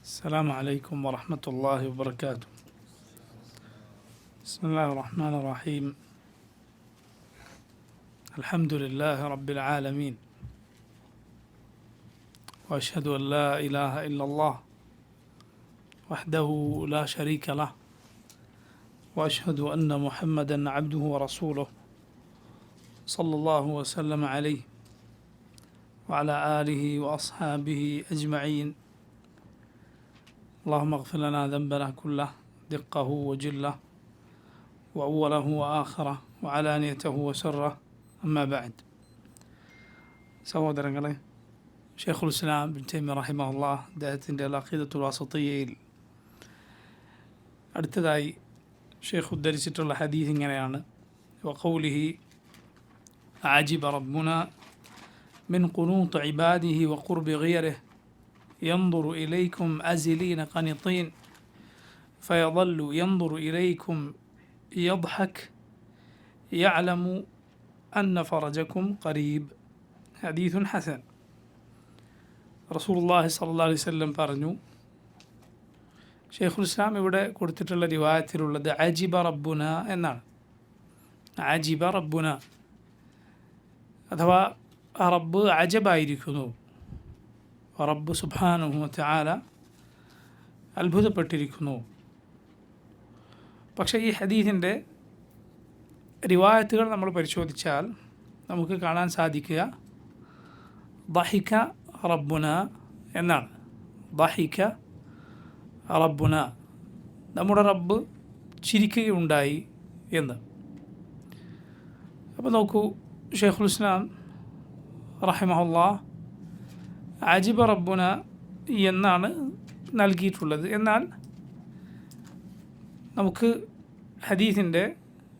السلام عليكم ورحمة الله وبركاته. بسم الله الرحمن الرحيم. الحمد لله رب العالمين، وأشهد أن لا إله إلا الله وحده لا شريك له، وأشهد أن محمدا عبده ورسوله صلى الله وسلم عليه وعلى آله وأصحابه أجمعين. اللهم اغفر لنا ذنبنا كله دقه وجله وأوله وآخره وعلانيته وسره. أما بعد. സഹോദരങ്ങളെ, ഷെയ്ഖുൽ ഇസ്ലാം ഇബ്നു തൈമിയ്യ റഹിമഹുല്ലാഹ് അദ്ദേഹത്തിൻ്റെ അഖീദത്തുൽ വാസിത്തിയ്യയിൽ അടുത്തതായി ഷെയ്ഖ് ഉദ്ധരിച്ചിട്ടുള്ള ഹദീസ് ഇങ്ങനെയാണ്: വഖൗലിഹി അജിബ റബ്ബുന മിൻ ഖുനൂത്ത് ഇബാദിഹി വഖുർബി ഗൈരിഹി ينظر إليكم أزلين قنطين فيظل ينظر إليكم يضحك يعلم أن فرجكم قريب. حديث حسن. റസൂലുള്ളാഹി സ്വല്ലല്ലാഹു അലൈഹി വസല്ലം പറഞ്ഞു. ഷെയ്ഖുൽ ഇസ്ലാം ഇവിടെ കൊടുത്തിട്ടുള്ള റിവായത്തിലുള്ളത് അജിബ റബ്ബുന എന്നാണ്. അജിബ റബ്ബുന അഥവാ റബ്ബ് അജബായിരിക്കുന്നു, റബ്ബ് സുബ്ഹാനഹു വ തആല അത്ഭുതപ്പെട്ടിരിക്കുന്നു. പക്ഷേ ഈ ഹദീസിൻ്റെ റിവായത്തുകൾ നമ്മൾ പരിശോധിച്ചാൽ നമുക്ക് കാണാൻ സാധിക്കുക ദഹിക റബ്ബുന എന്നാണ്. ദഹിക റബ്ബുന, നമ്മുടെ റബ്ബ് ചിരിക്കുകയുണ്ടായി എന്ന്. അപ്പോൾ നോക്കൂ, ഷെയ്ഖുൽ ഇസ്ലാം റഹിമഹുല്ലാഹ് അജിബ റബ്ബുന എന്നാണ് നൽകിയിട്ടുള്ളത്. എന്നാൽ നമുക്ക് ഹദീസിൻ്റെ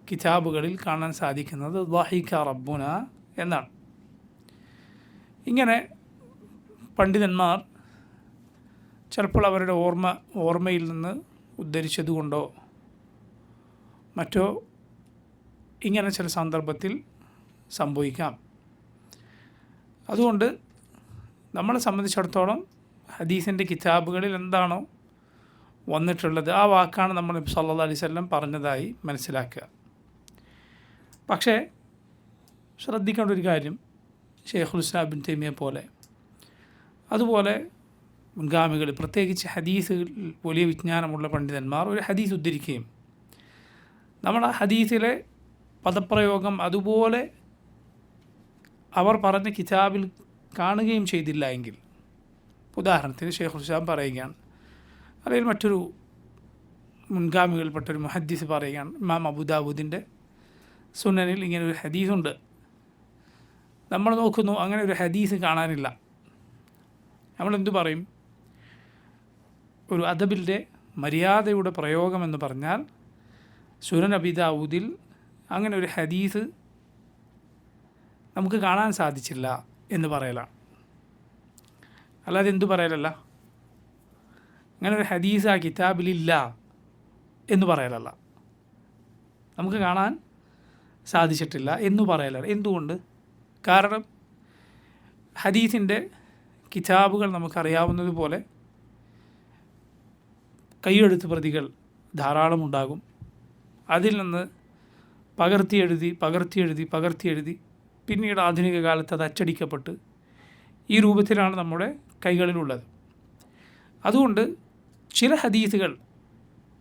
കിതാബുകളിൽ കാണാൻ സാധിക്കുന്നത് ദഹിക റബ്ബുന എന്നാണ്. ഇങ്ങനെ പണ്ഡിതന്മാർ ചിലപ്പോൾ അവരുടെ ഓർമ്മയിൽ നിന്ന് ഉദ്ധരിച്ചതുകൊണ്ടോ മറ്റോ ഇങ്ങനെ ചില സന്ദർഭത്തിൽ സംഭവിക്കാം. അതുകൊണ്ട് നമ്മളെ സംബന്ധിച്ചിടത്തോളം ഹദീസിൻ്റെ കിതാബുകളിൽ എന്താണോ വന്നിട്ടുള്ളത് ആ വാക്കാണ് നമ്മൾ നബി സല്ലല്ലാഹു അലൈഹി വസല്ലം പറഞ്ഞതായി മനസ്സിലാക്കുക. പക്ഷേ ശ്രദ്ധിക്കേണ്ട ഒരു കാര്യം, ഷെയ്ഖുൽ ഇസ്ലാം ഇബ്നു തൈമിയ്യ പോലെ അതുപോലെ മുൻഗാമികൾ, പ്രത്യേകിച്ച് ഹദീസിൽ വലിയ വിജ്ഞാനമുള്ള പണ്ഡിതന്മാർ ഒരു ഹദീസ് ഉദ്ധരിക്കുകയും നമ്മൾ ആ ഹദീസിലെ പദപ്രയോഗം അതുപോലെ അവർ പറഞ്ഞ കിതാബിൽ കാണുകയും ചെയ്തില്ല എങ്കിൽ, ഉദാഹരണത്തിന് ഷെയ്ഖുൽ ഇസ്ലാം പറയുകയാണ്, അല്ലെങ്കിൽ മറ്റൊരു മുൻഗാമികൾപ്പെട്ടൊരു മുഹദ്ദിസ് പറയുകയാണ്, ഇമാം അബൂദാവൂദിൻ്റെ സുനനിൽ ഇങ്ങനെ ഒരു ഹദീസുണ്ട്, നമ്മൾ നോക്കുന്നു അങ്ങനെ ഒരു ഹദീസ് കാണാനില്ല. നമ്മളെന്തു പറയും? ഒരു അദബിൻ്റെ മര്യാദയുടെ പ്രയോഗമെന്ന് പറഞ്ഞാൽ സുനൻ അബൂദാവൂദിൽ അങ്ങനെ ഒരു ഹദീസ് നമുക്ക് കാണാൻ സാധിച്ചില്ല എന്ന് പറയലാണ്. അല്ലാതെ എന്തു പറയലല്ല, അങ്ങനെ ഒരു ഹദീസ് ആ കിതാബിലില്ല എന്ന് പറയലല്ല, നമുക്ക് കാണാൻ സാധിച്ചിട്ടില്ല എന്ന് പറയലാണ്. എന്തുകൊണ്ട്? കാരണം ഹദീസിൻ്റെ കിതാബുകൾ നമുക്കറിയാവുന്നതുപോലെ കൈയെഴുത്ത് പ്രതികൾ ധാരാളം ഉണ്ടാകും. അതിൽ നിന്ന് പകർത്തിയെഴുതി പിന്നീട് ആധുനിക കാലത്ത് അത് അച്ചടിക്കപ്പെട്ട് ഈ രൂപത്തിലാണ് നമ്മുടെ കൈകളിലുള്ളത്. അതുകൊണ്ട് ചില ഹദീസുകൾ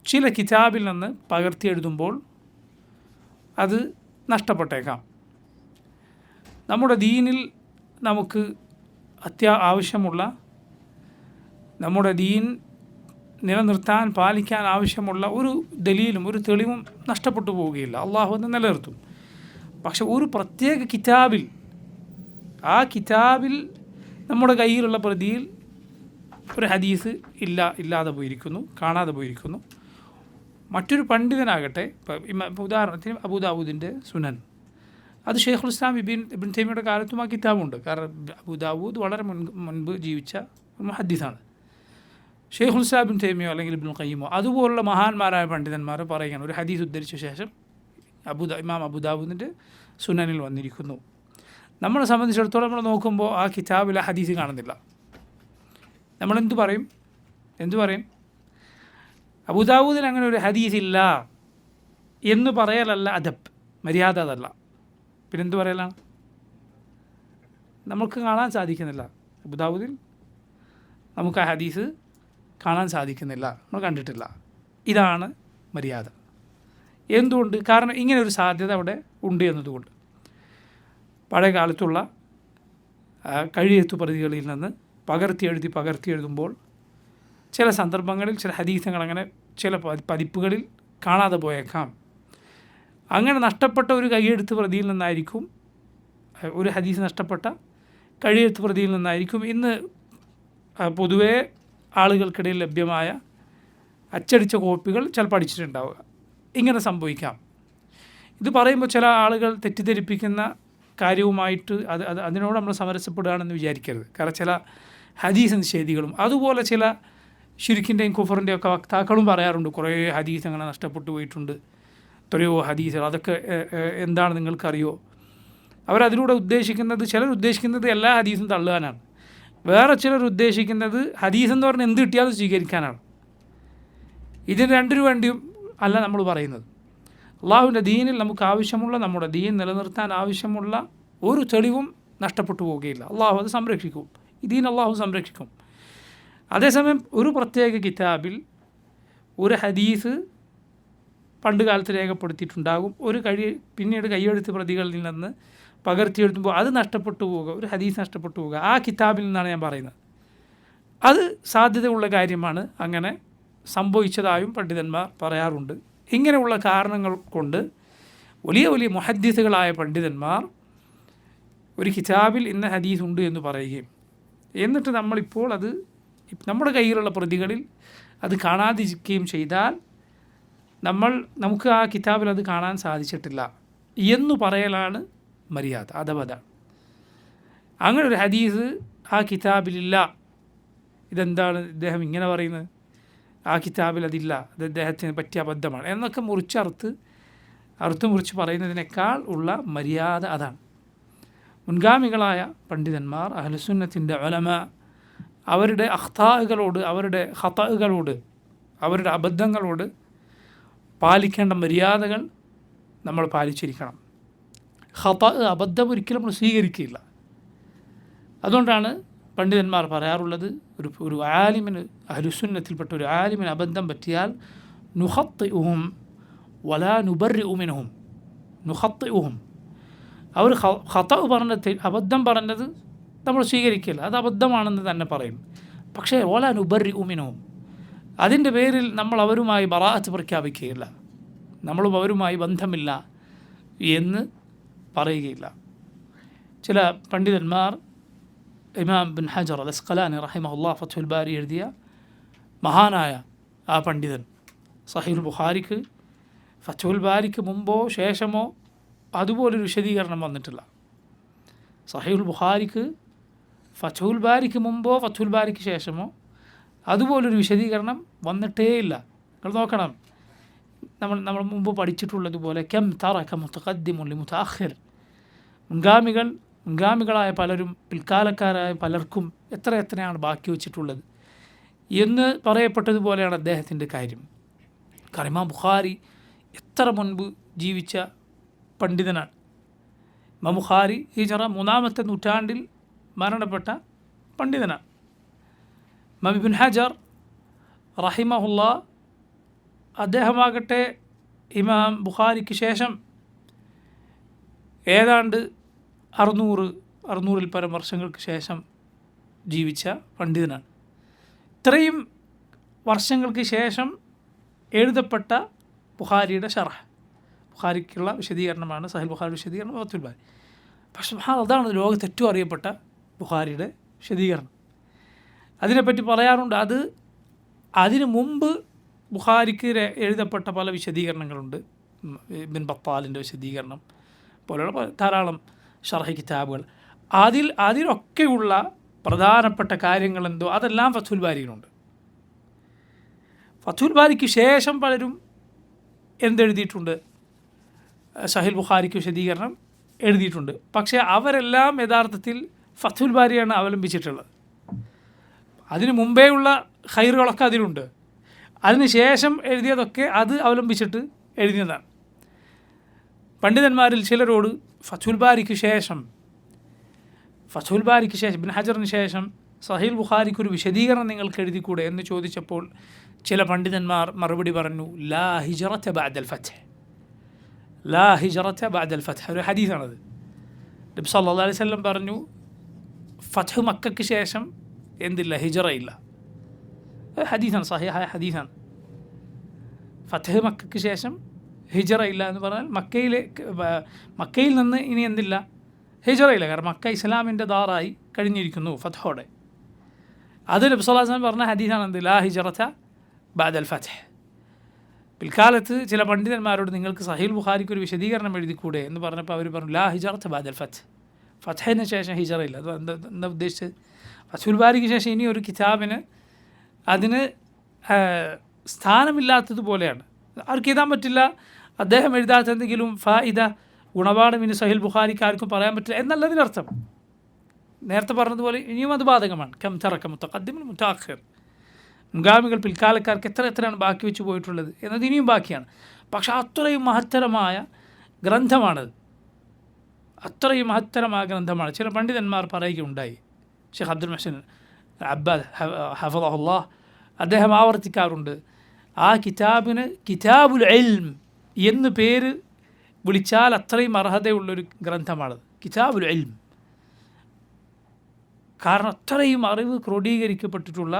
ചില കിതാബിൽ നിന്ന് പകർത്തിയെഴുതുമ്പോൾ അത് നഷ്ടപ്പെട്ടേക്കാം. നമ്മുടെ ദീനിൽ നമുക്ക് ആവശ്യമുള്ള, നമ്മുടെ ദീൻ നിലനിർത്താൻ പാലിക്കാൻ ആവശ്യമുള്ള ഒരു ദലീലും ഒരു തെളിവും നഷ്ടപ്പെട്ടു പോവുകയില്ല, അള്ളാഹു അത് നിലനിർത്തും. പക്ഷെ ഒരു പ്രത്യേക കിതാബിൽ, ആ കിതാബിൽ നമ്മുടെ കയ്യിലുള്ള പ്രതിയിൽ ഒരു ഹദീസ് ഇല്ലാതെ പോയിരിക്കുന്നു, കാണാതെ പോയിരിക്കുന്നു. മറ്റൊരു പണ്ഡിതനാകട്ടെ, ഉദാഹരണത്തിന് അബൂദാവൂദിൻ്റെ സുനൻ, അത് ഷെയ്ഖുൽ ഇസ്ലാം ഇബ്നു തൈമിയ്യയുടെ കാലത്തും ആ കിതാബുണ്ട്. കാരണം അബൂദാവൂദ് വളരെ മുൻപ് ജീവിച്ച മുഹദ്ദിസാണ്. ഷെയ്ഖുൽ ഇസ്ലാം ഇബ്നു തൈമിയ്യ അല്ലെങ്കിൽ ഇബ്നുൽ ഖയ്യിമോ അതുപോലുള്ള മഹാന്മാരായ പണ്ഡിതന്മാർ പറയുകയാണ്, ഒരു ഹദീസ് ഉദ്ധരിച്ച ശേഷം ഇമാം അബൂദാവൂദിൻ്റെ സുനനിൽ വന്നിരിക്കുന്നു. നമ്മളെ സംബന്ധിച്ചിടത്തോളം നമ്മൾ നോക്കുമ്പോൾ ആ കിതാബിൽ ആ ഹദീസ് കാണുന്നില്ല. നമ്മളെന്തു പറയും? എന്തു പറയും? അബൂദാവൂദിൽ അങ്ങനെ ഒരു ഹദീസ് ഇല്ല എന്ന് പറയലല്ല അദബ്, മര്യാദ അതല്ല. പിന്നെന്ത് പറയലാണ്? നമുക്ക് കാണാൻ സാധിക്കുന്നില്ല, അബൂദാവൂദിൽ നമുക്ക് ആ ഹദീസ് കാണാൻ സാധിക്കുന്നില്ല, നമ്മൾ കണ്ടിട്ടില്ല. ഇതാണ് മര്യാദ. എന്തുകൊണ്ട്? കാരണം ഇങ്ങനെ ഒരു സാധ്യത അവിടെ ഉണ്ട് എന്നതുകൊണ്ട്. പഴയ കാലത്തുള്ള കഴിയെഴുത്തു പ്രതികളിൽ നിന്ന് പകർത്തി എഴുതുമ്പോൾ ചില സന്ദർഭങ്ങളിൽ ചില ഹദീസുകൾ അങ്ങനെ ചില പതിപ്പുകളിൽ കാണാതെ പോയേക്കാം. അങ്ങനെ നഷ്ടപ്പെട്ട ഒരു കൈയെഴുത്ത് പ്രതിയിൽ നിന്നായിരിക്കും, ഒരു ഹദീസ് നഷ്ടപ്പെട്ട കഴിയെഴുത്ത് പ്രതിയിൽ നിന്നായിരിക്കും ഇന്ന് പൊതുവേ ആളുകൾക്കിടയിൽ ലഭ്യമായ അച്ചടിച്ച കോപ്പികൾ ചിലപ്പോൾ അടിച്ചിട്ടുണ്ടാവുക. ഇങ്ങനെ സംഭവിക്കാം. ഇത് പറയുമ്പോൾ ചില ആളുകൾ തെറ്റിദ്ധരിപ്പിക്കുന്ന കാര്യവുമായിട്ട് അതിനോട് നമ്മൾ സമരസപ്പെടുകയാണെന്ന് വിചാരിക്കരുത്. കാരണം ചില ഹദീസ് നിഷേധികളും അതുപോലെ ചില ശിർക്കിൻ്റെയും കുഫറിൻ്റെയും ഒക്കെ വക്താക്കളും പറയാറുണ്ട്, കുറേ ഹദീസ് അങ്ങനെ നഷ്ടപ്പെട്ടു പോയിട്ടുണ്ട്, എത്രയോ ഹദീസുകൾ, അതൊക്കെ എന്താണ് നിങ്ങൾക്കറിയോ? അവരതിലൂടെ ഉദ്ദേശിക്കുന്നത്, ചിലർ ഉദ്ദേശിക്കുന്നത് എല്ലാ ഹദീസും തള്ളുവാനാണ്, വേറെ ചിലർ ഉദ്ദേശിക്കുന്നത് ഹദീസ് എന്ന് പറഞ്ഞാൽ എന്ത് കിട്ടിയാലും സ്വീകരിക്കാനാണ്. ഇതിന് രണ്ടിനു വേണ്ടിയും അല്ല നമ്മൾ പറയുന്നത്. അള്ളാഹുവിൻ്റെ ദീനിൽ നമുക്ക് ആവശ്യമുള്ള, നമ്മുടെ ദീൻ നിലനിർത്താൻ ആവശ്യമുള്ള ഒരു തെളിവും നഷ്ടപ്പെട്ടു പോവുകയില്ല. അള്ളാഹു അത് സംരക്ഷിക്കും, ഈ ദീൻ അള്ളാഹു സംരക്ഷിക്കും. അതേസമയം ഒരു പ്രത്യേക കിതാബിൽ ഒരു ഹദീസ് പണ്ട് കാലത്ത് രേഖപ്പെടുത്തിയിട്ടുണ്ടാകും, പിന്നീട് കൈയെഴുത്ത് പ്രതികളിൽ നിന്ന് പകർത്തിയെഴുതുമ്പോൾ അത് നഷ്ടപ്പെട്ടു പോവുക, ഒരു ഹദീസ് നഷ്ടപ്പെട്ടു പോവുക, ആ കിതാബിൽ നിന്നാണ് ഞാൻ പറയുന്നത്. അത് സാധ്യതയുള്ള കാര്യമാണ്, അങ്ങനെ സംഭവിച്ചതായും പണ്ഡിതന്മാർ പറയാറുണ്ട്. ഇങ്ങനെയുള്ള കാരണങ്ങൾ കൊണ്ട് വലിയ വലിയ മുഹദ്ദിസുകളായ പണ്ഡിതന്മാർ ഒരു കിതാബിൽ ഇന്ന ഹദീസ് ഉണ്ട് എന്ന് പറയുകയും എന്നിട്ട് നമ്മളിപ്പോൾ അത് നമ്മുടെ കയ്യിലുള്ള പ്രതികളിൽ അത് കാണാതിരിക്കുകയും ചെയ്താൽ നമുക്ക് ആ കിതാബിൽ അത് കാണാൻ സാധിച്ചിട്ടില്ല എന്ന് പറയലാണ് മര്യാദ, അഥവാതാണ്. അങ്ങനെ ഒരു ഹദീസ് ആ കിതാബിലില്ല, ഇതെന്താണ് ഇദ്ദേഹം ഇങ്ങനെ പറയുന്നത്, ആ കിതാബിൽ അതില്ല, അത് അദ്ദേഹത്തിന് പറ്റിയ അബദ്ധമാണ് എന്നൊക്കെ മുറിച്ച് പറയുന്നതിനേക്കാൾ ഉള്ള മര്യാദ അതാണ്. മുൻഗാമികളായ പണ്ഡിതന്മാർ, അഹ്ലുസുന്നത്തിൻ്റെ ഉലമ, അവരുടെ അഖ്താഅുകളോട്, അവരുടെ ഖതഅുകളോട്, അവരുടെ അബദ്ധങ്ങളോട് പാലിക്കേണ്ട മര്യാദകൾ നമ്മൾ പാലിച്ചിരിക്കണം. അബദ്ധം ഒരിക്കലും നമ്മൾ സ്വീകരിക്കില്ല. അതുകൊണ്ടാണ് പണ്ഡിതന്മാർ പറയാറുള്ളത്, ഒരു ആലിമിന്, അഹ്ലുസുന്നത്തിൽപ്പെട്ട ഒരു ആലിമിന് അബദ്ധം പറ്റിയാൽ നുഖത്തിഉഹും വലാ നുബർരിഉ മിൻഹും. നുഖത്തിഉഹും, അവർ അബദ്ധം പറഞ്ഞത് നമ്മൾ സ്വീകരിക്കില്ല, അത് അബദ്ധമാണെന്ന് തന്നെ പറയും. പക്ഷേ വലാ നുബർരിഉ മിൻഹും, അതിൻ്റെ പേരിൽ നമ്മൾ അവരുമായി ബറാഅത്ത് പ്രഖ്യാപിക്കുകയില്ല, നമ്മളും അവരുമായി ബന്ധമില്ല എന്ന് പറയുകയില്ല. ചില പണ്ഡിതന്മാർ, ഇമാം ബിൻ ഹജർ അൽ അസ്ഖലാനി റഹിമഹുല്ലാഹ് ഫത്ഹുൽ ബാരി എഴുതിയ മഹാനായ ആ പണ്ഡിതൻ, സഹീഹുൽ ബുഖാരിക്ക് ഫത്ഹുൽ ബാരിക്ക് മുമ്പോ ശേഷമോ അതുപോലൊരു വിശദീകരണം വന്നിട്ടില്ല. സഹീഹുൽ ബുഖാരിക്ക് ഫത്ഹുൽ ബാരിക്ക് മുമ്പോ ഫത്ഹുൽ ബാരിക്ക് ശേഷമോ അതുപോലൊരു വിശദീകരണം വന്നിട്ടേയില്ല. നിങ്ങൾ നോക്കണം, നമ്മൾ മുമ്പ് പഠിച്ചിട്ടുള്ളതുപോലെ കം തറക മുതഖദ്ദിമുൻ ലിമുതഅഖിർ, മുൻഗാമികളായ പലരും പിൽക്കാലക്കാരായ പലർക്കും എത്രയാണ് ബാക്കി വച്ചിട്ടുള്ളത് എന്ന് പറയപ്പെട്ടതുപോലെയാണ് അദ്ദേഹത്തിൻ്റെ കാര്യം. കാരണം ഇമാം ബുഖാരി എത്ര മുൻപ് ജീവിച്ച പണ്ഡിതനാണ്. ഇമാം ബുഖാരി ഹിജ്റ 3-ാമത്തെ നൂറ്റാണ്ടിൽ മരണപ്പെട്ട പണ്ഡിതനാണ്. ഇമാം ഇബ്നു ഹജർ റഹിമഹുല്ലാഹ് അദ്ദേഹമാകട്ടെ ഇമാം ബുഖാരിക്ക് ശേഷം ഏതാണ്ട് 600-ൽ പരം വർഷങ്ങൾക്ക് ശേഷം ജീവിച്ച പണ്ഡിതനാണ്. ഇത്രയും വർഷങ്ങൾക്ക് ശേഷം എഴുതപ്പെട്ട ബുഖാരിയുടെ ഷർഹ്, ബുഖാരിക്കുള്ള വിശദീകരണമാണ് സഹീഹ് ബുഖാരി വിശദീകരണം ഫത്ഹുൽ ബാരി. പക്ഷേ അതാണ് ലോകത്ത് ഏറ്റവും അറിയപ്പെട്ട ബുഖാരിയുടെ വിശദീകരണം. അതിനെപ്പറ്റി പറയാറുണ്ട്, അതിനു മുമ്പ് ബുഖാരിക്ക് എഴുതപ്പെട്ട പല വിശദീകരണങ്ങളുണ്ട്. ഇബ്ൻ ബത്താലിൻ്റെ വിശദീകരണം പോലെയുള്ള ധാരാളം ഷർഹ് കിതാബുകൾ. അതിലൊക്കെയുള്ള പ്രധാനപ്പെട്ട കാര്യങ്ങളെന്തോ അതെല്ലാം ഫത്ഹുൽ ബാരിയിലുണ്ട്. ഫത്ഹുൽ ബാരിക്ക് ശേഷം പലരും എന്തെഴുതിയിട്ടുണ്ട്, സഹീഹ് ബുഖാരിക്ക് വിശദീകരണം എഴുതിയിട്ടുണ്ട്. പക്ഷേ അവരെല്ലാം യഥാർത്ഥത്തിൽ ഫത്ഹുൽ ബാരിയാണ് അവലംബിച്ചിട്ടുള്ളത്. അതിനു മുമ്പേ ഉള്ള ഖൈറുകളൊക്കെ അതിലുണ്ട്. അതിന് ശേഷം എഴുതിയതൊക്കെ അത് അവലംബിച്ചിട്ട് എഴുതിയതാണ്. പണ്ഡിതന്മാരിൽ ചിലരോട് ഫത്ഹുൽ ബാരിക്ക് ശേഷം ഇബ്ൻ ഹജറിന് ശേഷം സഹീൽ ബുഖാരിക്ക് ഒരു വിശദീകരണം നിങ്ങൾക്ക് എഴുതിക്കൂടെ എന്ന് ചോദിച്ചപ്പോൾ ചില പണ്ഡിതന്മാർ മറുപടി പറഞ്ഞു, ലാ ഹിജ്റത ബഅദൽ ഫത്ഹ്, ലാ ഹിജ്റത ബഅദൽ ഫത്ഹ്. ഒരു ഹദീസാണത്. നബി സല്ലല്ലാഹു അലൈഹി വസല്ലം പറഞ്ഞു, ഫത്ഹ് മക്കയ്ക്ക് ശേഷം എന്തില്ല, ഹിജ്റ ഇല്ല. ഹദീസാണ്, സഹീഹായ ഹദീസാണ്. ഫത്ഹ് മക്കയ്ക്ക് ശേഷം ഹിജ്റ ഇല്ല എന്ന് പറഞ്ഞാൽ മക്കയിൽ നിന്ന് ഇനി എന്തില്ല, ഹിജ്റ ഇല്ല. കാരണം മക്ക ഇസ്ലാമിൻ്റെ ദാറായി കഴിഞ്ഞിരിക്കുന്നു ഫത്ഹോടെ. അത് നബി സല്ലല്ലാഹു അലൈഹി വസല്ലം പറഞ്ഞ ഹദീസാണ് എന്ത്, ലാ ഹിജ്റത ബഅദൽ ഫത്ഹ്. പിൽക്കാലത്ത് ചില പണ്ഡിതന്മാരോട് നിങ്ങൾക്ക് സഹീൽ ബുഖാരിക്ക് ഒരു വിശദീകരണം എഴുതിക്കൂടെ എന്ന് പറഞ്ഞപ്പോൾ അവർ പറഞ്ഞു, ലാ ഹിജ്റത ബഅദൽ ഫത്ഹ്, ഫത്ഹിന് ശേഷം ഹിജ്റ ഇല്ല. അത് എന്താ ഉദ്ദേശിച്ചത്? ഫത്ഹുൽ ബാരിക്ക് ശേഷം ഇനി ഒരു കിതാബിന് അതിന് സ്ഥാനമില്ലാത്തതുപോലെയാണ്. ആർക്ക് എഴുതാൻ പറ്റില്ല, അദ്ദേഹം എഴുതാത്ത എന്തെങ്കിലും ഫായിദ ഗുണപാഠം ഇനി സഹീൽ ബുഖാരിക്ക് ആർക്കും പറയാൻ പറ്റില്ല എന്നല്ലതിനർത്ഥം. നേരത്തെ പറഞ്ഞതുപോലെ ഇനിയും അത് ബാധകമാണ്. കം തറക്ക മുത്തഖദ്ദിമുൽ മുതഅഖിർ, മുൻഗാമികൾ പിൽക്കാലക്കാർക്ക് എത്രയാണ് ബാക്കി വെച്ച് പോയിട്ടുള്ളത് എന്നത് ഇനിയും ബാക്കിയാണ്. പക്ഷെ അത്രയും മഹത്തരമായ ഗ്രന്ഥമാണത്, അത്രയും മഹത്തരമായ ഗ്രന്ഥമാണ്. ചില പണ്ഡിതന്മാർ പറയുകയുണ്ടായി, ഷെയ്ഖ് അബ്ദുൽ മുഹ്സിൻ അബ്ബാദ് ഹഫളഹുല്ലാഹ് അദ്ദേഹം ആവർത്തിക്കാറുണ്ട്, ആ കിതാബിന് കിതാബുൽ ഇൽം എന്ന് പേര് വിളിച്ചാൽ അത്രയും അർഹതയുള്ളൊരു ഗ്രന്ഥമാണത്, കിതാബുൽ ഇൽം. കാരണം അത്രയും അറിവ് ക്രോഡീകരിക്കപ്പെട്ടിട്ടുള്ള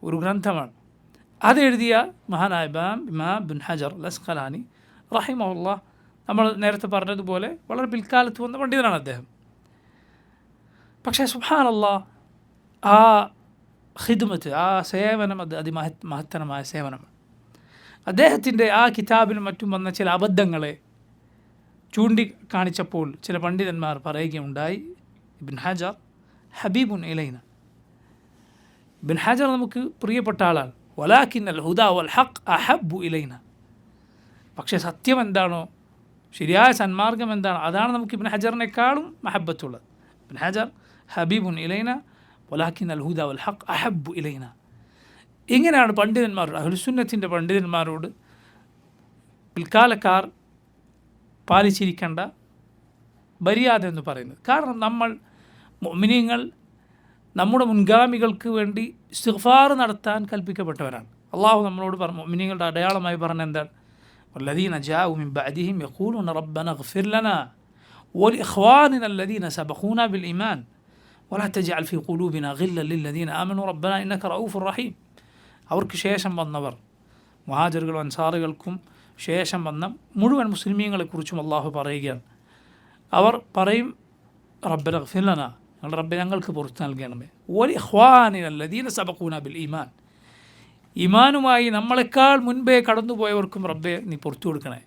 ഒരു ഗ്രന്ഥമാണ്. അതെഴുതിയ മഹാനായ ഇമാം ഇബ്ൻ ഹജർ അൽ അസ്ഖലാനി റഹിമഹുല്ലാഹ്, നമ്മൾ നേരത്തെ പറഞ്ഞതുപോലെ വളരെ പിൽക്കാലത്ത് വന്ന പണ്ഡിതനാണ് അദ്ദേഹം. പക്ഷേ സുബ്ഹാനല്ലാഹ്, ആ ഖിദ്മത്ത്, ആ സേവനം അത് അതിമഹത്തരമായ സേവനമാണ്. അദ്ദേഹത്തിൻ്റെ ആ കിതാബിനും മറ്റും വന്ന ചില അബദ്ധങ്ങളെ ചൂണ്ടിക്കാണിച്ചപ്പോൾ ചില പണ്ഡിതന്മാർ പറയുകയുണ്ടായി, ഇബ്ൻ ഹജർ ഹബീബുൻ ഇലൈന, ഇബ്ൻ ഹജർ നമുക്ക് പ്രിയപ്പെട്ട ആളാണ്. വലാകിന്നൽ ഹുദാ വൽ ഹഖ് അഹബ്ബു ഇലൈന, പക്ഷേ സത്യം എന്താണോ, ശരിയായ സന്മാർഗം എന്താണോ, അതാണ് നമുക്ക് ഇബ്ൻ ഹജറിനേക്കാളും മഹബത്തുള്ളത്. ഇബ്ൻ ഹജർ ഹബീബുൻ ഇലൈന വലാകിന്നൽ ഹുദാ വൽ ഹഖ് അഹബ്ബു ഇലൈന. ഇങ്ങനെയാണ് പണ്ഡിതന്മാരോട്, അഹ്ലുസുന്നത്തിൻ്റെ പണ്ഡിതന്മാരോട് പിൽക്കാലക്കാർ പാലിച്ചിരിക്കേണ്ട മര്യാദ എന്ന് പറയുന്നത്. കാരണം നമ്മൾ മുഅ്മിനീങ്ങൾ നമ്മുടെ മുൻഗാമികൾക്ക് വേണ്ടി ഇസ്തിഗ്ഫാർ നടത്താൻ കൽപ്പിക്കപ്പെട്ടവരാണ്. അള്ളാഹു നമ്മളോട് മുഅ്മിനീങ്ങളുടെ അടയാളമായി പറഞ്ഞ എന്താണ്, വല്ലദീന ജാഉ മിൻ ബഅദിഹിം യഖൂലൂന റബ്ബനാ ഇഗ്ഫിർ ലനാ വലിഇഖ്വാനിന അല്ലദീന സബഖൂനാ ബിൽ ഈമാൻ വലാ തജ്അൽ ഫീ ഖുലൂബിനാ ഗില്ലൻ ലില്ലദീന ആമനൂ റബ്ബനാ ഇന്നക റഊഫുർ റഹീം. അവർക്ക് ശേഷം വന്നവർ, മുഹാജിറുകളും അൻസാറുകൾക്കും ശേഷം വന്ന മുഴുവൻ മുസ്ലിമീങ്ങളെക്കുറിച്ചും അള്ളാഹു പറയുകയാണ്. അവർ പറയും, റബ്ബന ഇഗ്ഫിർ ലനാ, ഞങ്ങളുടെ റബ്ബെ ഞങ്ങൾക്ക് പുറത്ത് നൽകണമേ, വലിഇഖ്വാനിന അല്ലദീന സബഖൂനാ ബിൽ ഈമാൻ, ഈമാനുമായി നമ്മളെക്കാൾ മുൻപേ കടന്നുപോയവർക്കും റബ്ബെ നീ പുറത്തു കൊടുക്കണേ.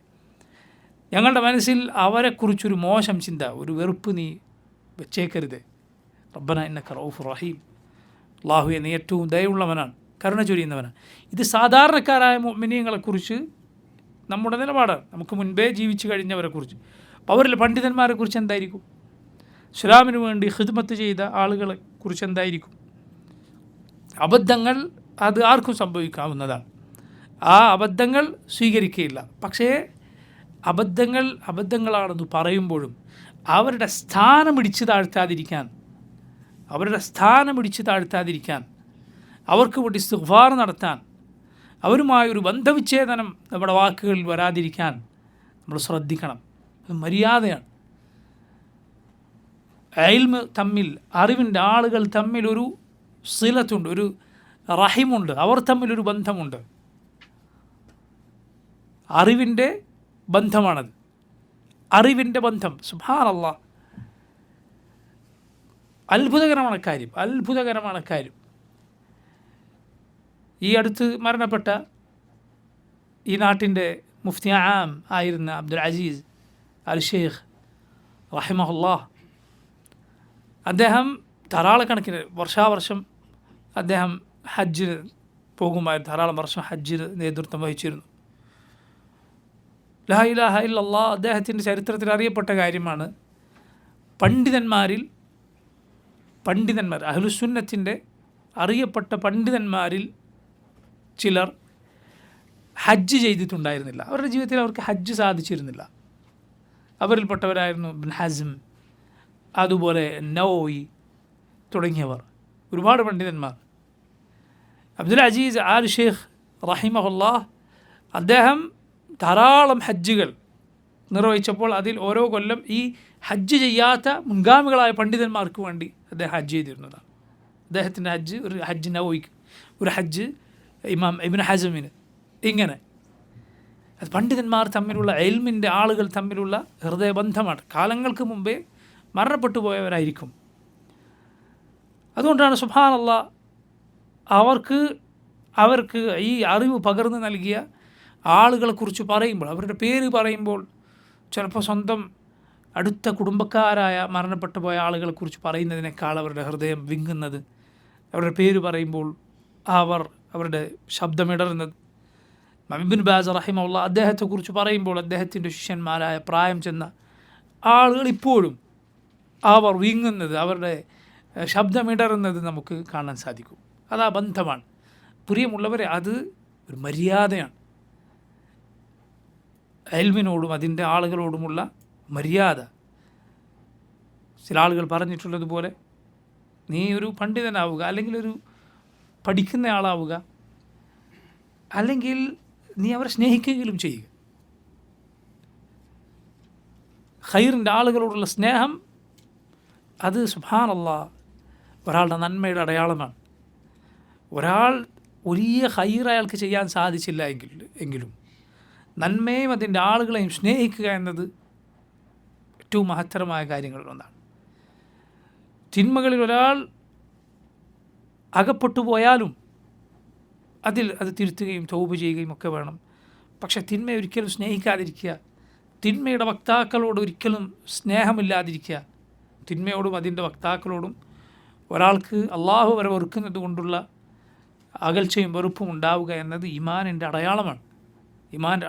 ഞങ്ങളുടെ മനസ്സിൽ അവരെക്കുറിച്ചൊരു മോശം ചിന്ത, ഒരു വെറുപ്പ് നീ വെച്ചേക്കരുത്. റബ്ബന ഇന്നക റഊഫുർ റഹീം, അല്ലാഹുവേ നീ ഏറ്റവും ദയയുള്ളവനാണ്, കരുണ ചൊരിയുന്നവനാണ്. ഇത് സാധാരണക്കാരായ മുഅ്മിനീങ്ങളെക്കുറിച്ച് നമ്മുടെ നിലപാടാണ്, നമുക്ക് മുൻപേ ജീവിച്ചു കഴിഞ്ഞവരെക്കുറിച്ച്. അപ്പോൾ അവരിൽ പണ്ഡിതന്മാരെക്കുറിച്ച് എന്തായിരിക്കും, ഇസ്ലാമിന് വേണ്ടി ഖിദ്മത്ത് ചെയ്ത ആളുകളെ കുറിച്ച് എന്തായിരിക്കും? അബദ്ധങ്ങൾ അത് ആർക്കും സംഭവിക്കാവുന്നതാണ്, ആ അബദ്ധങ്ങൾ സ്വീകരിക്കുകയില്ല. പക്ഷേ അബദ്ധങ്ങളാണെന്ന് പറയുമ്പോഴും അവരുടെ സ്ഥാനം ഇടിച്ചു താഴ്ത്താതിരിക്കാൻ, അവർക്ക് വേണ്ടി ഇസ്തിഗ്ഫാർ നടത്താൻ, അവരുമായൊരു ബന്ധവിച്ഛേദനം നമ്മുടെ വാക്കുകളിൽ വരാതിരിക്കാൻ നമ്മൾ ശ്രദ്ധിക്കണം. അത് മര്യാദയാണ്. ഇൽമ് തമ്മിൽ, അറിവിൻ്റെ ആളുകൾ തമ്മിൽ ഒരു സിലത്തുണ്ട്, ഒരു റഹിമുണ്ട്, അവർ തമ്മിലൊരു ബന്ധമുണ്ട്, അറിവിൻ്റെ ബന്ധമാണത്, അറിവിൻ്റെ ബന്ധം. സുബ്ഹാനല്ലാഹ്, അത്ഭുതകരമാണ് കാര്യം. ഈ അടുത്ത് മരണപ്പെട്ട ഈ നാട്ടിൻ്റെ മുഫ്തി ആം ആയിരുന്ന അബ്ദുൽ അസീസ് അൽ ഷെയ്ഖ് റഹിമഹുല്ലാഹ്, അദ്ദേഹം ധാരാളക്കണക്കിന് വർഷാവർഷം അദ്ദേഹം ഹജ്ജിന് പോകുമായിരുന്നു, ധാരാളം വർഷം ഹജ്ജിന് നേതൃത്വം വഹിച്ചിരുന്നു. ലാ ഇലാഹ ഇല്ലല്ലാഹ് അദ്ദേഹത്തിൻ്റെ ചരിത്രത്തിൽ അറിയപ്പെട്ട കാര്യമാണ്. പണ്ഡിതന്മാർ അഹ്ലുസുന്നത്തിൻ്റെ അറിയപ്പെട്ട പണ്ഡിതന്മാരിൽ ചിലർ ഹജ്ജ് ചെയ്തിട്ടുണ്ടായിരുന്നില്ല. അവരുടെ ജീവിതത്തിൽ അവർക്ക് ഹജ്ജ് സാധിച്ചിരുന്നില്ല. അവരിൽപ്പെട്ടവരായിരുന്നു ഇബ്നു ഹസ്ം, അതുപോലെ നവവി തുടങ്ങിയവർ, ഒരുപാട് പണ്ഡിതന്മാർ. അബ്ദുൽ അസീസ് ആൽ ഷെയ്ഖ് റഹിമഹുല്ലാഹ് അദ്ദേഹം ധാരാളം ഹജ്ജുകൾ നിർവഹിച്ചപ്പോൾ അതിൽ ഓരോ കൊല്ലം ഈ ഹജ്ജ് ചെയ്യാത്ത മുൻഗാമികളായ പണ്ഡിതന്മാർക്ക് വേണ്ടി അദ്ദേഹം ഹജ്ജ് ചെയ്തിരുന്നതാണ്. അദ്ദേഹത്തിൻ്റെ ഹജ്ജ് ഒരു ഹജ്ജ് നവവിക്ക്, ഒരു ഹജ്ജ് ഇമാം ഇബ്നു ഹസ്മിന്, ഇങ്ങനെ അത് പണ്ഡിതന്മാർ തമ്മിലുള്ള ഇൽമിൻ്റെ ആളുകൾ തമ്മിലുള്ള ഹൃദയബന്ധമാണ്. കാലങ്ങൾക്ക് മുമ്പേ മരണപ്പെട്ടു പോയവരായിരിക്കും. അതുകൊണ്ടാണ് സുബ്ഹാനല്ലാഹ് അവർക്ക് ഈ അറിവ് പകർന്നു നൽകിയ ആളുകളെക്കുറിച്ച് പറയുമ്പോൾ, അവരുടെ പേര് പറയുമ്പോൾ, ചിലപ്പോൾ സ്വന്തം അടുത്ത കുടുംബക്കാരായ മരണപ്പെട്ടു പോയ ആളുകളെക്കുറിച്ച് പറയുന്നതിനേക്കാൾ അവരുടെ ഹൃദയം വിങ്ങുന്നത്, അവരുടെ പേര് പറയുമ്പോൾ അവരുടെ ശബ്ദമിടറുന്നത്. ഇബ്നു ബാസ് റഹിമഹുല്ലാഹ് അദ്ദേഹത്തെക്കുറിച്ച് പറയുമ്പോൾ അദ്ദേഹത്തിൻ്റെ ശിഷ്യന്മാരായ പ്രായം ചെന്ന ആളുകൾ ഇപ്പോഴും അവർ വിങ്ങുന്നത്, അവരുടെ ശബ്ദമിടറുന്നത് നമുക്ക് കാണാൻ സാധിക്കും. അത് ആ ബന്ധമാണ്. പ്രിയമുള്ളവരെ, അത് ഒരു മര്യാദയാണ്. ഇൽമിനോടും അതിൻ്റെ ആളുകളോടുമുള്ള മര്യാദ. ചില ആളുകൾ പറഞ്ഞിട്ടുള്ളതുപോലെ, നീ ഒരു പണ്ഡിതനാവുക, അല്ലെങ്കിൽ ഒരു പഠിക്കുന്ന ആളാവുക, അല്ലെങ്കിൽ നീ അവരെ സ്നേഹിക്കുകയും ചെയ്യുക. ഖൈറിൻ്റെ ആളുകളോടുള്ള സ്നേഹം അത് സുബ്ഹാനല്ലാഹ് ഒരാളുടെ നന്മയുടെ അടയാളമാണ്. ഒരാൾ വലിയ ഖൈർ അയാൾക്ക് ചെയ്യാൻ സാധിച്ചില്ല എങ്കിലും നന്മയും അതിൻ്റെ ആളുകളെയും സ്നേഹിക്കുക എന്നത് ഏറ്റവും മഹത്തരമായ കാര്യങ്ങളിലൊന്നാണ്. തിന്മകളിൽ ഒരാൾ അകപ്പെട്ടു പോയാലും അത് തിരുത്തുകയും തൗബ ചെയ്യുകയും ഒക്കെ വേണം. പക്ഷേ തിന്മയെ ഒരിക്കലും സ്നേഹിക്കാതിരിക്കുക, തിന്മയുടെ വക്താക്കളോട് ഒരിക്കലും സ്നേഹമില്ലാതിരിക്കുക, തിന്മയോടും അതിൻ്റെ വക്താക്കളോടും ഒരാൾക്ക് അള്ളാഹു വരെ വെറുക്കുന്നത് കൊണ്ടുള്ള അകൽച്ചയും വെറുപ്പും ഉണ്ടാവുക എന്നത് ഈമാനിൻ്റെ അടയാളമാണ്.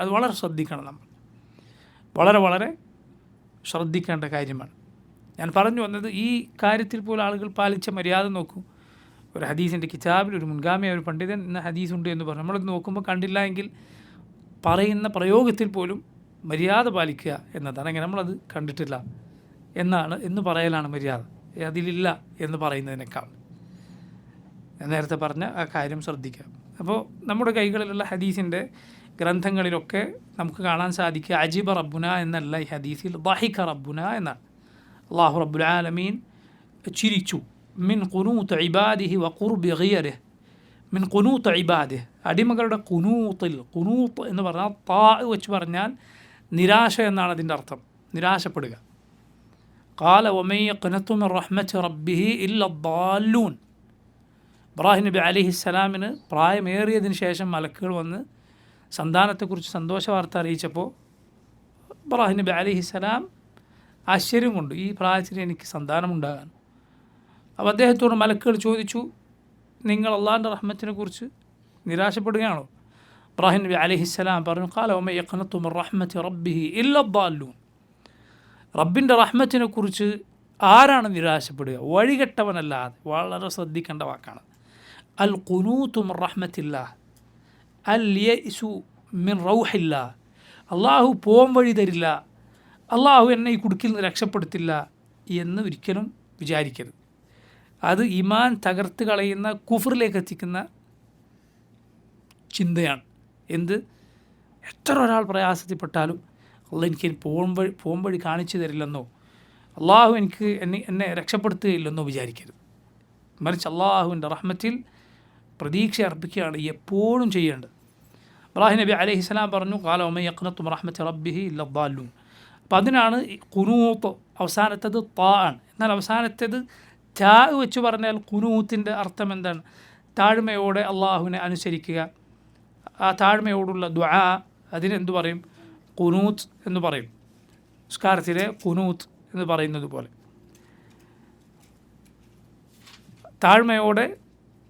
അത് വളരെ ശ്രദ്ധിക്കണം. നമ്മൾ വളരെ വളരെ ശ്രദ്ധിക്കേണ്ട കാര്യമാണ്. ഞാൻ പറഞ്ഞു വന്നത്, ഈ കാര്യത്തിൽ പോലും ആളുകൾ പാലിച്ച മര്യാദ നോക്കൂ. ഒരു ഹദീസിൻ്റെ കിതാബിൽ ഒരു മുൻഗാമിയായ ഒരു പണ്ഡിതൻ ഇന്ന ഹദീസുണ്ട് എന്ന് പറഞ്ഞു, നമ്മളത് നോക്കുമ്പോൾ കണ്ടില്ല എങ്കിൽ പറയുന്ന പ്രയോഗത്തിൽ പോലും മര്യാദ പാലിക്കുക എന്നതാണ്. അങ്ങനെ നമ്മളത് കണ്ടിട്ടില്ല എന്ന് പറയലാണ് മര്യാദ, അതിലില്ല എന്ന് പറയുന്നതിനേക്കാൾ. ഞാൻ നേരത്തെ പറഞ്ഞ ആ കാര്യം ശ്രദ്ധിക്കാം. അപ്പോൾ നമ്മുടെ കൈകളിലുള്ള ഹദീസിൻ്റെ ഗ്രന്ഥങ്ങളിലൊക്കെ നമുക്ക് കാണാൻ സാധിക്കുക, അജിബ റബ്ബുന എന്നല്ല ഈ ഹദീസിൽ, ദഹിക റബ്ബുന എന്നാണ്. അല്ലാഹു റബ്ബുൽ ആലമീൻ ചിരിച്ചു. മിൻ ഖുനൂത്ത് ഇബാദിഹി വ ഖുർബി ഗിയരിഹി, മിൻ ഖുനൂത്ത് ഇബാദിഹി, അടിമകളുടെ ഖുനൂത്ത് എന്ന് പറഞ്ഞാൽ താ വെച്ച് പറഞ്ഞാൽ നിരാശ എന്നാണ് അതിൻ്റെ അർത്ഥം, നിരാശപ്പെടുക. ഖാല വമൻ യഖ്നതു മിൻ റഹ്മത്തി റബ്ബിഹി ഇല്ല ദ്ദാല്ലൂൻ. ഇബ്രാഹിം നബി അലൈഹിസ്സലാമിന് പ്രായമേറിയതിന് ശേഷം മലക്കുകൾ വന്ന് സന്താനത്തെക്കുറിച്ച് സന്തോഷ വാർത്ത അറിയിച്ചപ്പോൾ ഇബ്രാഹിം നബി അലൈഹിസ്സലാം ആശ്ചര്യം കൊണ്ടു, ഈ പ്രായത്തിൽ എനിക്ക് സന്താനമുണ്ടാകാൻ. അപ്പോൾ അദ്ദേഹത്തോട് മലക്കുകൾ ചോദിച്ചു, നിങ്ങൾ അള്ളാഹിൻ്റെ റഹ്മത്തിനെ കുറിച്ച് നിരാശപ്പെടുകയാണോ? ഇബ്രാഹിം നബി അലൈഹിസ്സലാം പറഞ്ഞു, ഖാല വമൻ യഖ്നതു മിൻ റഹ്മത്തി റബ്ബിഹി ഇല്ല ദ്ദാല്ലൂൻ. റബ്ബിൻ്റെ റഹ്മത്തിനെ കുറിച്ച് ആരാണ് നിരാശപ്പെടുക? വഴികെട്ടവനല്ലാതെ. വളരെ ശ്രദ്ധിക്കേണ്ട വാക്കാണ്. അൽ ഖുനൂതു മിൻ റഹ്മത്തില്ലാഹ്, അൽ യഅ്സു മിൻ റൗഹില്ലാഹ്. അള്ളാഹു വഴി തരില്ല, അള്ളാഹു എന്നെ ഈ കുടുക്കിൽ നിന്ന് രക്ഷപ്പെടുത്തില്ല എന്ന് ഒരിക്കലും വിചാരിക്കരുത്. അത് ഈമാൻ തകർത്ത് കളയുന്ന, കുഫറിലേക്ക് എത്തിക്കുന്ന ചിന്തയാണ്. എത്ര ഒരാൾ പ്രയാസത്തിൽപ്പെട്ടാലും അള്ളാഹ് എനിക്ക് പോംവഴി കാണിച്ചു തരില്ലെന്നോ, അള്ളാഹു എന്നെ രക്ഷപ്പെടുത്തുകയില്ലെന്നോ വിചാരിക്കരുത്. മറിച്ച് അള്ളാഹുവിൻ്റെ റഹ്മത്തിൽ പ്രതീക്ഷ അർപ്പിക്കുകയാണ് എപ്പോഴും ചെയ്യേണ്ടത്. ഇബ്രാഹിം നബി അലൈഹിസ്സലാം പറഞ്ഞു, ഖാല വമൻ യഖ്നതു മിൻ റഹ്മത്തി റബ്ബിഹി ഇല്ല ദ്ദാല്ലൂൻ. അപ്പോൾ അതിനാണ് ഖുനൂത്ത്, അവസാനത്തേത് താ ആണ്. എന്നാൽ അവസാനത്തേത് താ വെച്ച് പറഞ്ഞാൽ ഖുനൂത്തിൻ്റെ അർത്ഥം എന്താണ്? താഴ്മയോടെ അള്ളാഹുവിനെ അനുസരിക്കുക. ആ താഴ്മയോടുള്ള ദുആ, അതിനെന്തു പറയും? ഖുനൂത്ത് എന്ന് പറയും. നിസ്കാരത്തിലെ ഖുനൂത്ത് എന്ന് പറയുന്നത് പോലെ താഴ്മയോടെ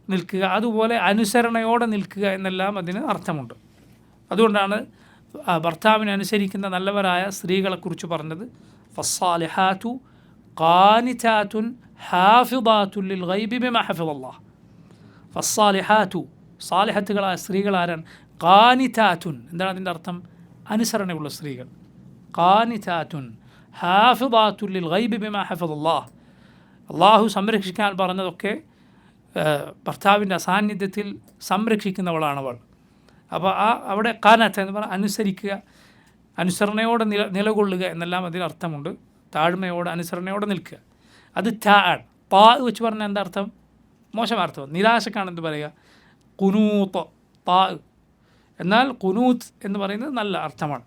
നിൽക്കുക, അതുപോലെ അനുസരണയോടെ നിൽക്കുക എന്നെല്ലാം അതിന് അർത്ഥമുണ്ട്. അതുകൊണ്ടാണ് ഭർത്താവിനെ അനുസരിക്കുന്ന നല്ലവരായ സ്ത്രീകളെക്കുറിച്ച് പറഞ്ഞത്, ഫസ്സാലിഹാതു ഖാനിതാതുൻ ഹാഫിദാതുൻ ലിൽ ഗൈബി ബിമാ ഹഫിളല്ലാഹ്. ഫസ്സാലിഹാതു, സാലിഹത്തുകളായ സ്ത്രീകൾ ആരാണ്? ഖാനിതാതുൻ, എന്താണ് അതിൻ്റെ അർത്ഥം? അനുസരണയുള്ള സ്ത്രീകൾ. ഖാനിതാതുൻ ഹാഫിദാതുൻ ലിൽ ഗൈബി ബിമാ ഹഫദല്ലാഹ്, അള്ളാഹു സംരക്ഷിക്കാൻ പറഞ്ഞതൊക്കെ ഭർത്താവിൻ്റെ അസാന്നിധ്യത്തിൽ സംരക്ഷിക്കുന്നവളാണവൾ. അപ്പോൾ അവിടെ ഖാനത്ത് എന്ന് പറഞ്ഞാൽ അനുസരിക്കുക, അനുസരണയോടെ നിലകൊള്ളുക എന്നെല്ലാം അതിനർത്ഥമുണ്ട്. താഴ്മയോടെ അനുസരണയോടെ നിൽക്കുക. അത് താ വെച്ച് പറഞ്ഞാൽ എന്താ അർത്ഥം? മോശമാർത്ഥം. നിരാശക്കാണ് എന്ത് പറയുക? കുനൂത്ത്, താ. എന്നാൽ കുനൂത്ത് എന്ന് പറയുന്നത് നല്ല അർത്ഥമാണ്.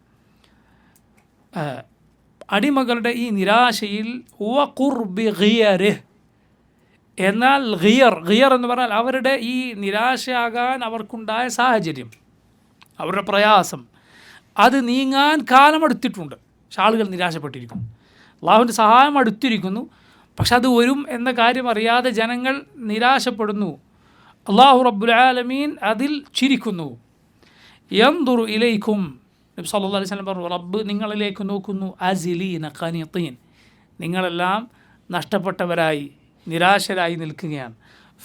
അടിമകളുടെ ഈ നിരാശയിൽ ഖുർബി ഗിയറിഹ്, എന്നാൽ ഗിയർ എന്ന് പറഞ്ഞാൽ അവരുടെ ഈ നിരാശയാകാൻ അവർക്കുണ്ടായ സാഹചര്യം, അവരുടെ പ്രയാസം, അത് നീങ്ങാൻ കാലമെടുത്തിട്ടുണ്ട്. പക്ഷെ ആളുകൾ നിരാശപ്പെട്ടിരിക്കുന്നു. അള്ളാഹുവിൻ്റെ സഹായം അടുത്തിരിക്കുന്നു, പക്ഷെ അത് വരും എന്ന കാര്യം അറിയാതെ ജനങ്ങൾ നിരാശപ്പെടുന്നു. അള്ളാഹു റബ്ബുൽ ആലമീൻ അതിൽ ചിരിക്കുന്നു. യൻദുറു ഇലൈക്കും, നബി സല്ലല്ലാഹു അലൈഹി വസല്ലം പറഞ്ഞു, റബ്ബ് നിങ്ങളിലേക്ക് നോക്കുന്നു. അസിലീന ഖനീതീൻ, നിങ്ങളെല്ലാം നഷ്ടപ്പെട്ടവരായി നിരാശരായി നിൽക്കുകയാണ്.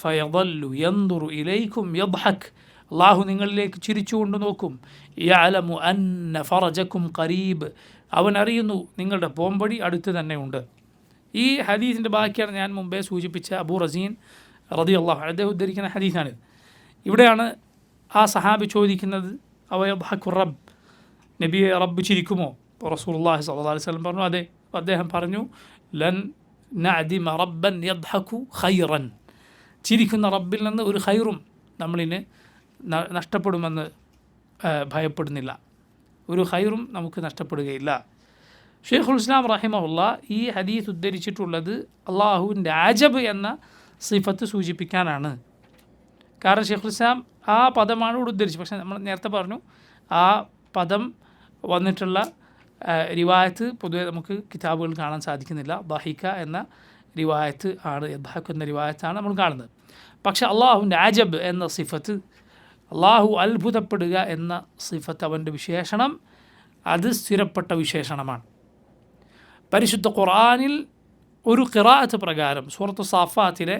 ഫയദല്ലു യൻദുറു ഇലൈക്കും യദ്ഹക്, അള്ളാഹു നിങ്ങളിലേക്ക് ചിരിച്ചുകൊണ്ട് നോക്കും. യഅലമു അന്ന ഫറജക്കും ഖരീബ്, അവൻ അറിയുന്നു നിങ്ങളുടെ പോംവഴി അടുത്ത് തന്നെ ഉണ്ട്. ഈ ഹദീസിൻ്റെ ബാക്കിയാണ് ഞാൻ മുമ്പേ സൂചിപ്പിച്ച അബൂ റസീൻ റളിയല്ലാഹു അൻഹു അദ്ദേഹം ഉദ്ധരിക്കുന്ന ഹദീസാണിത്. ഇവിടെയാണ് ആ സഹാബി ചോദിക്കുന്നത്, അവയദ്ഹഖു റബ്ബ്, നബിയെ റബ്ബ് ചിരിക്കുമോ? റസൂലുള്ളാഹി സ്വല്ലല്ലാഹു അലൈഹി വസല്ലം പറഞ്ഞു, അതെ. അദ്ദേഹം പറഞ്ഞു, ലൻ നഅദിമ റബ്ബൻ യദ്ഹഖു ഖൈറൻ, ചിരിക്കുന്ന റബ്ബിൽ നിന്ന് ഒരു ഖൈറും നമ്മളിന് നഷ്ടപ്പെടുമെന്ന് ഭയപ്പെടുന്നില്ല, ഒരു ഖൈറും നമുക്ക് നഷ്ടപ്പെടുകയില്ല. ഷെയ്ഖുൽ ഇസ്ലാം റഹിമഹുല്ലാ ഈ ഹദീസ് ഉദ്ധരിച്ചിട്ടുള്ളത് അള്ളാഹുവിൻ്റെ അജബ് എന്ന സിഫത്ത് സൂചിപ്പിക്കാനാണ്. കാരണം ഷെയ്ഖുൽ ഇസ്ലാം ആ പദമാണ് ഇവിടെ ഉദ്ധരിച്ചത്. പക്ഷേ നമ്മൾ നേരത്തെ പറഞ്ഞു ആ പദം വന്നിട്ടുള്ള റിവായത്ത് പൊതുവെ നമുക്ക് കിതാബുകൾ കാണാൻ സാധിക്കുന്നില്ല. ദഹിക എന്ന റിവായത്ത് ആണ്, യദ്ഹഖ് എന്ന റിവായത്താണ് നമ്മൾ കാണുന്നത്. പക്ഷേ അള്ളാഹുവിൻ്റെ അജബ് എന്ന സിഫത്ത്, അള്ളാഹു അത്ഭുതപ്പെടുക എന്ന സിഫത്ത്, അവൻ്റെ വിശേഷണം, അത് സ്ഥിരപ്പെട്ട വിശേഷണമാണ്. പരിശുദ്ധ ഖുർആനിൽ ഒരു ഖിറാഅത്ത് പ്രകാരം സൂറത്ത് സാഫാത്തിലെ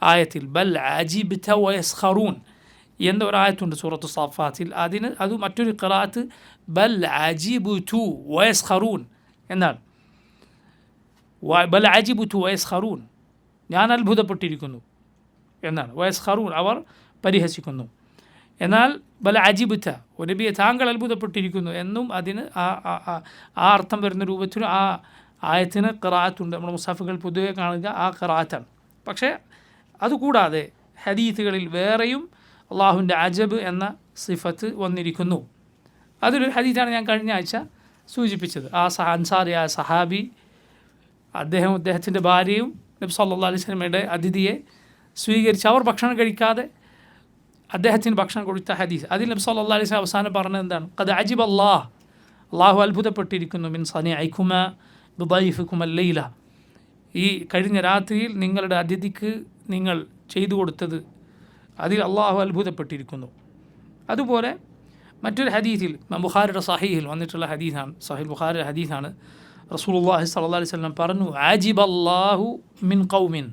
ആയത്തിൽ ബൽ അജിബ്ത വയസ്ഖറൂൻ എന്ന ഒരായത്തുണ്ട് സൂറത്ത് സാഫാത്തിൽ. അത് മറ്റൊരു ഖിറാഅത്ത് ബൽ അജിബ്തു വയസ്ഖറൂൻ എന്നാണ്. ബൽ അജിബ്തു വയസ്ഖറൂൻ, ഞാൻ അത്ഭുതപ്പെട്ടിരിക്കുന്നു എന്നാണ്. വയസ്ഖറൂൻ, അവർ പരിഹസിക്കുന്നു. എന്നാൽ ബൽ അജിബ്ത, നബിയെ താങ്കൾ അത്ഭുതപ്പെട്ടിരിക്കുന്നു എന്നും അതിന് ആ അർത്ഥം വരുന്ന രൂപത്തിൽ ആ ആയത്തിന് ഖിറാഅത്തുണ്ട്. നമ്മുടെ മുസാഫുകൾ പൊതുവെ കാണുക ആ ഖിറാഅത്താണ്. പക്ഷേ അതുകൂടാതെ ഹദീസുകളിൽ വേറെയും അള്ളാഹുവിൻ്റെ അജബ് എന്ന സിഫത്ത് വന്നിരിക്കുന്നു. അതൊരു ഹദീസാണ് ഞാൻ കഴിഞ്ഞ ആഴ്ച സൂചിപ്പിച്ചത്. ആ അൻസാറിയായ സഹാബി, അദ്ദേഹത്തിൻ്റെ ഭാര്യയും നബി സല്ലല്ലാഹു അലൈഹി വസല്ലമയുടെ അതിഥിയെ സ്വീകരിച്ച് അവർ ഭക്ഷണം കഴിക്കാതെ അദ്ദേഹത്തിന് ഭക്ഷണം കൊടുത്ത ഹദീസ്. അതിൽ നബി സല്ലല്ലാഹു അലൈഹി വസല്ലം അവസാനം പറഞ്ഞത് എന്താണ്? ഖദ് അജിബ അള്ളാഹു അത്ഭുതപ്പെട്ടിരിക്കുന്നു മിൻ സനിഇകുമ ബിദൈഫികുമ ലൈല, ഈ കഴിഞ്ഞ രാത്രിയിൽ നിങ്ങളുടെ അതിഥിക്ക് നിങ്ങൾ ചെയ്തു കൊടുത്തത്, അതിൽ അള്ളാഹു അത്ഭുതപ്പെട്ടിരിക്കുന്നു. അതുപോലെ മറ്റൊരു ഹദീസിൽ ബുഖാരിയുടെ സഹീഹിൽ വന്നിട്ടുള്ള ഹദീസാണ്, സഹീഹ് ബുഖാരിയുടെ ഹദീസാണ്. റസൂലുള്ളാഹി സ്വല്ലല്ലാഹു അലൈഹി വസല്ലം പറഞ്ഞു, അജിബല്ലാഹു മിൻ ഖൗമിൻ,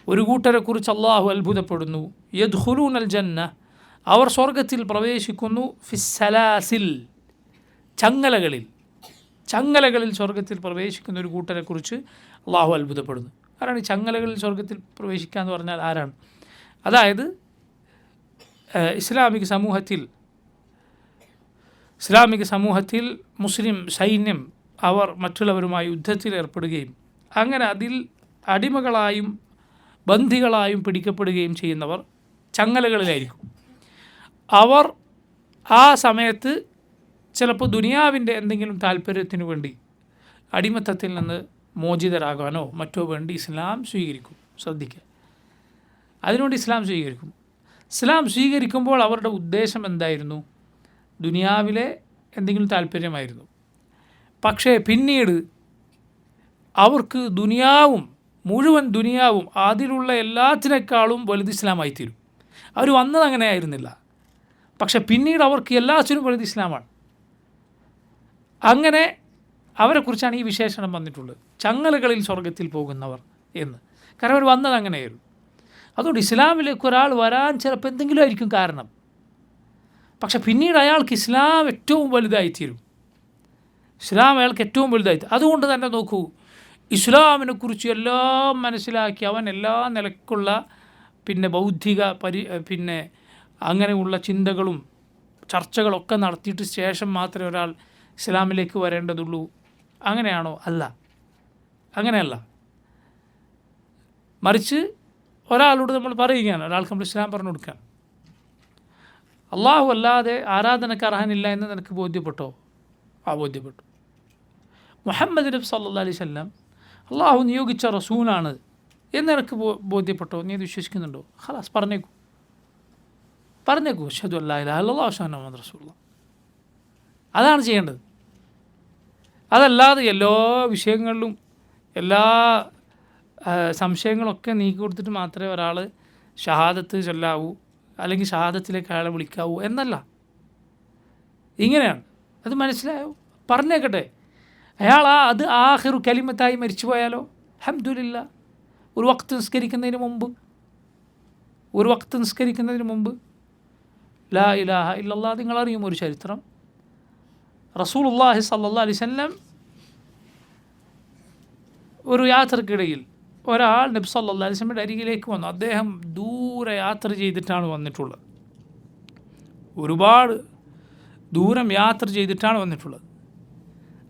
ഒരു കൂട്ടരെക്കുറിച്ച് അള്ളാഹു അത്ഭുതപ്പെടുന്നു. യദ്ഖുലൂനൽ ജന്ന, അവർ സ്വർഗത്തിൽ പ്രവേശിക്കുന്നു. ഫിസ്സലാസിൽ, ചങ്ങലകളിൽ സ്വർഗത്തിൽ പ്രവേശിക്കുന്ന ഒരു കൂട്ടരെക്കുറിച്ച് അള്ളാഹു അത്ഭുതപ്പെടുന്നു. ആരാണ് ഈ ചങ്ങലകളിൽ സ്വർഗത്തിൽ പ്രവേശിക്കുക എന്ന് പറഞ്ഞാൽ ആരാണ്? അതായത് ഇസ്ലാമിക സമൂഹത്തിൽ മുസ്ലിം സൈന്യം അവർ മറ്റുള്ളവരുമായി യുദ്ധത്തിൽ ഏർപ്പെടുകയും അങ്ങനെ അതിൽ അടിമകളായും ബന്ധികളായും പിടിക്കപ്പെടുകയും ചെയ്യുന്നവർ ചങ്ങലകളിലായിരിക്കും. അവർ ആ സമയത്ത് ചിലപ്പോൾ ദുനിയാവിൻ്റെ എന്തെങ്കിലും താല്പര്യത്തിനു വേണ്ടി അടിമത്തത്തിൽ നിന്ന് മോചിതരാകാനോ മറ്റോ വേണ്ടി ഇസ്ലാം സ്വീകരിക്കും. ശ്രദ്ധിക്കുക, അതിനുവേണ്ടി ഇസ്ലാം സ്വീകരിക്കും. ഇസ്ലാം സ്വീകരിക്കുമ്പോൾ അവരുടെ ഉദ്ദേശം എന്തായിരുന്നു? ദുനിയാവിലെ എന്തെങ്കിലും താല്പര്യമായിരുന്നു. പക്ഷേ പിന്നീട് അവർക്ക് മുഴുവൻ ദുനിയാവും അതിലുള്ള എല്ലാത്തിനേക്കാളും വലുത് ഇസ്ലാമായിത്തീരും. അവർ വന്നത് അങ്ങനെ ആയിരുന്നില്ല, പക്ഷെ പിന്നീട് അവർക്ക് എല്ലാത്തിനും വലുത് ഇസ്ലാമാണ്. അങ്ങനെ അവരെക്കുറിച്ചാണ് ഈ വിശേഷണം വന്നിട്ടുള്ളത്, ചങ്ങലകളിൽ സ്വർഗത്തിൽ പോകുന്നവർ എന്ന്. കാരണം അവർ വന്നത് അങ്ങനെയായിരുന്നു. അതുകൊണ്ട് ഇസ്ലാമിലേക്ക് ഒരാൾ വരാൻ ചിലപ്പോൾ എന്തെങ്കിലും ആയിരിക്കും കാരണം. പക്ഷെ പിന്നീട് അയാൾക്ക് ഇസ്ലാം ഏറ്റവും വലുതായിത്തീരും. ഇസ്ലാം അയാൾക്ക് ഏറ്റവും വലുതായിത്തീരും. അതുകൊണ്ട് തന്നെ നോക്കൂ, ഇസ്ലാമിനെക്കുറിച്ച് എല്ലാം മനസ്സിലാക്കി അവൻ എല്ലാ നിലക്കുള്ള ബൗദ്ധിക അങ്ങനെയുള്ള ചിന്തകളും ചർച്ചകളൊക്കെ നടത്തിയിട്ട് ശേഷം മാത്രമേ ഒരാൾ ഇസ്ലാമിലേക്ക് വരേണ്ടതുള്ളൂ. അങ്ങനെയാണോ? അല്ല, അങ്ങനെയല്ല. മറിച്ച് ഒരാളോട് നമ്മൾ പറയുകയാണ്, ഒരാൾക്ക് നമ്മൾ ഇസ്ലാം പറഞ്ഞു കൊടുക്കുകയാണ്. അള്ളാഹു അല്ലാതെ ആരാധനക്ക് അർഹനില്ല എന്ന് നിനക്ക് ബോധ്യപ്പെട്ടോ? ബോധ്യപ്പെട്ടു. മുഹമ്മദ് നബി സല്ലല്ലാഹു അലൈഹി വസല്ലം അള്ളാഹു നിയോഗിച്ച റസൂലാണ് എന്ന് നിനക്ക് ബോധ്യപ്പെട്ടോ? നീ അത് വിശ്വസിക്കുന്നുണ്ടോ? ഖലാസ്, പറഞ്ഞേക്കൂ അഷ്ഹദു അല്ലാ ഇലാഹ ഇല്ലല്ലാഹു വഅഷ്ഹദു അന്ന മുഹമ്മദൻ റസൂലുള്ളാഹ്. അതാണ് ചെയ്യേണ്ടത്. അതല്ലാതെ എല്ലാ വിഷയങ്ങളിലും എല്ലാ സംശയങ്ങളൊക്കെ നീക്കി കൊടുത്തിട്ട് മാത്രമേ ഒരാൾ ഷഹാദത്ത് ചൊല്ലാവൂ, അല്ലെങ്കിൽ ഷഹാദത്തിലേക്ക് അയാളെ വിളിക്കാവൂ എന്നല്ല. ഇങ്ങനെയാണ്. അത് മനസ്സിലായോ? പറഞ്ഞേക്കട്ടെ. അയാൾ അത് ആഖിറു കലിമത്തായി മരിച്ചു പോയാലോ? അൽഹംദുലില്ലാ. ഒരു വക്ത് നിസ്കരിക്കുന്നതിന് മുമ്പ് ലാ ഇലാഹ ഇല്ലല്ലാഹ്. നിങ്ങളറിയും ഒരു ചരിത്രം, റസൂലുള്ളാഹി സ്വല്ലല്ലാഹു അലൈഹി വസല്ലം ഒരു യാത്രക്കിടയിൽ ഒരാൾ നബി സല്ലല്ലാഹു അലൈഹി വസല്ലമയുടെ അരികിലേക്ക് വന്നു. അദ്ദേഹം ദൂരെ യാത്ര ചെയ്തിട്ടാണ് വന്നിട്ടുള്ളത്, ഒരുപാട് ദൂരം യാത്ര ചെയ്തിട്ടാണ് വന്നിട്ടുള്ളത്.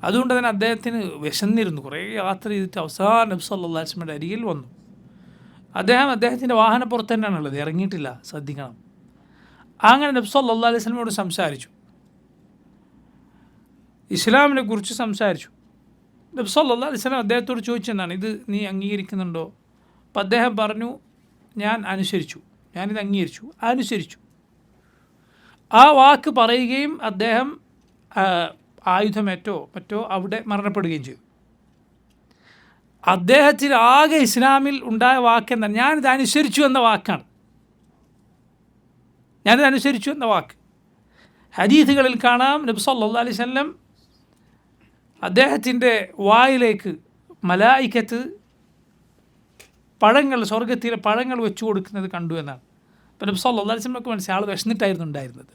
അതുകൊണ്ട് തന്നെ അദ്ദേഹത്തിന് വിശന്നിരുന്നു. കുറേ യാത്ര ചെയ്തിട്ട് അവസാനം നബി സല്ലല്ലാഹു അലൈഹി വസല്ലമയുടെ അരികിൽ വന്നു. അദ്ദേഹത്തിൻ്റെ വാഹനപ്പുറത്ത് തന്നെയാണുള്ളത്, ഇറങ്ങിയിട്ടില്ല, ശ്രദ്ധിക്കണം. അങ്ങനെ നബി സല്ലല്ലാഹു അലൈഹി വസല്ലമയോട് സംസാരിച്ചു, ഇസ്ലാമിനെ കുറിച്ച് സംസാരിച്ചു. നബി സല്ലല്ലാഹു അലൈഹി വസല്ലം അദ്ദേഹത്തോട് ചോദിച്ചെന്നാണ്, ഇത് നീ അംഗീകരിക്കുന്നുണ്ടോ? അപ്പം അദ്ദേഹം പറഞ്ഞു, ഞാനിത് അനുസരിച്ചു. ആ വാക്ക് പറയുകയും അദ്ദേഹം ആയുധമേറ്റോ മറ്റോ അവിടെ മരണപ്പെടുകയും ചെയ്തു. അദ്ദേഹത്തിന് ആകെ ഇസ്ലാമിൽ ഉണ്ടായ വാക്കെന്താണ്? ഞാനിത് അനുസരിച്ചു എന്ന വാക്കാണ്. ഹദീസുകളിൽ കാണാം, നബി സല്ലല്ലാഹു അലൈഹി വസല്ലം അദ്ദേഹത്തിൻ്റെ വായിലേക്ക് മലായിക്കത്ത് സ്വർഗത്തിലെ പഴങ്ങൾ വെച്ചു കൊടുക്കുന്നത് കണ്ടു എന്നാണ്. അപ്പം നബി സല്ലല്ലാഹു അലൈഹി വസല്ലമക്ക് മനസ്സിലായി, ആൾ വിശന്നിട്ടായിരുന്നു ഉണ്ടായിരുന്നത്.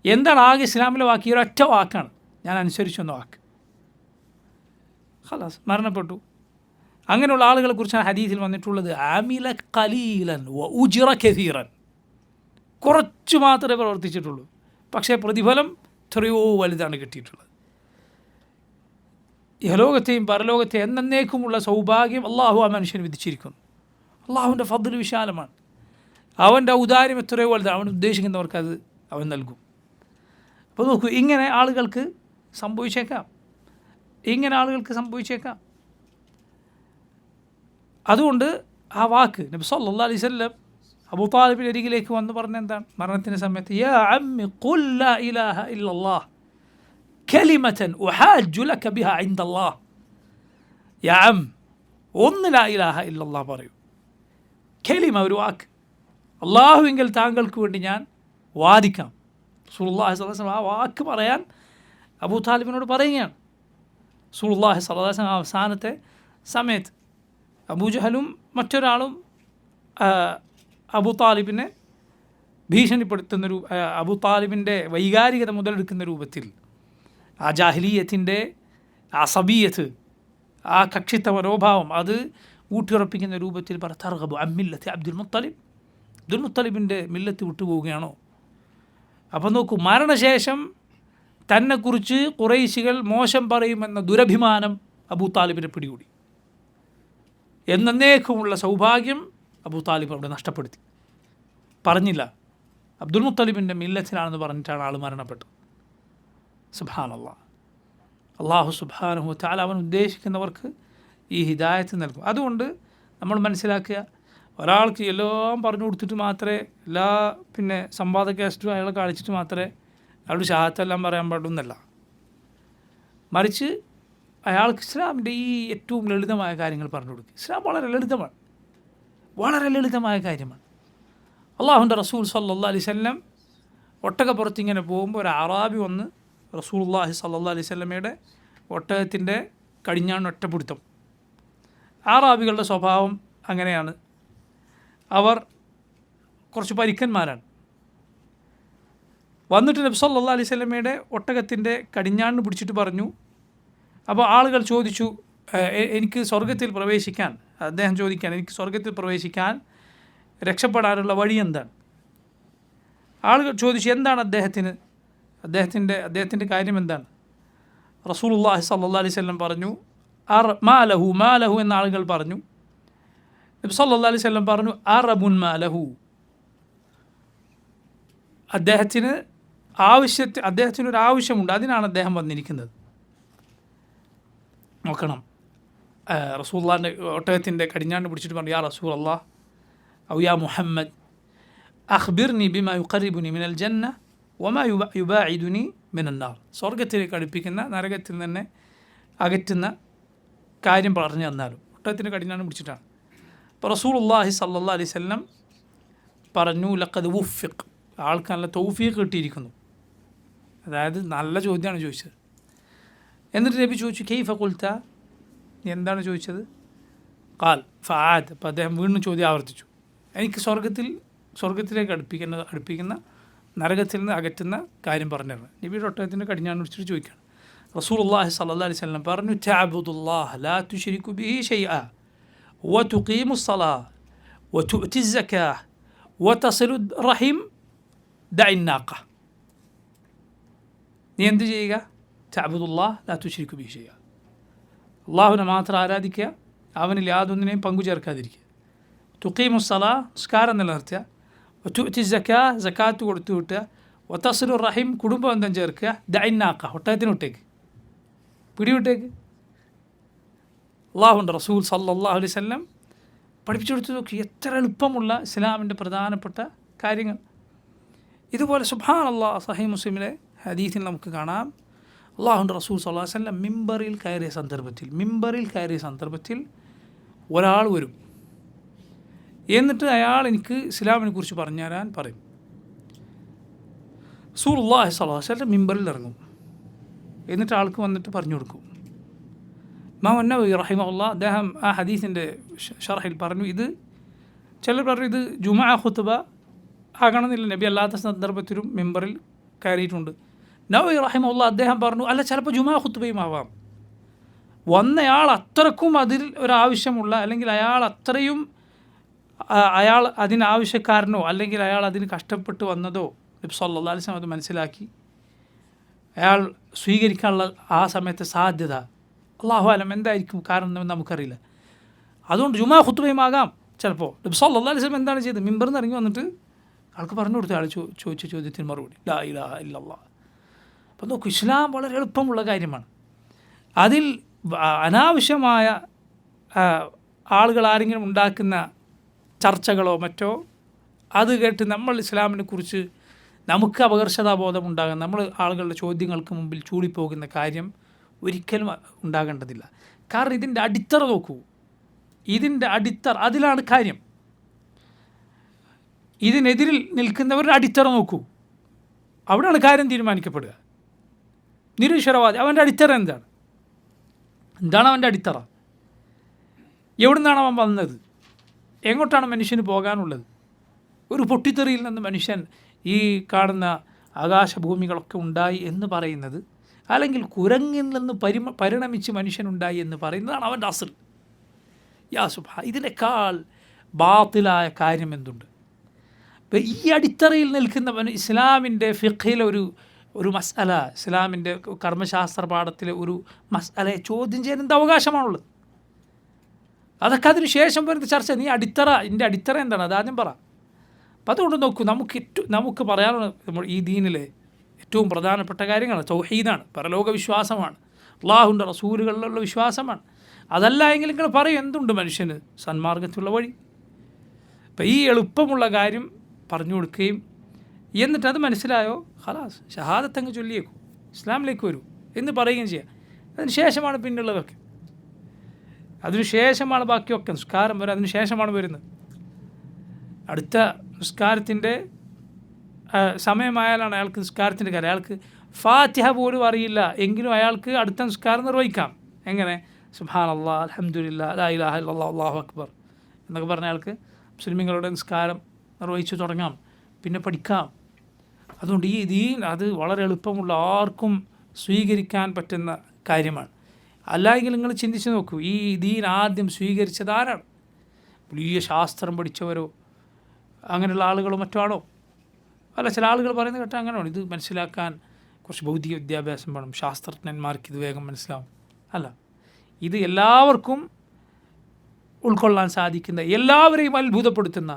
എന്താണ് ആകെ ഇസ്ലാമിലെ വാക്ക്? ഈ ഒരൊറ്റ വാക്കാണ്, ഞാൻ അനുസരിച്ചു എന്ന വാക്ക്. ഖലാസ്, മരണപ്പെട്ടു. അങ്ങനെയുള്ള ആളുകളെ കുറിച്ചാണ് ഹദീസിൽ വന്നിട്ടുള്ളത്, അമില ഖലീലൻ വ ഉജ്റ കസീറൻ. കുറച്ച് മാത്രമേ പ്രവർത്തിച്ചിട്ടുള്ളൂ, പക്ഷേ പ്രതിഫലം എത്രയോ വലുതാണ് കിട്ടിയിട്ടുള്ളത്. ഇഹലോകത്തെയും പരലോകത്തെയും എന്നേക്കുമുള്ള സൗഭാഗ്യം അള്ളാഹു ആ മനുഷ്യന് വിധിച്ചിരിക്കുന്നു. അള്ളാഹുവിൻ്റെ ഫദ്ൽ വിശാലമാണ്, അവൻ്റെ ഔദാര്യം എത്രയോ വലുതാണ്. അവൻ ഉദ്ദേശിക്കുന്നവർക്ക് അത് അവൻ നൽകും. അപ്പോൾ നോക്കൂ, ഇങ്ങനെ ആളുകൾക്ക് സംഭവിച്ചേക്കാം. അതുകൊണ്ട് ആ വാക്ക് നബി സല്ലല്ലാഹു അലൈഹി വസല്ലം അബൂ താലിബിൻ്റെ അരികിലേക്ക് വന്ന് പറഞ്ഞ എന്താണ്? മരണത്തിൻ്റെ സമയത്ത്, യാ അമ്മി ഖുൽ ലാ ഇലാഹ ഇല്ലല്ലാഹ് കലിമതൻ ഉഹാജ്ജു ലക ബിഹാ ഇൻദല്ലാഹ്. യാ അം, ഒന്ന് ലാ ഇലാഹ ഇല്ലല്ലാഹ് പറയൂ. കലിമ, ഒരു വാക്ക്. അള്ളാഹുവിങ്കിൽ താങ്കൾക്ക് വേണ്ടി ഞാൻ വാദിക്കാം. റസൂലുള്ളാഹി സ്വല്ലല്ലാഹു അലൈഹി വസല്ലം ആ വാക്ക് പറയാൻ അബൂ താലിബിനോട് പറയുകയാണ്. റസൂലുള്ളാഹി സ്വല്ലല്ലാഹു അലൈഹി വസല്ലം അവസാനത്തെ സമയത്ത് അബൂജഹലും മറ്റൊരാളും അബൂ താലിബിനെ ഭീഷണിപ്പെടുത്തുന്ന അബൂ താലിബിൻ്റെ വൈകാരികത മുതലെടുക്കുന്ന രൂപത്തിൽ, ആ ജാഹിലിയത്തിൻ്റെ അസബിയത്ത്, ആ കക്ഷിത്വ മനോഭാവം അത് ഊട്ടിയുറപ്പിക്കുന്ന രൂപത്തിൽ തർഗബു അൻ മില്ലത്തി അബ്ദുൽ മുത്തലിബിൻ്റെ മില്ലത്ത് വിട്ടുപോവുകയാണോ? അപ്പം നോക്കൂ, മരണശേഷം തന്നെക്കുറിച്ച് ഖുറൈശികൾ മോശം പറയുമെന്ന ദുരഭിമാനം അബൂ താലിബിനെ പിടികൂടി. എന്നേക്കുമുള്ള സൗഭാഗ്യം അബൂ താലിബ് അവിടെ നഷ്ടപ്പെടുത്തി. പറഞ്ഞില്ല, അബ്ദുൽ മുത്തലിബിൻ്റെ മില്ലത്തിലാണെന്ന് പറഞ്ഞിട്ടാണ് ആൾ മരണപ്പെട്ടത്. സുബ്ഹാനല്ലാഹ്. അള്ളാഹു സുബ്ഹാനഹു വ തആല അവൻ ഉദ്ദേശിക്കുന്നവർക്ക് ഈ ഹിദായത്ത് നൽകും. അതുകൊണ്ട് നമ്മൾ മനസ്സിലാക്കുക, ഒരാൾക്ക് എല്ലാം പറഞ്ഞു കൊടുത്തിട്ട് മാത്രമേ, എല്ലാ സംവാദ കാസ്റ്റും അയാളെ കാണിച്ചിട്ട് മാത്രമേ അയാളുടെ ഷഹാദത്തെല്ലാം പറയാൻ പാടുന്നല്ല. മറിച്ച് അയാൾക്ക് ഇസ്ലാമിൻ്റെ ഈ ഏറ്റവും ലളിതമായ കാര്യങ്ങൾ പറഞ്ഞു കൊടുക്കുക. ഇസ്ലാം വളരെ ലളിതമായ കാര്യമാണ്. അള്ളാഹുവിൻ്റെ റസൂൽ സല്ലല്ലാഹു അലൈഹി വസല്ലം ഒട്ടകപ്പുറത്ത് ഇങ്ങനെ പോകുമ്പോൾ ഒരു അറാബി വന്ന് റസൂലുള്ളാഹി സല്ലല്ലാഹു അലൈഹി വസല്ലമയുടെ ഒട്ടകത്തിൻ്റെ കടിഞ്ഞാണ് ഒറ്റപ്പിടുത്തം. അറാബികളുടെ സ്വഭാവം അങ്ങനെയാണ്. അവർ കുറച്ച് പരിക്കന്മാരാണ്. വന്നിട്ട് നബി സല്ലല്ലാഹു അലൈഹി വസല്ലമയുടെ ഒട്ടകത്തിൻ്റെ കടിഞ്ഞാണിന് പിടിച്ചിട്ട് പറഞ്ഞു. അപ്പോൾ ആളുകൾ ചോദിച്ചു, എനിക്ക് സ്വർഗത്തിൽ പ്രവേശിക്കാൻ, അദ്ദേഹം ചോദിക്കാൻ, എനിക്ക് സ്വർഗത്തിൽ പ്രവേശിക്കാൻ രക്ഷപ്പെടാനുള്ള വഴി എന്താണ്? ആളുകൾ ചോദിച്ചു, എന്താണ് അദ്ദേഹത്തിൻ്റെ കാര്യം എന്താണ്? റസൂലുള്ളാഹി സ്വല്ലല്ലാഹു അലൈഹി വസല്ലം പറഞ്ഞു, മാലഹു എന്ന ആളുകൾ പറഞ്ഞു. നബി സല്ലല്ലാഹു അലൈഹി വസല്ലം പറഞ്ഞു, അറബുൻ മാലഹു, അദ്ദേഹത്തിനൊരു ആവശ്യമുണ്ട്, അതിനാണ് അദ്ദേഹം വന്നിരിക്കുന്നത്. നോക്കണം, റസൂലുള്ളാഹിൻ്റെ ഒട്ടകത്തിൻ്റെ കടിഞ്ഞാണ്ട് പിടിച്ചിട്ട് പറഞ്ഞു, യാ റസൂലല്ലാഹ് ഔ യാ മുഹമ്മദ് അഖ്ബിർനി ബിമാ യുഖർരിബുനി മിനൽ ജന്ന വമാ യുബാഇദുനി മിനൻ നാർ. സ്വർഗത്തിലേക്ക് അടുപ്പിക്കുന്ന, നരകത്തിൽ തന്നെ അകറ്റുന്ന കാര്യം പറഞ്ഞു തന്നാലും. ഒട്ടകത്തിൻ്റെ കടിഞ്ഞാണ്ട് പിടിച്ചിട്ടാണ്. അപ്പോൾ റസൂലുള്ളാഹി സ്വല്ലല്ലാഹു അലൈഹി വസല്ലം പറഞ്ഞു, ലഖദ് വുഫിഖ്, ആൾക്ക് നല്ല തൗഫീഖ് കിട്ടിയിരിക്കുന്നു. അതായത് നല്ല ചോദ്യമാണ് ചോദിച്ചത്. എന്നിട്ട് നബി ചോദിച്ചു, കൈഫ ഖുൽത, എന്താണ് ചോദിച്ചത്? ഖാൽ ഫആദ്, അപ്പോൾ അദ്ദേഹം വീണ്ടും ചോദ്യം ആവർത്തിച്ചു. എനിക്ക് സ്വർഗത്തിലേക്ക് അടുപ്പിക്കുന്ന നരകത്തിൽ നിന്ന് അകറ്റുന്ന കാര്യം പറഞ്ഞു തരണം. നബിയുടെ ഒട്ടകത്തിൻ്റെ കടിഞ്ഞാണ് വിളിച്ചിട്ട് ചോദിക്കുകയാണ്. റസൂലുള്ളാഹി സ്വല്ലല്ലാഹു അലൈഹി വസല്ലം പറഞ്ഞു, തഅബുദുല്ലാഹ ലാ തുശ്രികു ബിഹി ഷൈഅ വതുഖീമു സ്സലാഹ വതുഅതി സ്സകാഹ വതസിലു റഹിം ദഇൻ നാഖ. നീ എന്ത് ചെയ്യുക? തഅബുദുല്ലാഹ ലാ തുശ്രികു ബിഹി ഷൈഅ, അള്ളാഹുവിനെ മാത്രം ആരാധിക്കുക, അവനിൽ യാതൊന്നിനെയും പങ്കു ചേർക്കാതിരിക്കുക. തുഖീമു സ്സലാഹ, നിസ്കാരം നിലനിർത്തുക. വതുഅതി സ്സകാഹ, സകാത്ത് കൊടുത്തു വിട്ടുക. വതസിലു റഹിം, കുടുംബബന്ധം ചേർക്കുക. ദഇൻ നാഖ, ഒട്ടകത്തിന് വിട്ടേക്ക്, പിടിവിട്ടേക്ക്. അള്ളാഹുവിൻ്റെ റസൂൽ സല്ലല്ലാഹു അലൈഹി വസല്ലം പഠിപ്പിച്ചു കൊടുത്തു. നോക്കി എത്ര എളുപ്പമുള്ള ഇസ്ലാമിൻ്റെ പ്രധാനപ്പെട്ട കാര്യങ്ങൾ. ഇതുപോലെ സുബ്ഹാനല്ലാഹ്, സഹീഹ് മുസ്ലിമിലെ ഹദീസിൽ നമുക്ക് കാണാം, അള്ളാഹുവിൻ്റെ റസൂൽ സല്ലല്ലാഹു അലൈഹി വസല്ലം മിമ്പറിൽ കയറിയ സന്ദർഭത്തിൽ ഒരാൾ വരും. എന്നിട്ട് അയാൾ എനിക്ക് ഇസ്ലാമിനെ കുറിച്ച് പറഞ്ഞു തരാൻ പറയും. റസൂലുള്ളാഹി സ്വല്ലല്ലാഹു അലൈഹി വസല്ലം മിമ്പറിൽ ഇറങ്ങും. എന്നിട്ട് ആൾക്ക് വന്നിട്ട് പറഞ്ഞു കൊടുക്കും. ഇമാം അന്നവവി റഹിമഹുല്ലാഹ് അദ്ദേഹം ആ ഹദീസിൻ്റെ ഷർഹിൽ പറഞ്ഞു, ഇത് ചിലർ പറഞ്ഞു ഇത് ജുമുഅ ഖുത്ബ ആകണമെന്നില്ല, നബി അല്ലാത്ത സന്ദർഭത്തിലും മിമ്പറിൽ കയറിയിട്ടുണ്ട്. നവവി റഹിമഹുല്ലാഹ് അദ്ദേഹം പറഞ്ഞു, അല്ല, ചിലപ്പോൾ ജുമുഅ ഖുത്ബയും ആവാം. വന്നയാൾ അത്രക്കും അതിൽ ഒരാവശ്യമുള്ള, അല്ലെങ്കിൽ അയാൾ അതിനാവശ്യക്കാരനോ അല്ലെങ്കിൽ അയാൾ അതിന് കഷ്ടപ്പെട്ട് വന്നതോ നബി സല്ലല്ലാഹു അലൈഹി വസല്ലം അത് മനസ്സിലാക്കി അയാൾ സ്വീകരിക്കാനുള്ള ആ സമയത്തെ സാധ്യത അല്ലാഹു അലം എന്തായിരിക്കും കാരണം നമുക്കറിയില്ല. അതുകൊണ്ട് ജുമാ ഖുത്ബയും ആകാം ചിലപ്പോൾ. നബി സല്ലല്ലാഹു അലൈഹി വസല്ലം എന്താണ് ചെയ്തത്? മിമ്പറിൽ നിന്ന് ഇറങ്ങി വന്നിട്ട് ആൾക്ക് പറഞ്ഞു കൊടുത്തു, ആൾ ചോദിച്ച ചോദ്യത്തിന് മറുപടി ലാ ഇലാഹ ഇല്ലല്ലാഹ്. അപ്പോൾ നോക്കൂ, ഇസ്ലാം വളരെ എളുപ്പമുള്ള കാര്യമാണ്. അതിൽ അനാവശ്യമായ ആളുകൾ ആരെങ്കിലും ഉണ്ടാക്കുന്ന ചർച്ചകളോ മറ്റോ അത് കേട്ട് നമ്മൾ ഇസ്ലാമിനെ കുറിച്ച് നമുക്ക് അപകർഷതാബോധം ഉണ്ടാകാൻ, നമ്മൾ ആളുകളുടെ ചോദ്യങ്ങൾക്ക് മുമ്പിൽ ചൂടിപ്പോകുന്ന കാര്യം ഒരിക്കലും ഉണ്ടാകേണ്ടതില്ല. കാരണം ഇതിൻ്റെ അടിത്തറ നോക്കൂ, അതിലാണ് കാര്യം. ഇതിനെതിരിൽ നിൽക്കുന്നവരുടെ അടിത്തറ നോക്കൂ, അവിടെയാണ് കാര്യം തീരുമാനിക്കപ്പെടുക. നിരീശ്വരവാദി, അവൻ്റെ അടിത്തറ എന്താണ് അവൻ്റെ അടിത്തറ? എവിടെ നിന്നാണ് അവൻ വന്നത്? എങ്ങോട്ടാണ് മനുഷ്യന് പോകാനുള്ളത്? ഒരു പൊട്ടിത്തെറിയിൽ നിന്ന് മനുഷ്യൻ ഈ കാണുന്ന ആകാശഭൂമികളൊക്കെ ഉണ്ടായി എന്ന് പറയുന്നത്, അല്ലെങ്കിൽ കുരങ്ങിൽ നിന്ന് പരിണമിച്ച് മനുഷ്യനുണ്ടായി എന്ന് പറയുന്നതാണ് അവൻ്റെ അസൽ. യാ സുബ്ഹാൻ, ഇതിനേക്കാൾ ബാത്തിലായ കാര്യം എന്തുണ്ട്? അപ്പോൾ ഈ അടിത്തറയിൽ നിൽക്കുന്നവൻ ഇസ്ലാമിൻ്റെ ഫിഖ്ഹിലെ ഒരു മസ്അല, ഇസ്ലാമിൻ്റെ കർമ്മശാസ്ത്ര പാഠത്തിലെ ഒരു മസ്അലയെ ചോദ്യം ചെയ്യുന്ന അവകാശമാണുള്ളത്. അതൊക്കെ അതിന് ശേഷം വരുന്ന ചർച്ച. എൻ്റെ അടിത്തറ എന്താണ് അതാദ്യം പറ. അപ്പം അതുകൊണ്ട് നോക്കൂ, നമുക്ക് പറയാനുള്ള ഈ ദീനിലെ ഏറ്റവും പ്രധാനപ്പെട്ട കാര്യങ്ങൾ തൗഹീദാണ്, പരലോക വിശ്വാസമാണ്, അള്ളാഹുവിൻ്റെ റസൂലുകളിലുള്ള വിശ്വാസമാണ്. അതല്ല എങ്കിൽ നിങ്ങൾ പറയും എന്തുണ്ട് മനുഷ്യന് സന്മാർഗത്തിലുള്ള വഴി. അപ്പം ഈ എളുപ്പമുള്ള കാര്യം പറഞ്ഞു കൊടുക്കുകയും എന്നിട്ട് അത് മനസ്സിലായോ, ഖലാസ് ഷഹാദത്തങ്ങ് ചൊല്ലിയേക്കും, ഇസ്ലാമിലേക്ക് വരൂ എന്ന് പറയുകയും ചെയ്യാം. അതിന് ശേഷമാണ് പിന്നുള്ളതൊക്കെ, അതിനുശേഷമാണ് ബാക്കിയൊക്കെ. നിസ്കാരം വരെ അതിന് ശേഷമാണ് വരുന്നത്. അടുത്ത നിസ്കാരത്തിൻ്റെ സമയമായാലാണ് അയാൾക്ക് നിസ്കാരത്തിൻ്റെ കാര്യം. അയാൾക്ക് ഫാത്തിഹ പോലും അറിയില്ല എങ്കിലും അയാൾക്ക് അടുത്ത നിസ്കാരം നിർവഹിക്കാം. എങ്ങനെ? സുബ്ഹാനല്ലാഹ്, അൽഹംദുലില്ലാഹ്, ലാ ഇലാഹ ഇല്ലല്ലാഹ്, അല്ലാഹു അക്ബർ എന്നൊക്കെ പറഞ്ഞ അയാൾക്ക് മുസ്ലിമീങ്ങളുടെ നിസ്കാരം നിർവഹിച്ചു തുടങ്ങാം, പിന്നെ പഠിക്കാം. അതുകൊണ്ട് ഈ ദീൻ അത് വളരെ എളുപ്പമുള്ള ആർക്കും സ്വീകരിക്കാൻ പറ്റുന്ന കാര്യമാണ്. അല്ലെങ്കിൽ നിങ്ങൾ ചിന്തിച്ച് നോക്കൂ, ഈ ദീൻ ആദ്യം സ്വീകരിച്ചത് ആരാണ്? വലിയ ശാസ്ത്രം പഠിച്ചവരോ അങ്ങനെയുള്ള ആളുകളോ മറ്റാണോ? അല്ല, ചില ആളുകൾ പറയുന്നത് കേട്ടാൽ അങ്ങനെയാണ്. ഇത് മനസ്സിലാക്കാൻ കുറച്ച് ഭൗതിക വിദ്യാഭ്യാസം വേണം, ശാസ്ത്രജ്ഞന്മാർക്ക് ഇത് വേഗം മനസ്സിലാവും. അല്ല, ഇത് എല്ലാവർക്കും ഉൾക്കൊള്ളാൻ സാധിക്കുന്ന, എല്ലാവരെയും അത്ഭുതപ്പെടുത്തുന്ന,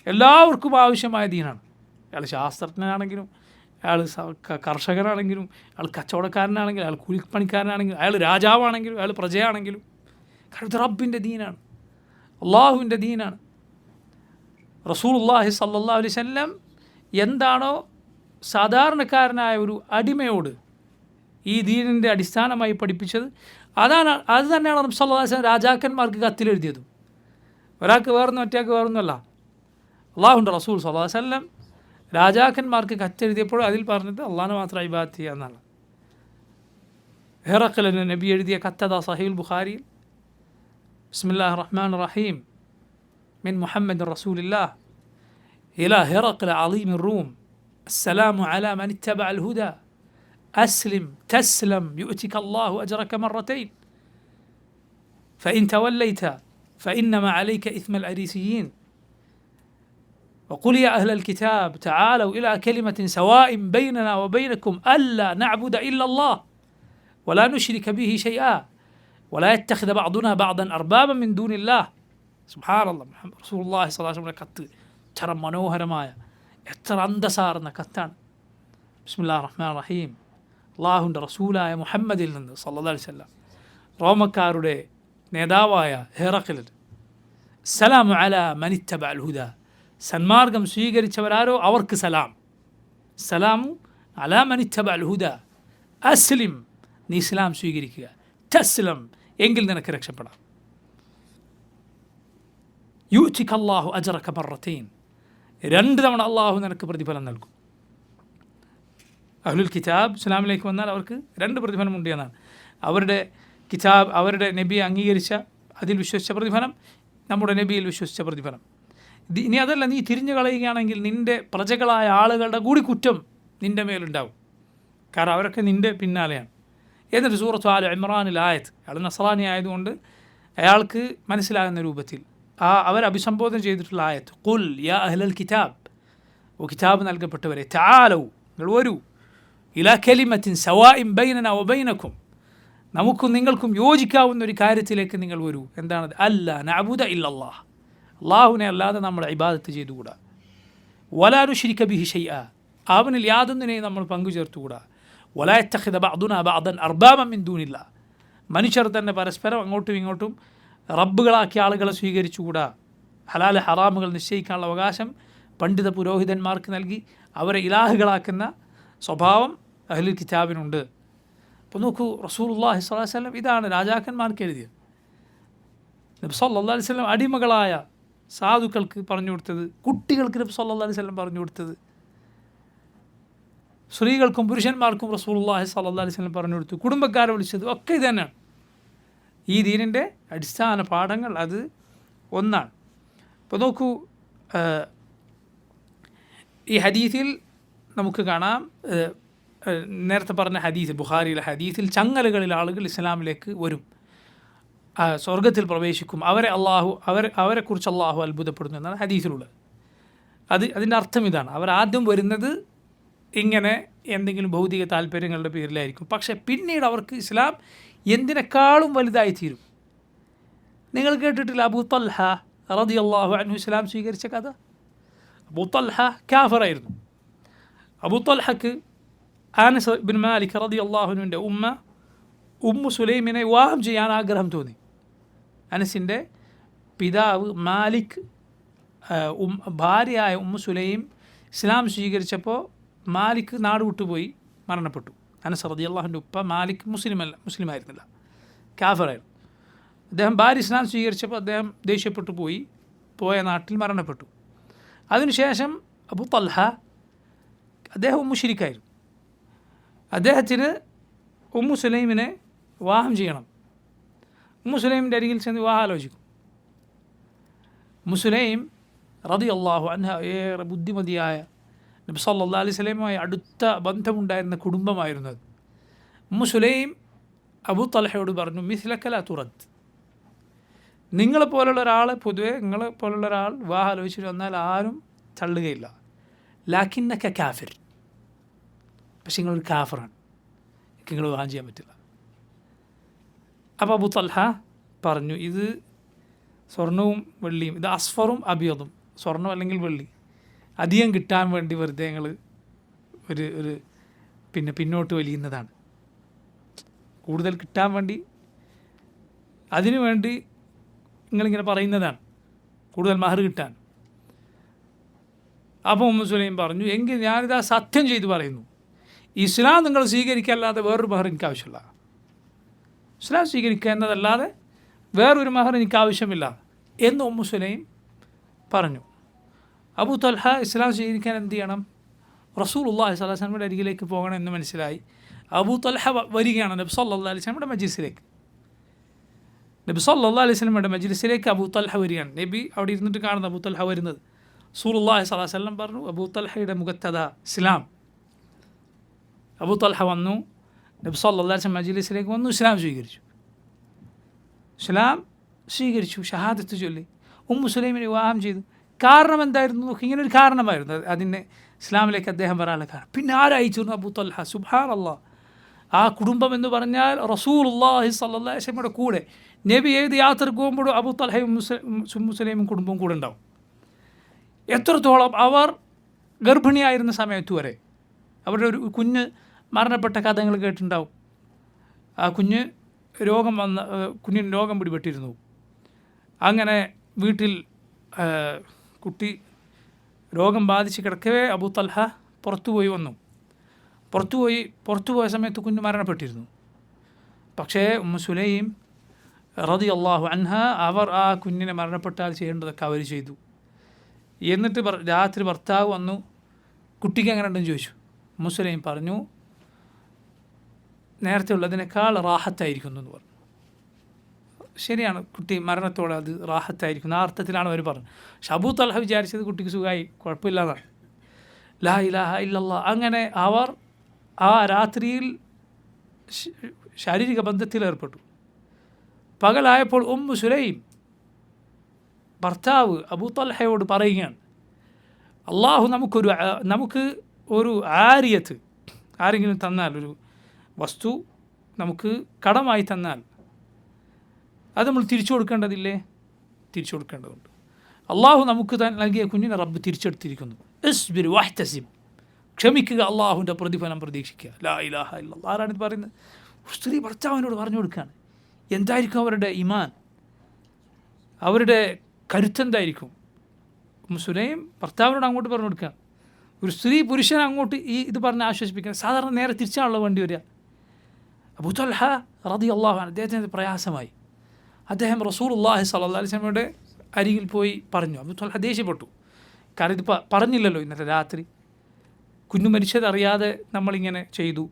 എല്ലാവർക്കും ആവശ്യമായ ദീനാണ്. അയാൾ ശാസ്ത്രജ്ഞനാണെങ്കിലും, അയാൾ കർഷകനാണെങ്കിലും, അയാൾ കച്ചവടക്കാരനാണെങ്കിലും, അയാൾ കൂലിപ്പണിക്കാരനാണെങ്കിലും, അയാൾ രാജാവാണെങ്കിലും, അയാൾ പ്രജയാണെങ്കിലും, കാരണം ഇത് റബ്ബിൻ്റെ ദീനാണ്, അള്ളാഹുവിൻ്റെ ദീനാണ്. റസൂലുള്ളാഹി സ്വല്ലല്ലാഹു അലൈഹി വസല്ലം എന്താണോ സാധാരണക്കാരനായ ഒരു അടിമയോട് ഈ ദീനിൻ്റെ അടിസ്ഥാനമായി പഠിപ്പിച്ചത്, അത് തന്നെയാണ് നബി സല്ലല്ലാഹു അലൈഹി വസല്ലം രാജാക്കന്മാർക്ക് കത്തിലെഴുതിയതും. ഒരാൾക്ക് വേറൊന്നും മറ്റേക്ക് വേറൊന്നുമല്ല. അള്ളാഹുവിൻ്റെ റസൂൽ സല്ലല്ലാഹു അലൈഹി വസല്ലം രാജാക്കന്മാർക്ക് കത്തെഴുതിയപ്പോൾ അതിൽ പറഞ്ഞത് അള്ളാഹുവിനെ മാത്രം ഇബാദത്ത് ചെയ്യുക എന്നാണ്. ഹെറഖലിന് നബി എഴുതിയ കത്തദ സഹീഹുൽ ബുഖാരിയിൽ ബിസ്മില്ലാഹിർ റഹ്മാനിർ റഹീം മിൻ മുഹമ്മദ് റസൂലില്ലാഹ് ഇലാ ഹെറഖൽ അളീമിർ റൂം അസ്സലാമു അലാ മൻ ഇത്തബഅൽ ഹുദാ അസ്ലിം തസ്ലം യുഅ്തിക അല്ലാഹു അജ്റക മറത്തൈൻ ഫഇൻ തവല്ലൈത ഫഇന്നമാ അലൈക ഇസ്മുൽ അരീസിയീൻ وقل يا أهل الكتاب تعالوا إلى كلمة سواء بيننا وبينكم ألا نعبد إلا الله ولا نشرك به شيئا ولا يتخذ بعضنا بعضا أربابا من دون الله. سبحان الله. رسول الله صلى الله عليه وسلم കത്ത് എത്ര മനോഹരമായ, എത്ര അന്തസാർന്ന കത്താണ്. ബിസ്മില്ലാഹിർ റഹ്മാനിർ റഹീം. അള്ളാഹുവിൻ്റെ റസൂലായ മുഹമ്മദിൽ നിന്ന് സല്ലല്ലാഹു അലൈഹി വസല്ലം റോമക്കാരുടെ നേതാവായ ഹെറഖിൽ സലാമു അലാ മൻ ഇത്തബഅൽ ഹുദാ, സന്മാർഗം സ്വീകരിച്ചവരാരോ അവർക്ക് സലാം. സലാമു അലാ മൻ ഇത്തബഅൽ ഹുദാ അസ്ലിം, നീ ഇസ്ലാം സ്വീകരിക്കുക. തസ്ലം, എങ്കിൽ നിനക്ക് രക്ഷപ്പെടാം. യുഅ്തിക അല്ലാഹു അജ്റക മറത്തൈൻ, 2 തവണ അള്ളാഹു നിനക്ക് പ്രതിഫലം നൽകും. അഹ്ലുൽ കിതാബ് ഇസ്ലാമിലേക്ക് വന്നാൽ അവർക്ക് 2 പ്രതിഫലമുണ്ട് എന്നാണ്. അവരുടെ കിതാബ്, അവരുടെ നബിയെ അംഗീകരിച്ച അതിൽ വിശ്വസിച്ച പ്രതിഫലം, നമ്മുടെ നബിയിൽ വിശ്വസിച്ച പ്രതിഫലം. ഇനി അതല്ല, നീ തിരിഞ്ഞു കളയുകയാണെങ്കിൽ നിൻ്റെ പ്രജകളായ ആളുകളുടെ കൂടി കുറ്റം നിൻ്റെ മേലുണ്ടാവും. കാരണം അവരൊക്കെ നിൻ്റെ പിന്നാലെയാണ്. എന്നിട്ട് സൂറത്ത് ആൽ ഇമ്രാനിൽ ആയത്ത്, അയാൾ നസ്രാനി ആയതുകൊണ്ട് അയാൾക്ക് മനസ്സിലാകുന്ന രൂപത്തിൽ അവർ അഭിസംബോധന ചെയ്തിട്ടുള്ള ആയത്ത്, ഖുൽ യാ അഹ്ലൽ കിതാബ്, ഓ കിതാബ് നൽകപ്പെട്ടവരെ, തആലൗ, നിങ്ങൾ വരൂ, ഇലാ കലിമത്തിൻ സവാഇൻ ബൈനനാ വബൈനക്കും, നമുക്കും നിങ്ങൾക്കും യോജിക്കാവുന്ന ഒരു കാര്യത്തിലേക്ക് നിങ്ങൾ വരൂ. എന്താണത്? അല്ലാ നഅബുദ ഇല്ലല്ലാഹ്, അള്ളാഹുവിനെ അല്ലാതെ നമ്മൾ ഇബാദത്ത് ചെയ്തുകൂടാ. വലാ നുശ്രിക ബിഹി ഷൈഅ, അവനിൽ യാതൊന്നിനെയും നമ്മൾ പങ്കുചേർത്തുകൂടാ. വലാ യത്തഖിദ ബഅദുനാ ബഅദൻ അർബാബൻ മിൻ ദൂനില്ലാഹ്, മനുഷ്യർ തന്നെ പരസ്പരം അങ്ങോട്ടും ഇങ്ങോട്ടും റബ്ബുകളാക്കിയ ആളുകളെ സ്വീകരിച്ചുകൂടാ. ഹലാൽ ഹറാമുകൾ നിശ്ചയിക്കാനുള്ള അവകാശം പണ്ഡിത പുരോഹിതന്മാർക്ക് നൽകി അവരെ ഇലാഹുകളാക്കുന്ന സ്വഭാവം അഹ്ലുൽ കിതാബിനുണ്ട്. അപ്പോൾ നോക്കൂ, റസൂലുള്ളാഹി സ്വല്ലല്ലാഹു അലൈഹി വസല്ലം ഇതാണ് രാജാക്കന്മാർക്ക് എഴുതിയത്. നബി സല്ലല്ലാഹു അലൈഹി വസല്ലം അടിമകളായ സാധുക്കൾക്ക് പറഞ്ഞു കൊടുത്തത്, കുട്ടികൾക്ക് നബി സല്ലല്ലാഹു അലൈഹി വസല്ലം പറഞ്ഞു കൊടുത്തത്, സ്ത്രീകൾക്കും പുരുഷന്മാർക്കും റസൂലുള്ളാഹി സ്വല്ലല്ലാഹു അലൈഹി വസല്ലം പറഞ്ഞു കൊടുത്തു, കുടുംബക്കാരെ വിളിച്ചത് ഒക്കെ ഇത് തന്നെയാണ്. ഈ ദീനിൻ്റെ അടിസ്ഥാന പാഠങ്ങൾ അത് ഒന്നാണ്. അപ്പോൾ നോക്കൂ, ഈ ഹദീസിൽ നമുക്ക് കാണാം, നേരത്തെ പറഞ്ഞ ഹദീസിൽ, ബുഖാരിയിലെ ഹദീസിൽ ചങ്ങലകളിൽ ആളുകൾ ഇസ്ലാമിലേക്ക് വരും, സ്വർഗത്തിൽ പ്രവേശിക്കും, അവരെക്കുറിച്ച് അള്ളാഹു അത്ഭുതപ്പെടുന്നു എന്നാണ് ഹദീസിലുള്ളത്. അതിൻ്റെ അർത്ഥം ഇതാണ്, അവരാദ്യം വരുന്നത് ഇങ്ങനെ എന്തെങ്കിലും ഭൗതിക താല്പര്യങ്ങളുടെ പേരിലായിരിക്കും. പക്ഷേ പിന്നീട് അവർക്ക് ഇസ്ലാം എന്തിനേക്കാളും വലുതായി തീരും. നിങ്ങൾ കേട്ടിട്ടില്ല അബൂ തൽഹ റളിയല്ലാഹു അൻഹു ഇസ്ലാം സ്വീകരിച്ച കഥ? അബൂ തൽഹ കാഫിറായിരുന്നു. അബൂ തൽഹക്ക് അനസ് ബിൻ മാലിക് റളിയല്ലാഹു അൻഹുവിൻ്റെ ഉമ്മു സുലൈമിനെ വിവാഹം ചെയ്യാൻ ആഗ്രഹം തോന്നി. അനസിൻ്റെ പിതാവ് മാലിക് ഭാര്യയായ ഉമ്മു സുലൈം ഇസ്ലാം സ്വീകരിച്ചപ്പോൾ മാലിക് നാട് വിട്ടുപോയി മരണപ്പെട്ടു. അനസ് റളിയല്ലാഹുവിൻ്റെ ഉപ്പ മാലിക് മുസ്ലിമായിരുന്നില്ല, കാഫിറായിരുന്നു. അദ്ദേഹം ഭാര്യ ഇസ്ലാം സ്വീകരിച്ചപ്പോൾ അദ്ദേഹം ദേഷ്യപ്പെട്ടു പോയ നാട്ടിൽ മരണപ്പെട്ടു. അതിനുശേഷം അബൂ തൽഹ, അദ്ദേഹം മുശ്രിക്കായിരുന്നു, അദ്ദേഹത്തിന് ഉമ്മു സുലൈമിനെ വിവാഹം ചെയ്യണം. ഉമ്മു സുലൈമിൻ്റെ അരികിൽ ചെന്ന് വിവാഹം ആലോചിക്കും. ഉമ്മു സുലൈം റളിയല്ലാഹു അൻഹ ഏറെ ബുദ്ധിമതിയായ നബി സല്ലല്ലാഹു അലൈഹി വസല്ലമയുമായി അടുത്ത ബന്ധമുണ്ടായിരുന്ന കുടുംബമായിരുന്നത്. ഉമ്മു സുലൈം അബൂ തൽഹയോട് പറഞ്ഞു, മിസ്ലക ലാ തുറദ്, നിങ്ങളെപ്പോലുള്ള ഒരാൾ, പൊതുവെ നിങ്ങളെപ്പോലുള്ള ഒരാൾ വിവാഹം ആലോചിച്ചിട്ട് വന്നാൽ ആരും തള്ളുകയില്ല. ലാക്കിന്നക കാഫിർ, പക്ഷെ നിങ്ങളൊരു കാഫറാണ്, നിങ്ങൾ വിവാഹം ചെയ്യാൻ പറ്റില്ല. അപ്പോൾ അബൂ തൽഹ പറഞ്ഞു, ഇത് സ്വർണവും വെള്ളിയും, ഇത് അസ്ഫറും അബിയതും, സ്വർണം അല്ലെങ്കിൽ വെള്ളി അധികം കിട്ടാൻ വേണ്ടി വെറുതെ ഞങ്ങൾ ഒരു പിന്നോട്ട് വലിയുന്നതാണ്. കൂടുതൽ കിട്ടാൻ വേണ്ടി, അതിനു വേണ്ടി നിങ്ങളിങ്ങനെ പറയുന്നതാണ്, കൂടുതൽ മഹർ കിട്ടാൻ. അപ്പോൾ ഉമ്മു സുലൈം പറഞ്ഞു, എങ്കിൽ ഞാനിതാ സത്യം ചെയ്ത് പറയുന്നു, ഇസ്ലാം നിങ്ങൾ സ്വീകരിക്കല്ലാതെ വേറൊരു മഹർ എനിക്ക് ആവശ്യമില്ല. ഇസ്ലാം സ്വീകരിക്കുക എന്നതല്ലാതെ വേറൊരു മഹർ എനിക്ക് ആവശ്യമില്ല എന്ന് ഉമ്മു സുലൈം പറഞ്ഞു. അബൂ തൽഹ ഇസ്ലാം സ്വീകരിക്കാൻ എന്ത് ചെയ്യണം? റസൂലുള്ളാഹി സ്വല്ലല്ലാഹു അലൈഹി വസല്ലമയുടെ അരികിലേക്ക് പോകണം എന്ന് മനസ്സിലായി. അബൂ തൽഹ വരികയാണ് നബി സല്ലല്ലാഹു അലൈഹി വസല്ലമയുടെ മജ്ലിസിലേക്ക്. നബി സല്ലല്ലാഹു അലൈഹി വസല്ലമയുടെ മജ്ലിസിലേക്ക് അബൂ തൽഹ വരികയാണ്. നബി അവിടെ ഇരുന്നിട്ട് കാണുന്ന അബൂ തൽഹ വരുന്നത്. റസൂലുള്ളാഹി സ്വല്ലല്ലാഹു അലൈഹി വസല്ലം പറഞ്ഞു, അബൂ തൽഹയുടെ മുഖത്തതാ ഇസ്ലാം. അബൂ തൽഹ വന്നു, നബി സല്ലല്ലാഹു അലൈഹി വസല്ലം മജ്ലിസിലേക്ക് വന്നു, ഇസ്ലാം സ്വീകരിച്ചു, ഷഹാദത്ത് ചൊല്ലി, ഉമ്മു സുലൈമിനെ വിവാഹം ചെയ്തു. കാരണം എന്തായിരുന്നു നോക്കി? ഇങ്ങനെ ഒരു കാരണമായിരുന്നു അതിനെ ഇസ്ലാമിലേക്ക് അദ്ദേഹം വരാനുള്ള കാരണം. പിന്നെ ആരയച്ചിരുന്നു? അബൂ തൽഹ. സുബ്ഹാനല്ലാഹ്, ആ കുടുംബം എന്ന് പറഞ്ഞാൽ റസൂലുള്ളാഹി സ്വല്ലല്ലാഹു അലൈഹി വസല്ലമയുടെ കൂടെ നബി ഏത് യാത്രക്ക് പോകുമ്പോഴും അബൂ തൽഹയും ഉമ്മു സുലൈമും കുടുംബവും കൂടെ ഉണ്ടാവും. എത്രത്തോളം അവർ ഗർഭിണിയായിരുന്ന സമയത്ത് വരെ അവരുടെ ഒരു കുഞ്ഞ് മരണപ്പെട്ട കഥകൾ കേട്ടിട്ടുണ്ടാവും. ആ കുഞ്ഞിന് രോഗം പിടിപെട്ടിരുന്നു. അങ്ങനെ വീട്ടിൽ കുട്ടി രോഗം ബാധിച്ച് കിടക്കവേ അബൂ തൽഹ പുറത്തുപോയ സമയത്ത് കുഞ്ഞ് മരണപ്പെട്ടിരുന്നു. പക്ഷേ ഉമ്മു സുലൈം റളിയല്ലാഹു അൻഹ അവർ ആ കുഞ്ഞിനെ മരണപ്പെട്ടാൽ ചെയ്യേണ്ടതൊക്കെ അവർ ചെയ്തു. എന്നിട്ട് രാത്രി ഭർത്താവ് വന്നു, കുട്ടിക്ക് എങ്ങനെ ഉണ്ടെന്ന് ചോദിച്ചു. ഉമ്മു സുലൈം പറഞ്ഞു, നേരത്തെ ഉള്ളതിനേക്കാൾ റാഹത്തായിരിക്കുന്നു എന്ന് പറഞ്ഞു. ശരിയാണ്, കുട്ടി മരണത്തോടെ അത് റാഹത്തായിരിക്കുന്നു, ആ അർത്ഥത്തിലാണ് അവർ പറഞ്ഞത്. പക്ഷെ അബൂ തൽഹ വിചാരിച്ചത് കുട്ടിക്ക് സുഖമായി, കുഴപ്പമില്ലാതാണ്. ലാ ഇലാഹ ഇല്ലല്ലാഹ്. അങ്ങനെ അവർ ആ രാത്രിയിൽ ശാരീരിക ബന്ധത്തിലേർപ്പെട്ടു. പകലായപ്പോൾ ഉമ്മു സുലൈം ഭർത്താവ് അബൂ തൽഹയോട് പറയുകയാണ്, അള്ളാഹു നമുക്ക് ഒരു ആരിയത്ത് ആരെങ്കിലും തന്നാൽ, ഒരു വസ്തു നമുക്ക് കടമായി തന്നാൽ അത് നമ്മൾ തിരിച്ചു കൊടുക്കേണ്ടതില്ലേ? തിരിച്ചു കൊടുക്കേണ്ടതുണ്ട്. അള്ളാഹു നമുക്ക് നൽകിയ കുഞ്ഞിനെ റബ്ബ് തിരിച്ചെടുത്തിരിക്കുന്നു. ഇസ്ബിർ വഹ്തസിബ്, ക്ഷമിക്കുക, അള്ളാഹുവിൻ്റെ പ്രതിഫലം പ്രതീക്ഷിക്കുക. ലാ ഇലാഹ ഇല്ലല്ലാഹ്. ആരാണിത് പറയുന്നത്? സ്ത്രീ ഭർത്താവിനോട് പറഞ്ഞു കൊടുക്കുകയാണ്. എന്തായിരിക്കും അവരുടെ ഈമാൻ, അവരുടെ കരുത്തെന്തായിരിക്കും? സുലൈം ഭർത്താവിനോട് അങ്ങോട്ട് പറഞ്ഞു കൊടുക്കുക. ഒരു സ്ത്രീ പുരുഷനെ അങ്ങോട്ട് ഇത് പറഞ്ഞ് ആശ്വസിപ്പിക്കുക. സാധാരണ നേരെ തിരിച്ചാണല്ലോ വേണ്ടി വരിക. അബൂ തൽഹ റളിയല്ലാഹു അൻഹു അദ്ദേഹത്തിന് പ്രയാസമായി. അദ്ദേഹം റസൂലുള്ളാഹി സ്വല്ലല്ലാഹു അലൈഹി വസല്ലമയുടെ അരികിൽ പോയി പറഞ്ഞു. അബൂ തൽഹ ദേഷ്യപ്പെട്ടു. കാരണം ഇത് പറഞ്ഞില്ലല്ലോ ഇന്നത്തെ രാത്രി, കുഞ്ഞു മരിച്ചതറിയാതെ നമ്മളിങ്ങനെ ചെയ്തു.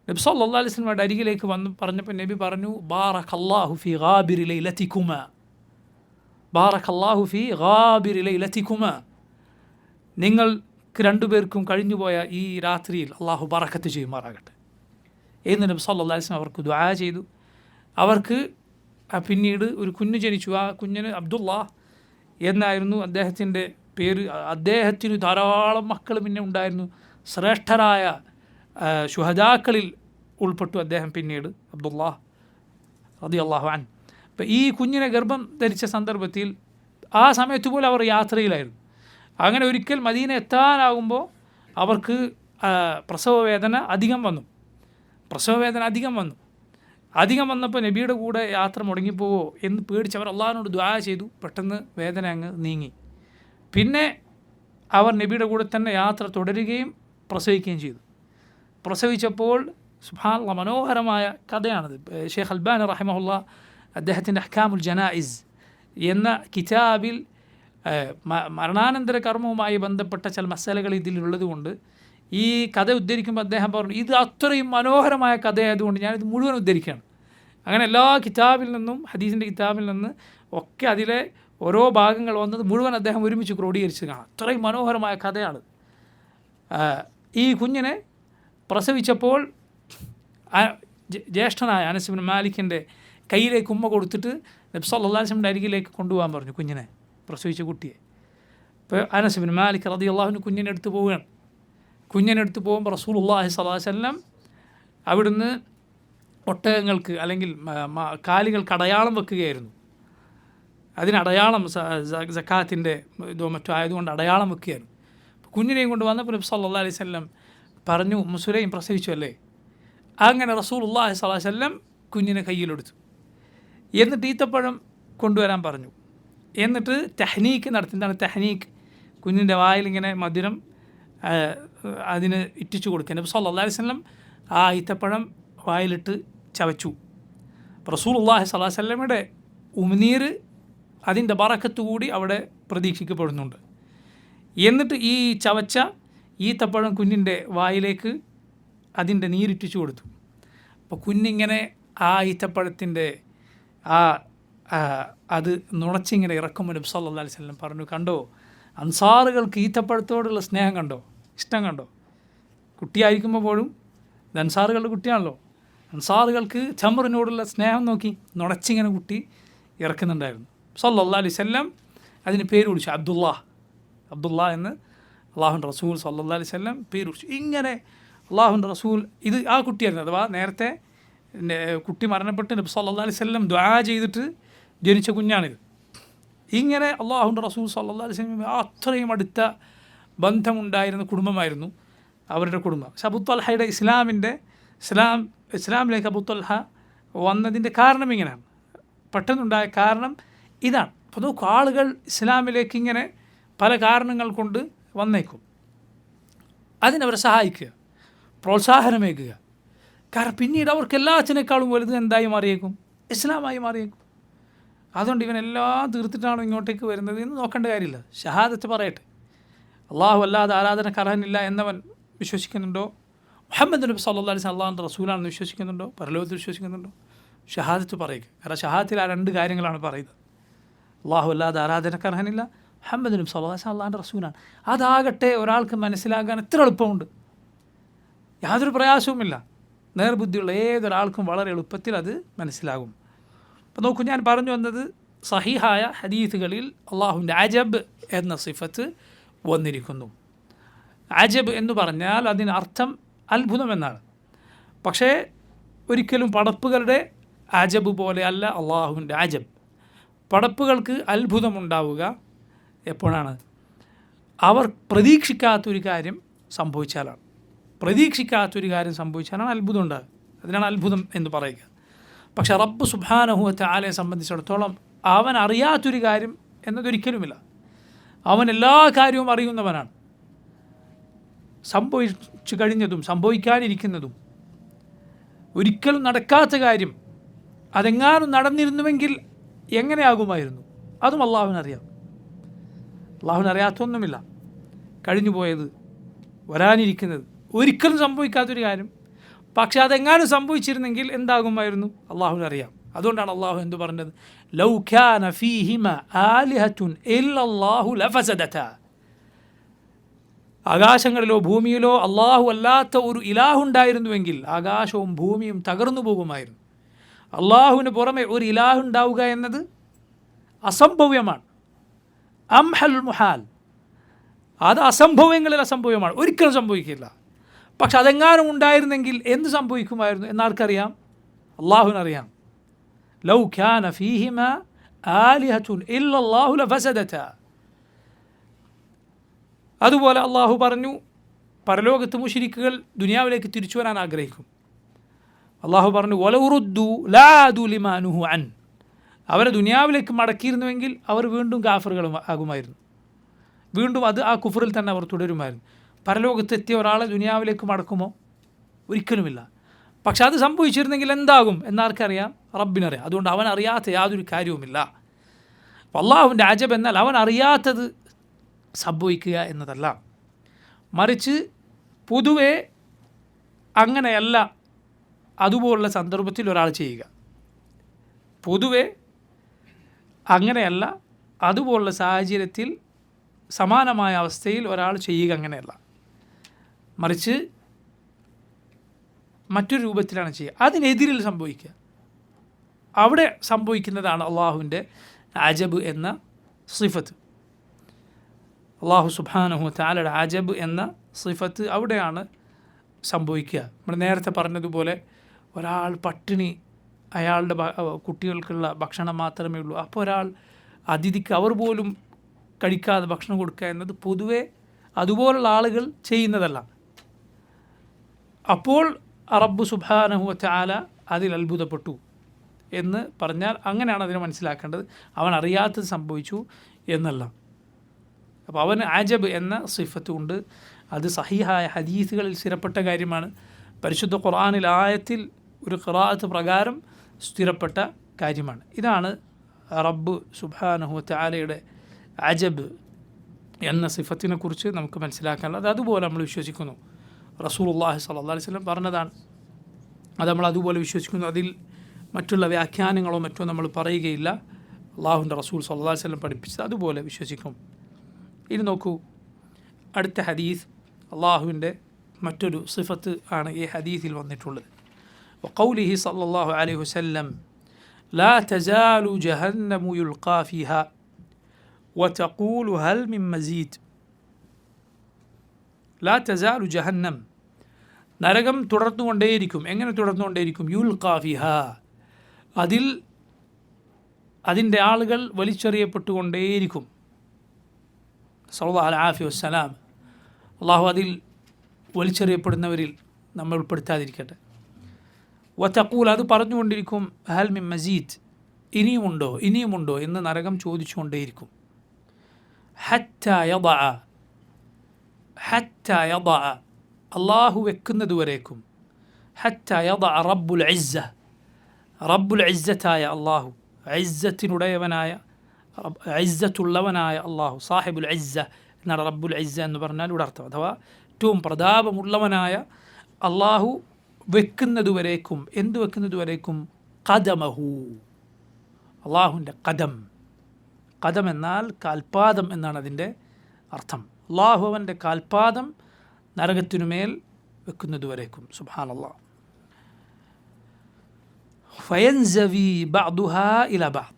നബി സല്ലല്ലാഹു അലൈഹി വസല്ലമയുടെ അരികിലേക്ക് വന്ന് പറഞ്ഞപ്പോൾ നബി പറഞ്ഞു, ബാറകല്ലാഹു ഫീ ഗാബിരി ലൈലതികുമാ, ബാറകല്ലാഹു ഫീ ഗാബിരി ലൈലതികുമാ, നിങ്ങൾക്ക് രണ്ടുപേർക്കും കഴിഞ്ഞുപോയ ഈ രാത്രിയിൽ അള്ളാഹു ബറക്കത്ത് ചെയ്യുമാറാകട്ടെ എന്ന് നബി സല്ലല്ലാഹു അലൈഹി വസല്ലം അവർക്ക് ദുആ ചെയ്തു. അവർക്ക് പിന്നീട് ഒരു കുഞ്ഞ് ജനിച്ചു. ആ കുഞ്ഞിന് അബ്ദുല്ലാഹ് എന്നായിരുന്നു അദ്ദേഹത്തിൻ്റെ പേര്. അദ്ദേഹത്തിന് ധാരാളം മക്കൾ പിന്നെ ഉണ്ടായിരുന്നു. ശ്രേഷ്ഠരായ ശുഹദാക്കളിൽ ഉൾപ്പെട്ടു അദ്ദേഹം പിന്നീട്, അബ്ദുല്ലാഹ് റളിയല്ലാഹു അൻഹു. അപ്പം ഈ കുഞ്ഞിനെ ഗർഭം ധരിച്ച സന്ദർഭത്തിൽ ആ സമയത്ത് പോലും അവർ യാത്രയിലായിരുന്നു. അങ്ങനെ ഒരിക്കൽ മദീന എത്താനാകുമ്പോൾ അവർക്ക് പ്രസവവേദന അധികം വന്നു. അധികം വന്നപ്പോൾ നബിയുടെ കൂടെ യാത്ര മുടങ്ങിപ്പോവോ എന്ന് പേടിച്ച് അവർ അള്ളാഹിനോട് ദുആ ചെയ്തു. പെട്ടെന്ന് വേദന അങ്ങ് നീങ്ങി. പിന്നെ അവർ നബിയുടെ കൂടെ തന്നെ യാത്ര തുടരുകയും പ്രസവിക്കുകയും ചെയ്തു. പ്രസവിച്ചപ്പോൾ സുബ്ഹാനല്ലാഹ്, മനോഹരമായ കഥയാണത്. ഷെയ്ഖ് അൽബാനി റഹിമഹുല്ലാഹ് അദ്ദേഹത്തിൻ്റെ അഹ്കാമുൽ ജനായിസ് എന്ന കിതാബിൽ മരണാനന്തര കർമ്മവുമായി ബന്ധപ്പെട്ട ചില മസാലകൾ ഇതിലുള്ളത് കൊണ്ട് ഈ കഥ ഉദ്ധരിക്കുമ്പോൾ അദ്ദേഹം പറഞ്ഞു, ഇത് അത്രയും മനോഹരമായ കഥയായതുകൊണ്ട് ഞാനിത് മുഴുവൻ ഉദ്ധരിക്കുകയാണ്. അങ്ങനെ എല്ലാ കിതാബിൽ നിന്നും, ഹദീസിൻ്റെ കിതാബിൽ നിന്ന് ഒക്കെ അതിലെ ഓരോ ഭാഗങ്ങൾ വന്നത് മുഴുവൻ അദ്ദേഹം ഒരുമിച്ച് ക്രോഡീകരിച്ച് കാണാം. അത്രയും മനോഹരമായ കഥയാണ്. ഈ കുഞ്ഞിനെ പ്രസവിച്ചപ്പോൾ ജ്യേഷ്ഠനായ അനസ് ഇബ്നു മാലിക്കിൻ്റെ കയ്യിലേക്ക് ഉമ്മ കൊടുത്തിട്ട് നബി സല്ലല്ലാഹു അലൈഹി വസല്ലമയുടെ അരികിലേക്ക് കൊണ്ടുപോകാൻ പറഞ്ഞു കുഞ്ഞിനെ, പ്രസവിച്ച കുട്ടിയെ. ഇപ്പോൾ അനസ് ഇബ്നു മാലിക് റളിയല്ലാഹു അൻഹു കുഞ്ഞിനെ എടുത്ത് പോവുകയാണ്. കുഞ്ഞിനെ എടുത്ത് പോകുമ്പോൾ റസൂലുള്ളാഹി സ്വല്ലല്ലാഹു അലൈഹി വസല്ലം അവിടുന്ന് ഒട്ടകങ്ങൾക്ക് അല്ലെങ്കിൽ കാലികൾക്ക് അടയാളം വെക്കുകയായിരുന്നു. അതിനടയാളം സക്കാത്തിൻ്റെ ഇതോ മറ്റോ ആയതുകൊണ്ട് അടയാളം വെക്കുകയായിരുന്നു. കുഞ്ഞിനെയും കൊണ്ട് വന്നപ്പോൾ നബി സല്ലല്ലാഹു അലൈഹി വസല്ലം പറഞ്ഞു, മുസുരയും പ്രസവിച്ചു അല്ലേ? അങ്ങനെ റസൂലുള്ളാഹി സ്വല്ലല്ലാഹു അലൈഹി വസല്ലം കുഞ്ഞിനെ കയ്യിലെടുത്തു. എന്നിട്ട് ഈത്തപ്പഴം കൊണ്ടുവരാൻ പറഞ്ഞു. എന്നിട്ട് തെഹ്നീക്ക് നടത്തി. എന്താണ് തെഹ്നീക്ക്? കുഞ്ഞിൻ്റെ വായിലിങ്ങനെ മധുരം അതിന് ഇറ്റിച്ചു കൊടുക്കുക. നബി സല്ലല്ലാഹു അലൈഹി വസല്ലം ആ ഈത്തപ്പഴം വായിലിട്ട് ചവച്ചു. റസൂലുള്ളാഹി സ്വല്ലല്ലാഹു അലൈഹി വസല്ലമയുടെ ഉമിനീര് അതിൻ്റെ ബറക്കത്ത് കൂടി അവിടെ പ്രതീക്ഷിക്കപ്പെടുന്നുണ്ട്. എന്നിട്ട് ഈ ചവച്ച ഈത്തപ്പഴം കുഞ്ഞിൻ്റെ വായിലേക്ക് അതിൻ്റെ നീരിറ്റിച്ചു കൊടുത്തു. അപ്പോൾ കുഞ്ഞിങ്ങനെ ആ ഈത്തപ്പഴത്തിൻ്റെ അത് നുണച്ചിങ്ങനെ ഇറക്കുമ്പോൾ നബി സല്ലല്ലാഹു അലൈഹി വസല്ലം പറഞ്ഞു, കണ്ടോ അൻസാറുകൾക്ക് ഈത്തപ്പഴത്തോടുള്ള സ്നേഹം കണ്ടോ, ഇഷ്ടം കണ്ടോ? കുട്ടിയായിരിക്കുമ്പോൾ പോലും ഇത് അൻസാറുകളുടെ കുട്ടിയാണല്ലോ. അൻസാറുകൾക്ക് ചമറിനോടുള്ള സ്നേഹം നോക്കി നുണച്ചിങ്ങനെ കുട്ടി ഇറക്കുന്നുണ്ടായിരുന്നു. സല്ലല്ലാഹു അലൈഹി വസല്ലം അതിന് പേര് വിളിച്ചു അബ്ദുള്ള എന്ന് അള്ളാഹുവിൻ്റെ റസൂൽ സല്ലല്ലാഹു അലൈഹി വസല്ലം പേര് വിളിച്ചു. ഇങ്ങനെ അള്ളാഹുവിൻ്റെ റസൂൽ ഇത് ആ കുട്ടിയായിരുന്നു. അഥവാ നേരത്തെ കുട്ടി മരണപ്പെട്ട് നബി സല്ലല്ലാഹു അലൈഹി വസല്ലം ദുആ ചെയ്തിട്ട് ജനിച്ച കുഞ്ഞാണിത്. ഇങ്ങനെ അള്ളാഹുവിൻ്റെ റസൂൽ സല്ലല്ലാഹു അലൈഹി വസല്ലം അത്രയും അടുത്ത ബന്ധമുണ്ടായിരുന്ന കുടുംബമായിരുന്നു അവരുടെ കുടുംബം. പക്ഷെ അബൂ ത്വൽഹയുടെ ഇസ്ലാമിലേക്ക് അബൂ ത്വൽഹ വന്നതിൻ്റെ കാരണം ഇങ്ങനെയാണ്. പെട്ടെന്നുണ്ടായ കാരണം ഇതാണ്. അപ്പോൾ നോക്കൂ, ആളുകൾ ഇസ്ലാമിലേക്ക് ഇങ്ങനെ പല കാരണങ്ങൾ കൊണ്ട് വന്നേക്കും. അതിനവരെ സഹായിക്കുക, പ്രോത്സാഹനമേകുക. കാരണം പിന്നീട് അവർക്ക് എല്ലാത്തിനേക്കാളും വലുത് എന്തായി മാറിയേക്കും? ഇസ്ലാമായി മാറിയേക്കും. അതുകൊണ്ട് ഇവനെല്ലാം തീർത്തിട്ടാണോ ഇങ്ങോട്ടേക്ക് വരുന്നത് എന്ന് നോക്കേണ്ട കാര്യമില്ല. ഷഹാദത്ത് പറയട്ടെ. അള്ളാഹു അല്ലാതെ ആരാധനക്ക് അർഹനില്ല എന്നവൻ വിശ്വസിക്കുന്നുണ്ടോ? മുഹമ്മദ് നബി സല്ലല്ലാഹു അലൈഹി വസല്ലം അള്ളാഹുവിൻ്റെ റസൂലാണെന്ന് വിശ്വസിക്കുന്നുണ്ടോ? പരലോകത്തിൽ വിശ്വസിക്കുന്നുണ്ടോ? ഷഹാദത്ത് പറയുക. കാരണം ഷഹാദത്തിൽ ആ രണ്ട് കാര്യങ്ങളാണ് പറയുന്നത്. അള്ളാഹു അല്ലാതെ ആരാധനക്ക് അർഹനില്ല, മുഹമ്മദ് നബി സല്ലല്ലാഹു അലൈഹി വസല്ലം അള്ളാഹുവിൻ്റെ റസൂലാണ്. അതാകട്ടെ ഒരാൾക്ക് മനസ്സിലാക്കാൻ എത്ര എളുപ്പമുണ്ട്, യാതൊരു പ്രയാസവുമില്ല. നേർബുദ്ധിയുള്ള ഏതൊരാൾക്കും വളരെ എളുപ്പത്തിൽ അത് മനസ്സിലാകും. അപ്പോൾ നോക്കൂ, ഞാൻ പറഞ്ഞു വന്നത് സഹീഹായ ഹദീസുകളിൽ അള്ളാഹുവിൻ്റെ അജബ് എന്ന സിഫത്ത് വന്നിരിക്കുന്നു. അജബ് എന്ന് പറഞ്ഞാൽ അതിനർത്ഥം അത്ഭുതം എന്നാണ്. പക്ഷേ ഒരിക്കലും പടപ്പുകളുടെ അജബ് പോലെ അല്ല അള്ളാഹുവിൻ്റെ അജബ്. പടപ്പുകൾക്ക് അത്ഭുതമുണ്ടാവുക എപ്പോഴാണ്? അവർ പ്രതീക്ഷിക്കാത്തൊരു കാര്യം സംഭവിച്ചാലാണ്. പ്രതീക്ഷിക്കാത്തൊരു കാര്യം സംഭവിച്ചാലാണ് അത്ഭുതം ഉണ്ടാകുക. അതിനാണ് അത്ഭുതം എന്ന് പറയുക. പക്ഷേ റബ്ബ് സുബ്ഹാനഹു വ തആലയെ സംബന്ധിച്ചിടത്തോളം അവൻ അറിയാത്തൊരു കാര്യം എന്നതൊരിക്കലുമില്ല. അവൻ എല്ലാ കാര്യവും അറിയുന്നവനാണ്. സംഭവിച്ചു കഴിഞ്ഞതും സംഭവിക്കാനിരിക്കുന്നതും ഒരിക്കലും നടക്കാത്ത കാര്യം അതെങ്ങാനും നടന്നിരുന്നുവെങ്കിൽ എങ്ങനെയാകുമായിരുന്നു, അതും അള്ളാഹുവിനറിയാം. അള്ളാഹുവിനറിയാത്തൊന്നുമില്ല. കഴിഞ്ഞുപോയത്, വരാനിരിക്കുന്നത്, ഒരിക്കലും സംഭവിക്കാത്തൊരു കാര്യം. പക്ഷെ അതെങ്ങാനും സംഭവിച്ചിരുന്നെങ്കിൽ എന്താകുമായിരുന്നു, അള്ളാഹുവിനറിയാം. അതുകൊണ്ടാണ് അള്ളാഹു എന്തു പറഞ്ഞത്? ലൗ കാന ഫീഹിമ ആലിഹത്തുൻ ഇല്ലല്ലാഹു ലഫസദതാ. ആകാശങ്ങളിലോ ഭൂമിയിലോ അള്ളാഹു അല്ലാത്ത ഒരു ഇലാഹുണ്ടായിരുന്നുവെങ്കിൽ ആകാശവും ഭൂമിയും തകർന്നു പോകുമായിരുന്നു. അള്ളാഹുവിന് പുറമെ ഒരു ഇലാഹുണ്ടാവുക എന്നത് അസംഭവ്യമാണ്. അംഹൽ മുഹാൽ, അത് അസംഭവ്യങ്ങളിൽ അസംഭവ്യമാണ്, ഒരിക്കലും സംഭവിക്കില്ല. പക്ഷെ അതെങ്ങാനും ഉണ്ടായിരുന്നെങ്കിൽ എന്ത് സംഭവിക്കുമായിരുന്നു എന്നാർക്കറിയാം? അള്ളാഹുവിനറിയാം. ലൗ കാന ഫീഹിമ ആലിഹത്തുൻ ഇല്ലല്ലാഹു ലഫസദതാ. അതുപോലെ അള്ളാഹു പറഞ്ഞു, പരലോകത്ത് മുശ്രിക്കുകൾ ദുനിയാവിലേക്ക് തിരിച്ചു വരാൻ ആഗ്രഹിക്കും. അള്ളാഹു പറഞ്ഞു, വലൗ റുദ്ദു ലാഅദു ലിമാ നുഹു അൻ. അവരെ ദുനിയാവിലേക്ക് മടക്കിയിരുന്നുവെങ്കിൽ അവർ വീണ്ടും കാഫറുകളും ആകുമായിരുന്നു. വീണ്ടും ആ കുഫറിൽ തന്നെ അവർ തുടരുമായിരുന്നു. പരലോകത്തെത്തിയ ഒരാളെ ദുനിയാവിലേക്ക് മടക്കുമോ? ഒരിക്കലുമില്ല. പക്ഷെ അത് സംഭവിച്ചിരുന്നെങ്കിൽ എന്താകും എന്നാർക്കറിയാം? റബ്ബിനറിയാം. അതുകൊണ്ട് അവൻ അറിയാത്ത യാതൊരു കാര്യവുമില്ല. അള്ളാഹുവിൻ്റെ അജബ് എന്നാൽ അവൻ അറിയാത്തത് സംഭവിക്കുക എന്നതല്ല, മറിച്ച് പൊതുവെ അങ്ങനെയല്ല അതുപോലുള്ള സന്ദർഭത്തിൽ ഒരാൾ ചെയ്യുക. പൊതുവെ അങ്ങനെയല്ല അതുപോലുള്ള സാഹചര്യത്തിൽ സമാനമായ അവസ്ഥയിൽ ഒരാൾ ചെയ്യുക അങ്ങനെയല്ല, മറിച്ച് മറ്റൊരു രൂപത്തിലാണ് ചെയ്യുക. അതിനെതിരിൽ സംഭവിക്കുക, അവിടെ സംഭവിക്കുന്നതാണ് അള്ളാഹുവിൻ്റെ അജബ് എന്ന സിഫത്ത്. അള്ളാഹു സുബ്ഹാനഹു തആലയുടെ അജബ് എന്ന സിഫത്ത് അവിടെയാണ് സംഭവിക്കുക. നമ്മൾ നേരത്തെ പറഞ്ഞതുപോലെ ഒരാൾ പട്ടിണി, അയാളുടെ കുട്ടികൾക്കുള്ള ഭക്ഷണം മാത്രമേ ഉള്ളൂ, അപ്പോൾ ഒരാൾ അതിഥിക്ക് അവർ പോലും കഴിക്കാതെ ഭക്ഷണം കൊടുക്കുക എന്നത് പൊതുവെ അതുപോലുള്ള ആളുകൾ ചെയ്യുന്നതല്ല. അപ്പോൾ റബ്ബ് സുബ്ഹാനഹു വതആല അതിൽ അത്ഭുതപ്പെട്ടു എന്ന് പറഞ്ഞാൽ അങ്ങനെയാണ് അതിനെ മനസ്സിലാക്കേണ്ടത്. അവൻ അറിയാത്തത് സംഭവിച്ചു എന്നല്ല. അപ്പോൾ അവന് അജബ് എന്ന സിഫത്ത് ഉണ്ട്. അത് സഹീഹായ ഹദീസുകളിൽ സ്ഥിരപ്പെട്ട കാര്യമാണ്. പരിശുദ്ധ ഖുർആനിൽ ആയത്തിൽ ഒരു ഖിറാഅത്ത് പ്രകാരം സ്ഥിരപ്പെട്ട കാര്യമാണ്. ഇതാണ് റബ്ബ് സുബ്ഹാനഹു വതആലയുടെ അജബ് എന്ന സിഫത്തിനെ കുറിച്ച് നമുക്ക് മനസ്സിലാക്കാനുള്ളത്. അതുപോലെ നമ്മൾ വിശ്വസിക്കുന്നു. റസൂലുള്ളാഹി സ്വല്ലല്ലാഹു അലൈഹി വസല്ലം പറഞ്ഞതാണ്, അത് നമ്മൾ അതുപോലെ വിശ്വസിക്കുന്നു. അതിൽ മറ്റുള്ള വ്യാഖ്യാനങ്ങളോ മറ്റോ നമ്മൾ പറയുകയില്ല. അള്ളാഹുവിൻ്റെ റസൂൽ സ്വല്ലല്ലാഹു അലൈഹി വസല്ലം പഠിപ്പിച്ചത് അതുപോലെ വിശ്വസിക്കും. ഇനി നോക്കൂ, അടുത്ത ഹദീസ് അള്ളാഹുവിൻ്റെ മറ്റൊരു സിഫത്ത് ആണ് ഈ ഹദീസിൽ വന്നിട്ടുള്ളത്. വഖൗലിഹി സ്വല്ലല്ലാഹു അലൈഹി വസല്ലം ലാ തസാലു ജഹന്നമു യുൽഖാ ഫീഹാ വതഖൂലു ഹൽ മിൻ മസീദ്. ലാ തസാലു ജഹന്നം, നരകം തുടർന്നുകൊണ്ടേയിരിക്കും. എങ്ങനെ തുടർന്നുകൊണ്ടേയിരിക്കും? യുൽഖാ ഫീഹാ, അതിൻ്റെ ആളുകൾ വലിച്ചെറിയപ്പെട്ടുകൊണ്ടേയിരിക്കും. സല്ലല്ലാഹു അലൈഹി വസല്ലം, അള്ളാഹു അതിൽ വലിച്ചെറിയപ്പെടുന്നവരിൽ നമ്മൾ ഉൾപ്പെടുത്താതിരിക്കട്ടെ. വതഖൂൽ, അത് പറഞ്ഞുകൊണ്ടിരിക്കും, ഹൽ മിൻ മസീദ്, ഇനിയുമുണ്ടോ എന്ന് നരകം ചോദിച്ചുകൊണ്ടേയിരിക്കും. ഹത്താ യദഅ, അള്ളാഹു വെക്കുന്നതുവരേക്കും. ഹത്താ യദഅ റബ്ബുൽ ഇസ്സത്തായ അള്ളാഹു, ഇസ്സത്തിനുടയവനായ, ഇസ്സത്തുള്ളവനായ അള്ളാഹു, സാഹിബുൽ ഇസ്സ എന്നാണ് റബ്ബുൽ ഇസ്സ എന്ന് പറഞ്ഞാൽ ഇവിടെ അർത്ഥം. അഥവാ ഏറ്റവും പ്രതാപമുള്ളവനായ അള്ളാഹു വെക്കുന്നതുവരേക്കും. എന്ത് വെക്കുന്നതുവരേക്കും? ഖദമഹു, അള്ളാഹുവിൻ്റെ ഖദം എന്നാൽ കാൽപാദം എന്നാണ് അതിൻ്റെ അർത്ഥം. അള്ളാഹു അവൻ്റെ കാൽപാദം നരകത്തിനുമേൽ വെക്കുന്നതുവരേക്കും. സുബ്ഹാനല്ലാഹ്. ഫയൻസവി ബഅദുഹാ ഇലാ ബഅദ്,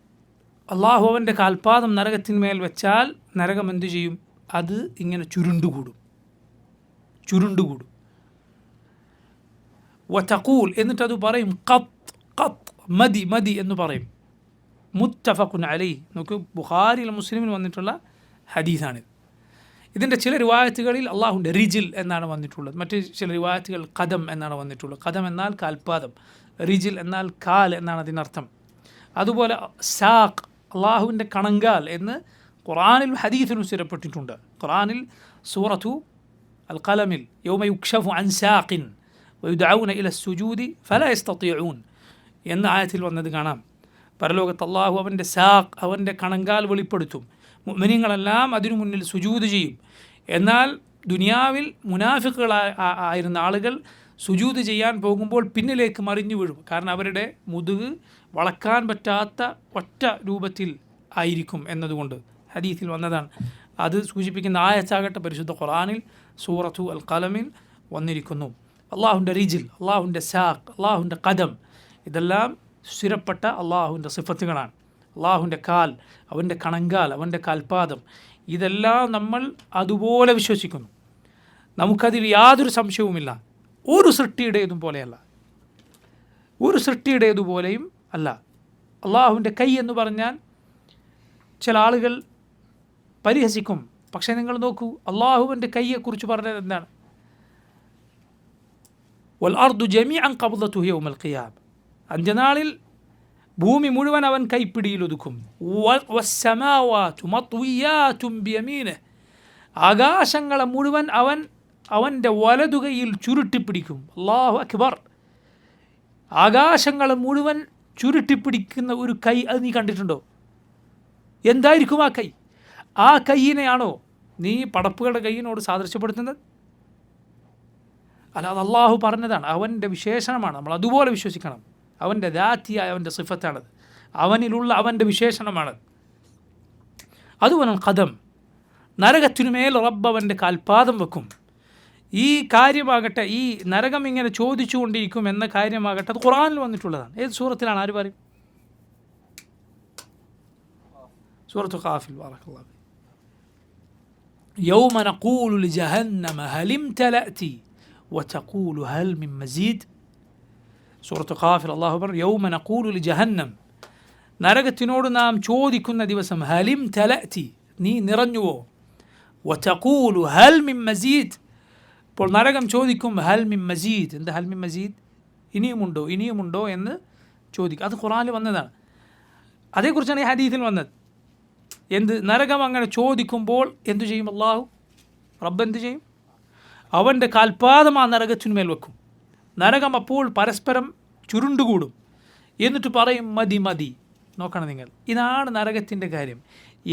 അള്ളാഹു അവൻ്റെ കാൽപാദം നരകത്തിന്മേൽ വെച്ചാൽ നരകം എന്തു ചെയ്യും? അത് ഇങ്ങനെ ചുരുണ്ടുകൂടും. വതഖൂൽ, എന്നിട്ടത് പറയും, ഖത്ത് മതി എന്ന് പറയും. മുത്തഫഖുൻ അലൈഹി. നോക്കൂ, ബുഖാരിയിൽ മുസ്ലിമിൽ വന്നിട്ടുള്ള ഹദീസാണിത്. ഇതിൻ്റെ ചില റിവായത്തുകളിൽ അള്ളാഹുവിൻ്റെ റിജിൽ എന്നാണ് വന്നിട്ടുള്ളത്. മറ്റ് ചില റിവായത്തുകൾ ഖദം എന്നാണ് വന്നിട്ടുള്ളത്. ഖദം എന്നാൽ കാൽപാദം, റിജിൽ എന്നാൽ കാൽ എന്നാണ് അതിനർത്ഥം. അതുപോലെ സാഖ്, അള്ളാഹുവിൻ്റെ കണങ്കാൽ എന്ന് ഖുർആനിൽ ഹദീസിലും സ്ഥിരപ്പെട്ടിട്ടുണ്ട്. ഖുർആനിൽ സൂറത്തു അൽ ഖലമിൽ യൗമ യുക്ശഫു അൻ സാഖിൻ വയുദഊന ഇല സുജൂദി ഫലാ യസ്തതിഊൻ എന്ന ആയത്തിൽ വന്നത് കാണാം. പരലോകത്ത് അള്ളാഹു അവൻ്റെ സാഖ്, അവൻ്റെ കണങ്കാൽ വെളിപ്പെടുത്തും. മുഅ്മിനീങ്ങളെല്ലാം അതിനു മുന്നിൽ സുജൂദ് ചെയ്യും. എന്നാൽ ദുനിയാവിൽ മുനാഫിക്കുകളായിരുന്ന ആളുകൾ സുജൂദ് ചെയ്യാൻ പോകുമ്പോൾ പിന്നിലേക്ക് മറിഞ്ഞു വീഴും. കാരണം അവരുടെ മുതുക് വളക്കാൻ പറ്റാത്ത ഒറ്റ രൂപത്തിൽ ആയിരിക്കും എന്നതുകൊണ്ട് ഹദീസിൽ വന്നതാണ്. അത് സൂചിപ്പിക്കുന്ന ആയത്താകട്ടെ പരിശുദ്ധ ഖുർആനിൽ സൂറത്തു അൽ ഖലമിൽ വന്നിരിക്കുന്നു. അള്ളാഹുവിൻ്റെ റിജിൽ, അള്ളാഹുവിൻ്റെ സാഖ്, അള്ളാഹുവിൻ്റെ ഖദം, ഇതെല്ലാം സ്ഥിരപ്പെട്ട അള്ളാഹുവിൻ്റെ സിഫത്തുകളാണ്. അള്ളാഹുവിൻ്റെ കാൽ, അവൻ്റെ കണങ്കാൽ, അവൻ്റെ കാൽപാദം, ഇതെല്ലാം നമ്മൾ അതുപോലെ വിശ്വസിക്കുന്നു. നമുക്കതിൽ യാതൊരു സംശയവുമില്ല. ഒരു സൃഷ്ടിയുടേതുപോലെയും അല്ല. അള്ളാഹുവിൻ്റെ കൈ എന്ന് പറഞ്ഞാൽ ചില ആളുകൾ പരിഹസിക്കും. പക്ഷേ നിങ്ങൾ നോക്കൂ, അള്ളാഹുവിൻ്റെ കൈയെക്കുറിച്ച് പറഞ്ഞത് എന്താണ്? വൽ അർദു ജമീഅൻ ഖബ്ദതുഹു യൗമൽ ഖിയാമ, അന്ത്യനാളിൽ ഭൂമി മുഴുവൻ അവൻ കൈപ്പിടിയിൽ ഒതുക്കും. വസ്സമാവാതു മത്വിയാതും ബിയമീനിഹി, ആകാശങ്ങളെ മുഴുവൻ അവൻ്റെ വലതുകൈയിൽ ചുരുട്ടിപ്പിടിക്കും. അല്ലാഹു അക്ബർ. ആകാശങ്ങളെ മുഴുവൻ ചുരുട്ടിപ്പിടിക്കുന്ന ഒരു കൈ, അത് നീ കണ്ടിട്ടുണ്ടോ? എന്തായിരിക്കും ആ കൈ? ആ കൈയിനെയാണോ നീ പടപ്പുകളുടെ കൈയിനോട് സാദൃശ്യപ്പെടുത്തുന്നത്? അല്ല, അത് അള്ളാഹു പറഞ്ഞതാണ്, അവൻ്റെ വിശേഷണമാണ്. നമ്മൾ അതുപോലെ വിശ്വസിക്കണം. അവൻ്റെ ദാത്തിയായ അവൻ്റെ സിഫത്താണത്, അവനിലുള്ള അവൻ്റെ വിശേഷണമാണത്. അതുപോലെ ഖദം, നരകത്തിനുമേൽ റബ്ബ് അവൻ്റെ കാൽപാദം വെക്കും. ഈ കാര്യമാകട്ടെ, ഈ നരകം ഇങ്ങനെ ചോദിച്ചു കൊണ്ടിരിക്കും എന്ന കാര്യമാകട്ടെ, അത് ഖുർആനിൽ വന്നിട്ടുള്ളതാണ്. ഏത് സൂറത്തിലാണ്? ആര് പറയും? സൂറത്തു ഖാഫിൽ. ബറകല്ലാഹു യൗമ നഖൂലു ലിജഹന്നമ ഹൽ ഇംതലഅതി വതഖൂലു ഹൽ മിൻ മസീദ്. സൂറത്തു ഖാഫിൽ അല്ലാഹു പറഞ്ഞു, യൗമ നഖൂലു ലിജഹന്നം, നരകത്തിനോട് നാം ചോദിക്കുന്ന ദിവസം, ഹൽ ഇംതലഅതി, നീ നിറഞ്ഞുവോ? വതഖൂലു ഹൽ മിൻ മസീദ്, ഇപ്പോൾ നരകം ചോദിക്കും ഹൽ മിൻ മസീദ്. എന്താ ഹൽ മിൻ മസീദ്? ഇനിയുമുണ്ടോ, ഇനിയുമുണ്ടോ എന്ന് ചോദിക്കും. അത് ഖുർആനിൽ വന്നതാണ്. അതേക്കുറിച്ചാണ് ഈ ഹദീസിൽ വന്നത്. എന്ത്? നരകം അങ്ങനെ ചോദിക്കുമ്പോൾ എന്തു ചെയ്യും? അള്ളാഹു റബ്ബ് എന്ത് ചെയ്യും? അവൻ്റെ കാൽപാദം ആ നരകത്തിന്മേൽ വെക്കും. നരകം അപ്പോൾ പരസ്പരം ചുരുണ്ടുകൂടും. എന്നിട്ട് പറയും മതി മതി. നോക്കണം നിങ്ങൾ, ഇതാണ് നരകത്തിൻ്റെ കാര്യം.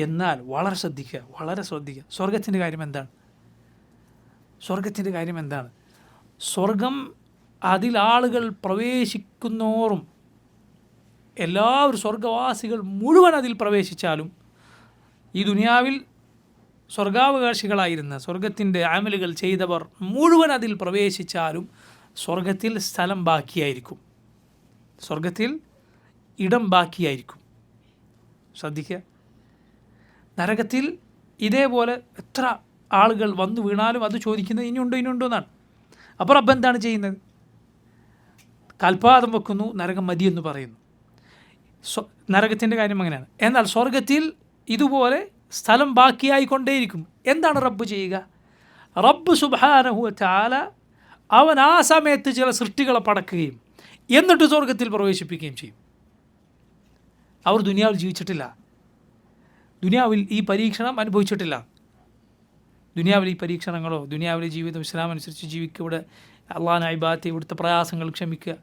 എന്നാൽ വളരെ ശ്രദ്ധിക്കുക, വളരെ ശ്രദ്ധിക്കുക. സ്വർഗത്തിൻ്റെ കാര്യം എന്താണ്? സ്വർഗത്തിൻ്റെ കാര്യം എന്താണ്? സ്വർഗം, അതിൽ ആളുകൾ പ്രവേശിക്കുന്നോറും, എല്ലാവരും സ്വർഗവാസികൾ മുഴുവൻ അതിൽ പ്രവേശിച്ചാലും, ഈ ദുനിയാവിൽ സ്വർഗാവകാശികളായിരുന്ന, സ്വർഗത്തിൻ്റെ അമലുകൾ ചെയ്തവർ മുഴുവൻ അതിൽ പ്രവേശിച്ചാലും സ്വർഗത്തിൽ സ്ഥലം ബാക്കിയായിരിക്കും, സ്വർഗത്തിൽ ഇടം ബാക്കിയായിരിക്കും. ശ്രദ്ധിക്കുക. നരകത്തിൽ ഇതേപോലെ എത്ര ആളുകൾ വന്നു വീണാലും അത് ചോദിക്കുന്നത് ഇനിയുണ്ടോ, ഇനിയുണ്ടോ എന്നാണ്. അപ്പോൾ റബ്ബ് എന്താണ് ചെയ്യുന്നത്? കാൽപാദം വെക്കുന്നു, നരകം മതിയെന്ന് പറയുന്നു. നരകത്തിൻ്റെ കാര്യം അങ്ങനെയാണ്. എന്നാൽ സ്വർഗത്തിൽ ഇതുപോലെ സ്ഥലം ബാക്കിയായിക്കൊണ്ടേയിരിക്കും. എന്താണ് റബ്ബ് ചെയ്യുക? റബ്ബ് സുബ്ഹാനഹു വ തആല അവൻ ആ സമയത്ത് ചില സൃഷ്ടികളെ പടക്കുകയും എന്നിട്ട് സ്വർഗത്തിൽ പ്രവേശിപ്പിക്കുകയും ചെയ്യും. അവർ ദുനിയാവിൽ ജീവിച്ചിട്ടില്ല, ദുനിയാവിൽ ഈ പരീക്ഷണം അനുഭവിച്ചിട്ടില്ല. ദുനിയാവിൽ ഈ പരീക്ഷണങ്ങളോ, ദുനിയാവിലെ ജീവിതം ഇസ്ലാം അനുസരിച്ച് ജീവിക്കുക, ഇവിടെ അള്ളാഹുവിനെ ഇബാദത്ത്, ഇവിടുത്തെ പ്രയാസങ്ങൾ ക്ഷമിക്കുക,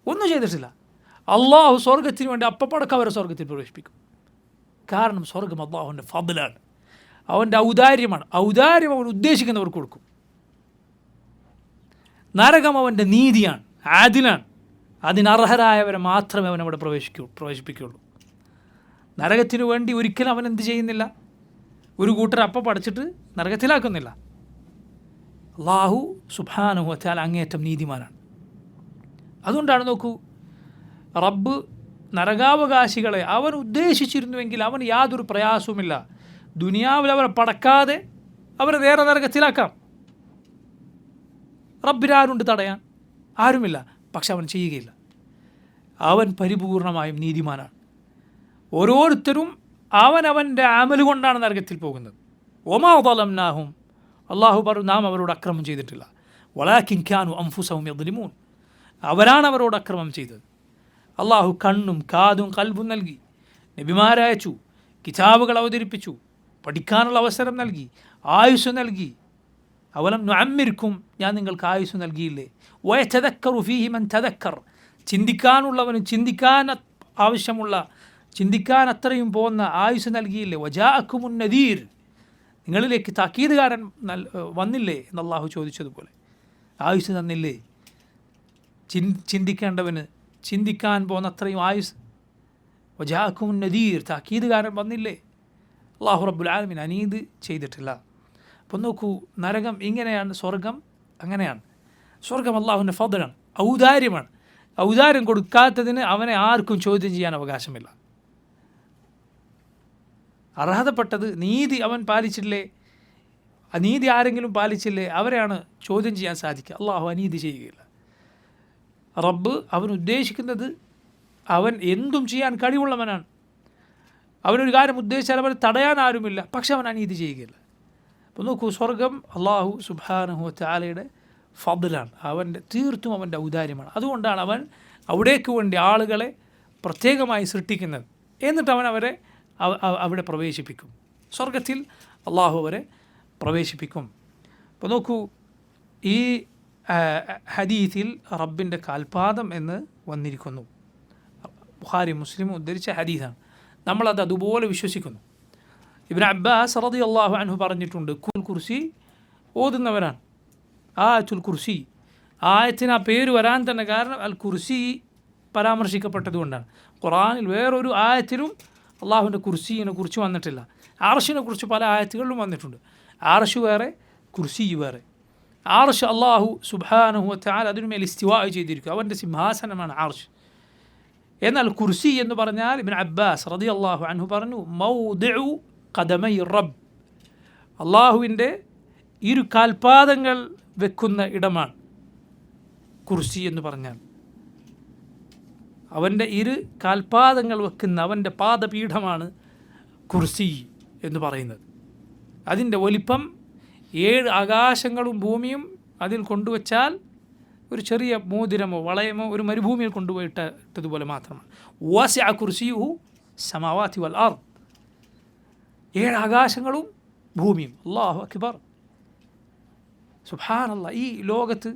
ഒന്നും ചെയ്തിട്ടില്ല. അള്ളാഹു സ്വർഗത്തിന് വേണ്ടി അപ്പപ്പടക്കം അവരെ സ്വർഗത്തിൽ പ്രവേശിപ്പിക്കും. കാരണം സ്വർഗം അള്ളാഹുവിൻ്റെ ഫദ്ലാണ്, അവൻ്റെ ഔദാര്യമാണ്. ഔദാര്യം അവൻ ഉദ്ദേശിക്കുന്നവർക്ക് കൊടുക്കും. നരകം അവൻ്റെ നീതിയാണ്, ആദിലാണ്. അതിനർഹരായവരെ മാത്രമേ അവൻ അവിടെ പ്രവേശിപ്പിക്കുകയുള്ളൂ. നരകത്തിനു വേണ്ടി ഒരിക്കലും അവൻ എന്ത് ചെയ്യുന്നില്ല? ഒരു കൂട്ടർ അപ്പം പഠിച്ചിട്ട് നരകത്തിലാക്കുന്നില്ല. അല്ലാഹു സുബ്ഹാനഹു വ തആല അങ്ങേയറ്റം നീതിമാനാണ്. അതുകൊണ്ടാണ് നോക്കൂ, റബ്ബ് നരകാവകാശികളെ അവൻ ഉദ്ദേശിച്ചിരുന്നുവെങ്കിൽ അവന് യാതൊരു പ്രയാസവുമില്ല. ദുനിയാവിൽ അവരെ പടക്കാതെ അവരെ നേരെ നരകത്തിലാക്കാം. റബ്ബിനാരുണ്ട് തടയാൻ? ആരുമില്ല. പക്ഷെ അവൻ ചെയ്യുകയില്ല. അവൻ പരിപൂർണമായും നീതിമാനാണ്. ഓരോരുത്തരും അവനവൻ്റെ അമല് കൊണ്ടാണ് നരകത്തിൽ പോകുന്നത്. ഒമാ ളലംനാഹും, അള്ളാഹു പറഞ്ഞു, നാം അവരോട് അക്രമം ചെയ്തിട്ടില്ല. വലാകിൻ കാനു അൻഫുസഹും യദ്ലിമൂൻ, അവരാണ് അവരോട് അക്രമം ചെയ്തത്. അള്ളാഹു കണ്ണും കാതും കൽബും നൽകി, നബിമാരയച്ചു, കിതാബുകൾ അവതരിപ്പിച്ചു, പഠിക്കാനുള്ള അവസരം നൽകി, ആയുസ് നൽകി. അവലം നുഅമ്മിർക്കും, ഞാൻ നിങ്ങൾക്ക് ആയുസ് നൽകിയില്ലേ? വയതദക്കറു ഫീഹി മൻ തദക്കർ, ചിന്തിക്കാനുള്ളവനും ചിന്തിക്കാൻ ആവശ്യമുള്ള, ചിന്തിക്കാൻ അത്രയും പോകുന്ന ആയുസ് നൽകിയില്ലേ? വജാഅക്കുമുൻ നദീർ, നിങ്ങളിലേക്ക് താക്കീതുകാരൻ വന്നില്ലേ എന്ന് അള്ളാഹു ചോദിച്ചതുപോലെ ആയുസ് തന്നില്ലേ? ചിന്തിക്കേണ്ടവന് ചിന്തിക്കാൻ പോകുന്ന അത്രയും ആയുസ്. വജാഅക്കുമുൻ നദീർ, താക്കീതുകാരൻ വന്നില്ലേ? അള്ളാഹു റബ്ബുൽ ആലമീൻ അനീത് ചെയ്തിട്ടില്ല. അപ്പം നോക്കൂ, നരകം ഇങ്ങനെയാണ്, സ്വർഗം അങ്ങനെയാണ്. സ്വർഗം അള്ളാഹുവിൻ്റെ ഫദ്ലാണ്, ഔദാര്യമാണ്. ഔദാര്യം കൊടുക്കാത്തതിന് അവനെ ആർക്കും ചോദ്യം ചെയ്യാൻ അവകാശമില്ല. അർഹതപ്പെട്ടത് നീതി അവൻ പാലിച്ചില്ലേ, അനീതി ആരെങ്കിലും പാലിച്ചില്ലേ, അവരെയാണ് ചോദ്യം ചെയ്യാൻ സാധിക്കുക. അള്ളാഹു അനീതി ചെയ്യുകയില്ല. റബ്ബ് അവൻ ഉദ്ദേശിക്കുന്നത്, അവൻ എന്തും ചെയ്യാൻ കഴിവുള്ളവനാണ്. അവനൊരു കാര്യം ഉദ്ദേശിച്ചാൽ അവൻ തടയാൻ ആരുമില്ല. പക്ഷെ അവൻ അനീതി ചെയ്യുകയില്ല. അപ്പോൾ നോക്കൂ, സ്വർഗം അള്ളാഹു സുബ്ഹാനഹു വ തആലയുടെ ഫദ്ലാണ്, അവൻ്റെ തീർത്തും അവൻ്റെ ഔദാര്യമാണ്. അതുകൊണ്ടാണ് അവൻ അവിടേക്ക് വേണ്ടി ആളുകളെ പ്രത്യേകമായി സൃഷ്ടിക്കുന്നത്. എന്നിട്ട് അവൻ അവരെ അവിടെ പ്രവേശിപ്പിക്കും. സ്വർഗത്തിൽ അള്ളാഹു അവരെ പ്രവേശിപ്പിക്കും. അപ്പോൾ നോക്കൂ, ഈ ഹദീസിൽ റബ്ബിൻ്റെ കാൽപാദം എന്ന് വന്നിരിക്കുന്നു. ബുഖാരി മുസ്ലിം ഉദ്ധരിച്ച ഹദീസാണ്. നമ്മളത് അതുപോലെ വിശ്വസിക്കുന്നു. ഇബ്നു അബ്ബാസ് റളിയല്ലാഹു അൻഹു പറഞ്ഞിട്ടുണ്ട്, കുർസി ഓതുന്നവരാണ്. ആയത്തുൽ കുർസി, ആയത്തിന് ആ പേര് വരാൻ തന്നെ കാരണം അൽ കുർസി പരാമർശിക്കപ്പെട്ടതുകൊണ്ടാണ്. ഖുർആനിൽ വേറൊരു ആയത്തിലും അള്ളാഹുവിൻ്റെ കുർസിയെ കുറിച്ച് വന്നിട്ടില്ല. അർശിനെ കുറിച്ച് പല ആയത്തുകളിലും വന്നിട്ടുണ്ട്. അർശ് വേറെ, കുർസി വേറെ. അർശ് അള്ളാഹു സുബ്ഹാനഹു വ തആല അതിനുമേൽ ഇസ്തിവാ ചെയ്തിരിക്കും, അവൻ്റെ സിംഹാസനമാണ് അർശ്. എന്നാൽ കുർസി എന്ന് പറഞ്ഞാൽ ഇബ്നു അബ്ബാസ് റളിയല്ലാഹു അൻഹു പറഞ്ഞു, മൗദിഉ ഖദമൈ റബ്ബ്, അള്ളാഹുവിൻ്റെ ഇരു കാൽപാദങ്ങൾ വെക്കുന്ന ഇടമാണ് കുർസി എന്ന് പറഞ്ഞാൽ. അവൻ്റെ ഇരു കാൽപാദങ്ങൾ വെക്കുന്ന അവൻ്റെ പാദപീഠമാണ് കുർസി എന്ന് പറയുന്നത്. അതിൻ്റെ വലിപ്പം 7 ആകാശങ്ങളും ഭൂമിയും അതിൽ കൊണ്ടുവച്ചാൽ ഒരു ചെറിയ മോതിരമോ വളയമോ ഒരു മരുഭൂമിയിൽ കൊണ്ടുപോയിട്ടതുപോലെ മാത്രമാണ്. വാസിഅ കുർസിയുഹു സമാവാതി വൽ അർദ്, 7 ആകാശങ്ങളും ഭൂമിയും. അല്ലാഹു അക്ബർ, സുബ്ഹാനല്ലാഹ്. ഈ ലോകത്ത്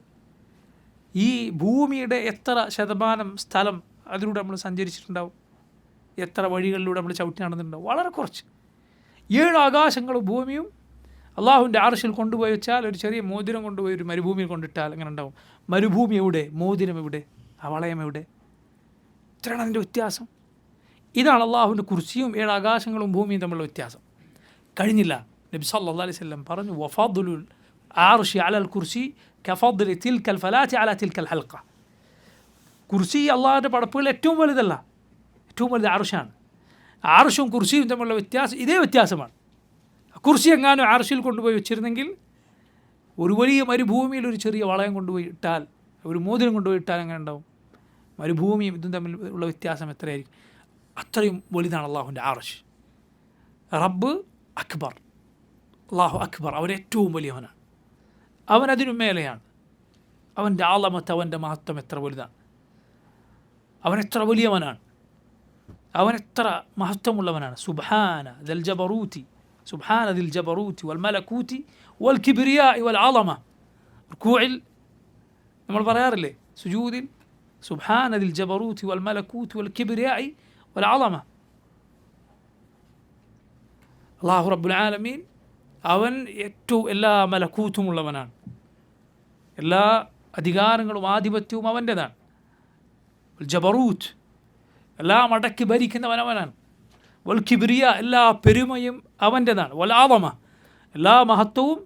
ഈ ഭൂമിയുടെ എത്ര ശതമാനം സ്ഥലം അതിലൂടെ നമ്മൾ സഞ്ചരിച്ചിട്ടുണ്ടാവും? എത്ര വഴികളിലൂടെ നമ്മൾ ചവിട്ടി നടന്നിട്ടുണ്ടാവും? വളരെ കുറച്ച്. 7 ആകാശങ്ങളും ഭൂമിയും അള്ളാഹുവിൻ്റെ അർശിൽ കൊണ്ടുപോയി വെച്ചാൽ ഒരു ചെറിയ മോതിരം കൊണ്ടുപോയി ഒരു മരുഭൂമിയിൽ കൊണ്ടിട്ടാൽ എങ്ങനെ ഉണ്ടാവും? മരുഭൂമി എവിടെ? മോതിരം എവിടെ? ആ വളയം എവിടെ? ഇത്രയാണ് അതിൻ്റെ വ്യത്യാസം. ഇതാണ് അള്ളാഹുവിൻ്റെ കുർസിയും 7 ആകാശങ്ങളും ഭൂമിയും തമ്മിലുള്ള വ്യത്യാസം. കഴിഞ്ഞില്ല. നബി സല്ലല്ലാഹു അലൈഹി വസല്ലം പറഞ്ഞു, വഫദ്ലുൽ അർശി അലൽ കുർസി കഫദ്ലി തിൽക്കൽ ഫലാത്തി അല തിൽക്കൽ ഹൽഖ. കുർസി അള്ളാഹുവിൻ്റെ പടപ്പുകൾ ഏറ്റവും വലുതല്ല, ഏറ്റവും വലുത് അർശാണ്. അർശും കുർസിയും തമ്മിലുള്ള വ്യത്യാസം ഇതേ വ്യത്യാസമാണ്. കുർസി എങ്ങാനും അർശിൽ കൊണ്ടുപോയി വെച്ചിരുന്നെങ്കിൽ ഒരു വലിയ മരുഭൂമിയിൽ ഒരു ചെറിയ വളയം കൊണ്ടുപോയി ഇട്ടാൽ, ഒരു മോതിരം കൊണ്ടുപോയി ഇട്ടാൽ എങ്ങനെ ഉണ്ടാവും? മരുഭൂമിയും ഇതും തമ്മിൽ ഉള്ള വ്യത്യാസം എത്രയായിരിക്കും? അത്രയും വലുതാണ് അള്ളാഹുവിൻ്റെ അർശ്. റബ്ബ് അക്ബർ, അള്ളാഹു അക്ബർ, അവൻ ഏറ്റവും വലിയവനാണ്, അവൻ അതിനു മേലെയാണ്. അവൻ്റെ ആളമത്ത്, അവൻ്റെ മഹത്വം എത്ര വലുതാണ്, അവൻ എത്ര വലിയവനാണ്, അവൻ എത്ര മഹത്വമുള്ളവനാണ്. സുബ്ഹാന ദൽ ജബറൂതി, സുബ്ഹാന ദിൽ ജബറൂതി വൽ മലകൂതി വൽ കിബ്രിയാഇ വൽ അളമ. റുകൂഇൽ നമ്മൾ പറയാറില്ലേ, സുജൂദിൽ സുബ്ഹാന ദിൽ ജബറൂതി വൽ മലകൂതി വൽ കിബ്രിയാഇ വൽ അളമ. അല്ലാഹു റബ്ബുൽ ആലമീൻ അവൻ ഏറ്റവും എല്ലാ മലക്കൂത്തുമുള്ളവനാണ്, എല്ലാ അധികാരങ്ങളും ആധിപത്യവും അവൻ്റെതാണ്. ജബറൂത്ത് എല്ലാം അടക്കി ഭരിക്കുന്നവൻ അവനാണ്. വൽ കിബ്രിയ എല്ലാ പെരുമയും അവൻ്റെതാണ്. വൽ ആളമ എല്ലാ മഹത്വവും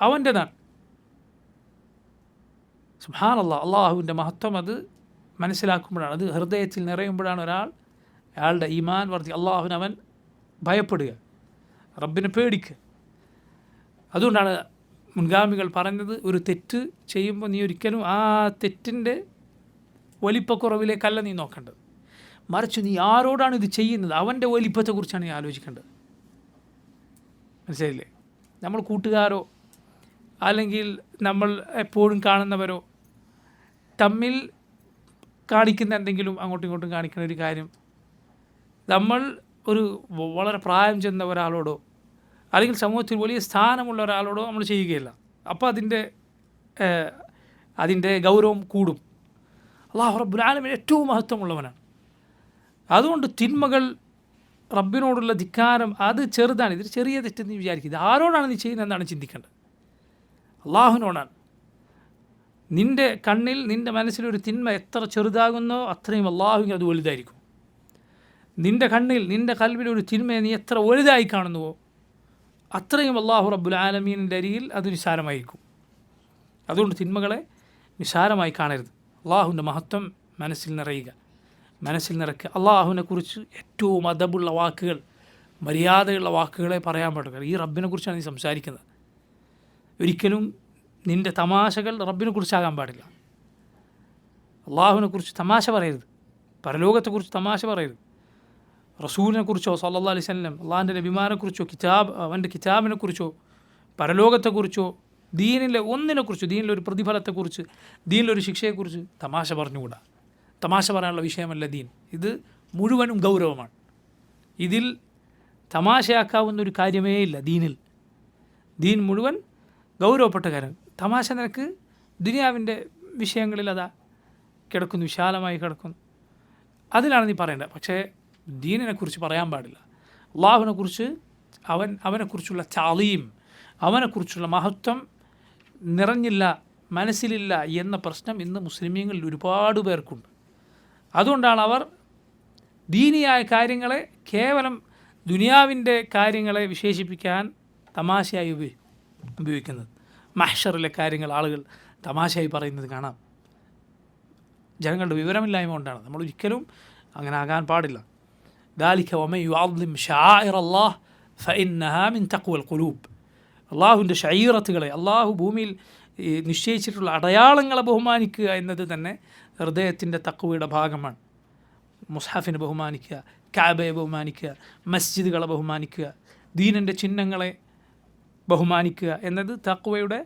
അവൻ്റെതാണ്. സുബ്ഹാനല്ലാഹ്, അള്ളാഹുവിൻ്റെ മഹത്വം അത് മനസ്സിലാക്കുമ്പോഴാണ്, അത് ഹൃദയത്തിൽ നിറയുമ്പോഴാണ് അയാളുടെ ഈമാൻ വർദ്ധി, അള്ളാഹുവിന് അവൻ ഭയപ്പെടുക, റബ്ബിനെ പേടിക്കുക. അതുകൊണ്ടാണ് മുൻഗാമികൾ പറഞ്ഞത്, ഒരു തെറ്റ് ചെയ്യുമ്പോൾ നീ ഒരിക്കലും ആ തെറ്റിൻ്റെ വലിപ്പക്കുറവിലേക്കല്ല നീ നോക്കേണ്ടത്, മറിച്ച് നീ ആരോടാണ് ഇത് ചെയ്യുന്നത് അവൻ്റെ വലിപ്പത്തെക്കുറിച്ചാണ് നീ ആലോചിക്കേണ്ടത്. മനസ്സിലായില്ലേ? നമ്മൾ കൂട്ടുകാരോ അല്ലെങ്കിൽ നമ്മൾ എപ്പോഴും കാണുന്നവരോ തമ്മിൽ കാണിക്കുന്ന എന്തെങ്കിലും അങ്ങോട്ടും ഇങ്ങോട്ടും കാണിക്കുന്ന ഒരു കാര്യം നമ്മൾ ഒരു വളരെ പ്രായം ചെന്ന ഒരാളോടോ അല്ലെങ്കിൽ സമൂഹത്തിൽ വലിയ സ്ഥാനമുള്ള ഒരാളോടോ നമ്മൾ ചെയ്യുകയില്ല. അപ്പോൾ അതിൻ്റെ ഗൗരവം കൂടും. അല്ലാഹു റബ്ബുൽ ആലമീൻ ഏറ്റവും മഹത്വമുള്ളവനാണ്. അതുകൊണ്ട് തിന്മകൾ, റബ്ബിനോടുള്ള ധിക്കാരം അത് ചെറുതാണ്. ഇതൊരു ചെറിയ തെറ്റെന്ന് വിചാരിക്കുക. ഇത് ആരോടാണ് നീ ചെയ്യുന്നതെന്നാണ് ചിന്തിക്കേണ്ടത്. അള്ളാഹുവിനോടാണ്. നിൻ്റെ കണ്ണിൽ, നിൻ്റെ മനസ്സിലൊരു തിന്മ എത്ര ചെറുതാകുന്നോ അത്രയും അള്ളാഹുവിന് അത് വലുതായിരിക്കും. നിൻ്റെ കണ്ണിൽ, നിൻ്റെ കൽബിലൊരു തിന്മയെ നീ എത്ര വലുതായി കാണുന്നുവോ അത്രയും അല്ലാഹു റബ്ബുൽ ആലമീനിൻ്റെ അരികിൽ അത് നിസ്സാരമായിരിക്കും. അതുകൊണ്ട് തിന്മകളെ നിസ്സാരമായി കാണരുത്. അള്ളാഹുവിൻ്റെ മഹത്വം മനസ്സിൽ നിറയുക, മനസ്സിൽ നിറയ്ക്കുക. അള്ളാഹുവിനെക്കുറിച്ച് ഏറ്റവും അദബുള്ള വാക്കുകൾ, മര്യാദയുള്ള വാക്കുകളെ പറയാൻ പാടുക. ഈ റബ്ബിനെക്കുറിച്ചാണ് നീ സംസാരിക്കുന്നത്. ഒരിക്കലും നിൻ്റെ തമാശകൾ റബ്ബിനെക്കുറിച്ചാകാൻ പാടില്ല. അള്ളാഹുവിനെക്കുറിച്ച് തമാശ പറയരുത്, പരലോകത്തെക്കുറിച്ച് തമാശ പറയരുത്. റസൂലിനെക്കുറിച്ചോ സല്ലല്ലാഹു അലൈഹി വസല്ലം അള്ളാഹിൻ്റെ നബിമാരെക്കുറിച്ചോ അവൻ്റെ കിതാബിനെക്കുറിച്ചോ പരലോകത്തെക്കുറിച്ചോ ദീനിലെ ഒന്നിനെക്കുറിച്ചോ, ദീനിലൊരു പ്രതിഫലത്തെക്കുറിച്ച്, ദീനിലൊരു ശിക്ഷയെക്കുറിച്ച് തമാശ പറഞ്ഞുകൂടാ. തമാശ പറയാനുള്ള വിഷയമല്ല ദീൻ. ഇത് മുഴുവനും ഗൗരവമാണ്. ഇതിൽ തമാശയാക്കാവുന്ന ഒരു കാര്യമേ ഇല്ല ദീനിൽ. ദീൻ മുഴുവൻ ഗൗരവപ്പെട്ട കാര്യം. തമാശ നിനക്ക് ദുനിയാവിൻ്റെ വിഷയങ്ങളിൽ അതാ കിടക്കുന്നു, വിശാലമായി കിടക്കുന്നു, അതിലാണ് നീ പറയേണ്ടത്. പക്ഷേ ദീനിനെക്കുറിച്ച് പറയാൻ പാടില്ല. അള്ളാഹുവിനെക്കുറിച്ച്, അവനെക്കുറിച്ചുള്ള താലീം, അവനെക്കുറിച്ചുള്ള മഹത്വം നിറഞ്ഞില്ല, മനസ്സിലില്ല എന്ന പ്രശ്നം ഇന്ന് മുസ്ലിമീങ്ങളിൽ ഒരുപാട് പേർക്കുണ്ട്. അതുകൊണ്ടാണ് അവർ ദീനിയായ കാര്യങ്ങളെ കേവലം ദുനിയാവിൻ്റെ കാര്യങ്ങളെ വിശേഷിപ്പിക്കാൻ തമാശയായി ഉപയോഗിക്കുന്നത്. മഹ്ഷറിലെ കാര്യങ്ങൾ ആളുകൾ തമാശയായി പറയുന്നത് കാണാം. ജനങ്ങളുടെ വിവരമില്ലായ്മ കൊണ്ടാണ്. നമ്മൾ ഒരിക്കലും അങ്ങനെ ആകാൻ പാടില്ല. ദാലിക വമൻ യുഅദ്ദിം ശആഇറ അല്ലാഹ് ഫഇന്നഹാ മിൻ തഖ്വൽ ഖുലൂബ്. അള്ളാഹുവിൻ്റെ ഷഈറത്തുകളെ, അള്ളാഹു ഭൂമിയിൽ നിശ്ചയിച്ചിട്ടുള്ള അടയാളങ്ങളെ ബഹുമാനിക്കുക എന്നത് തന്നെ ഹൃദയത്തിൻ്റെ തഖ്വയുടെ ഭാഗമാണ്. മുസ്ഹഫിനെ ബഹുമാനിക്കുക, കഅബയെ ബഹുമാനിക്കുക, മസ്ജിദുകളെ ബഹുമാനിക്കുക, ദീനിൻ്റെ ചിഹ്നങ്ങളെ ബഹുമാനിക്കുക എന്നത് തഖ്വയുടെ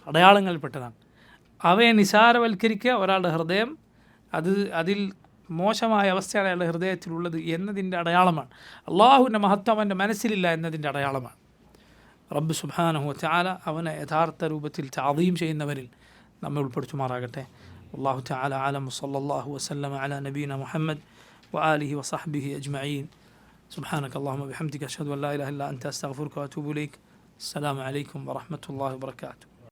അടയാളങ്ങളിൽപ്പെട്ടതാണ്. അവയെ നിസാരവൽക്കരിക്കുക, ഒരാളുടെ ഹൃദയം അതിൽ മോശമായ അവസ്ഥയാണ് അയാളുടെ ഹൃദയത്തിലുള്ളത് എന്നതിൻ്റെ അടയാളമാണ്. അള്ളാഹുവിൻ്റെ മഹത്വം അവൻ്റെ മനസ്സിലില്ല എന്നതിൻ്റെ അടയാളമാണ്. റബ്ബ് സുബ്ഹാനഹു വ തആല അവനെ യഥാർത്ഥ രൂപത്തിൽ തഅദീം ചെയ്യുന്നവരിൽ നമ്മെ ഉൾപ്പെടുത്തുമാറാകട്ടെ. അല്ലാഹു തആല അലം. സല്ലല്ലാഹു വസല്ലമ അലാ നബീന മുഹമ്മദ് വആലിഹി വസഹ്ബിഹി അജ്മഈൻ. സുബ്ഹാനക അല്ലാഹുമ്മ ബിഹംദിക അഷ്ഹദു അൻ ലാ ഇലാഹ ഇല്ലാ അൻത അസ്തഗ്ഫിറുക വഅതൂബു ഇലൈക്. അസ്സലാമു അലൈക്കും വറഹ്മത്തുള്ളാഹി വബറകാതുഹു.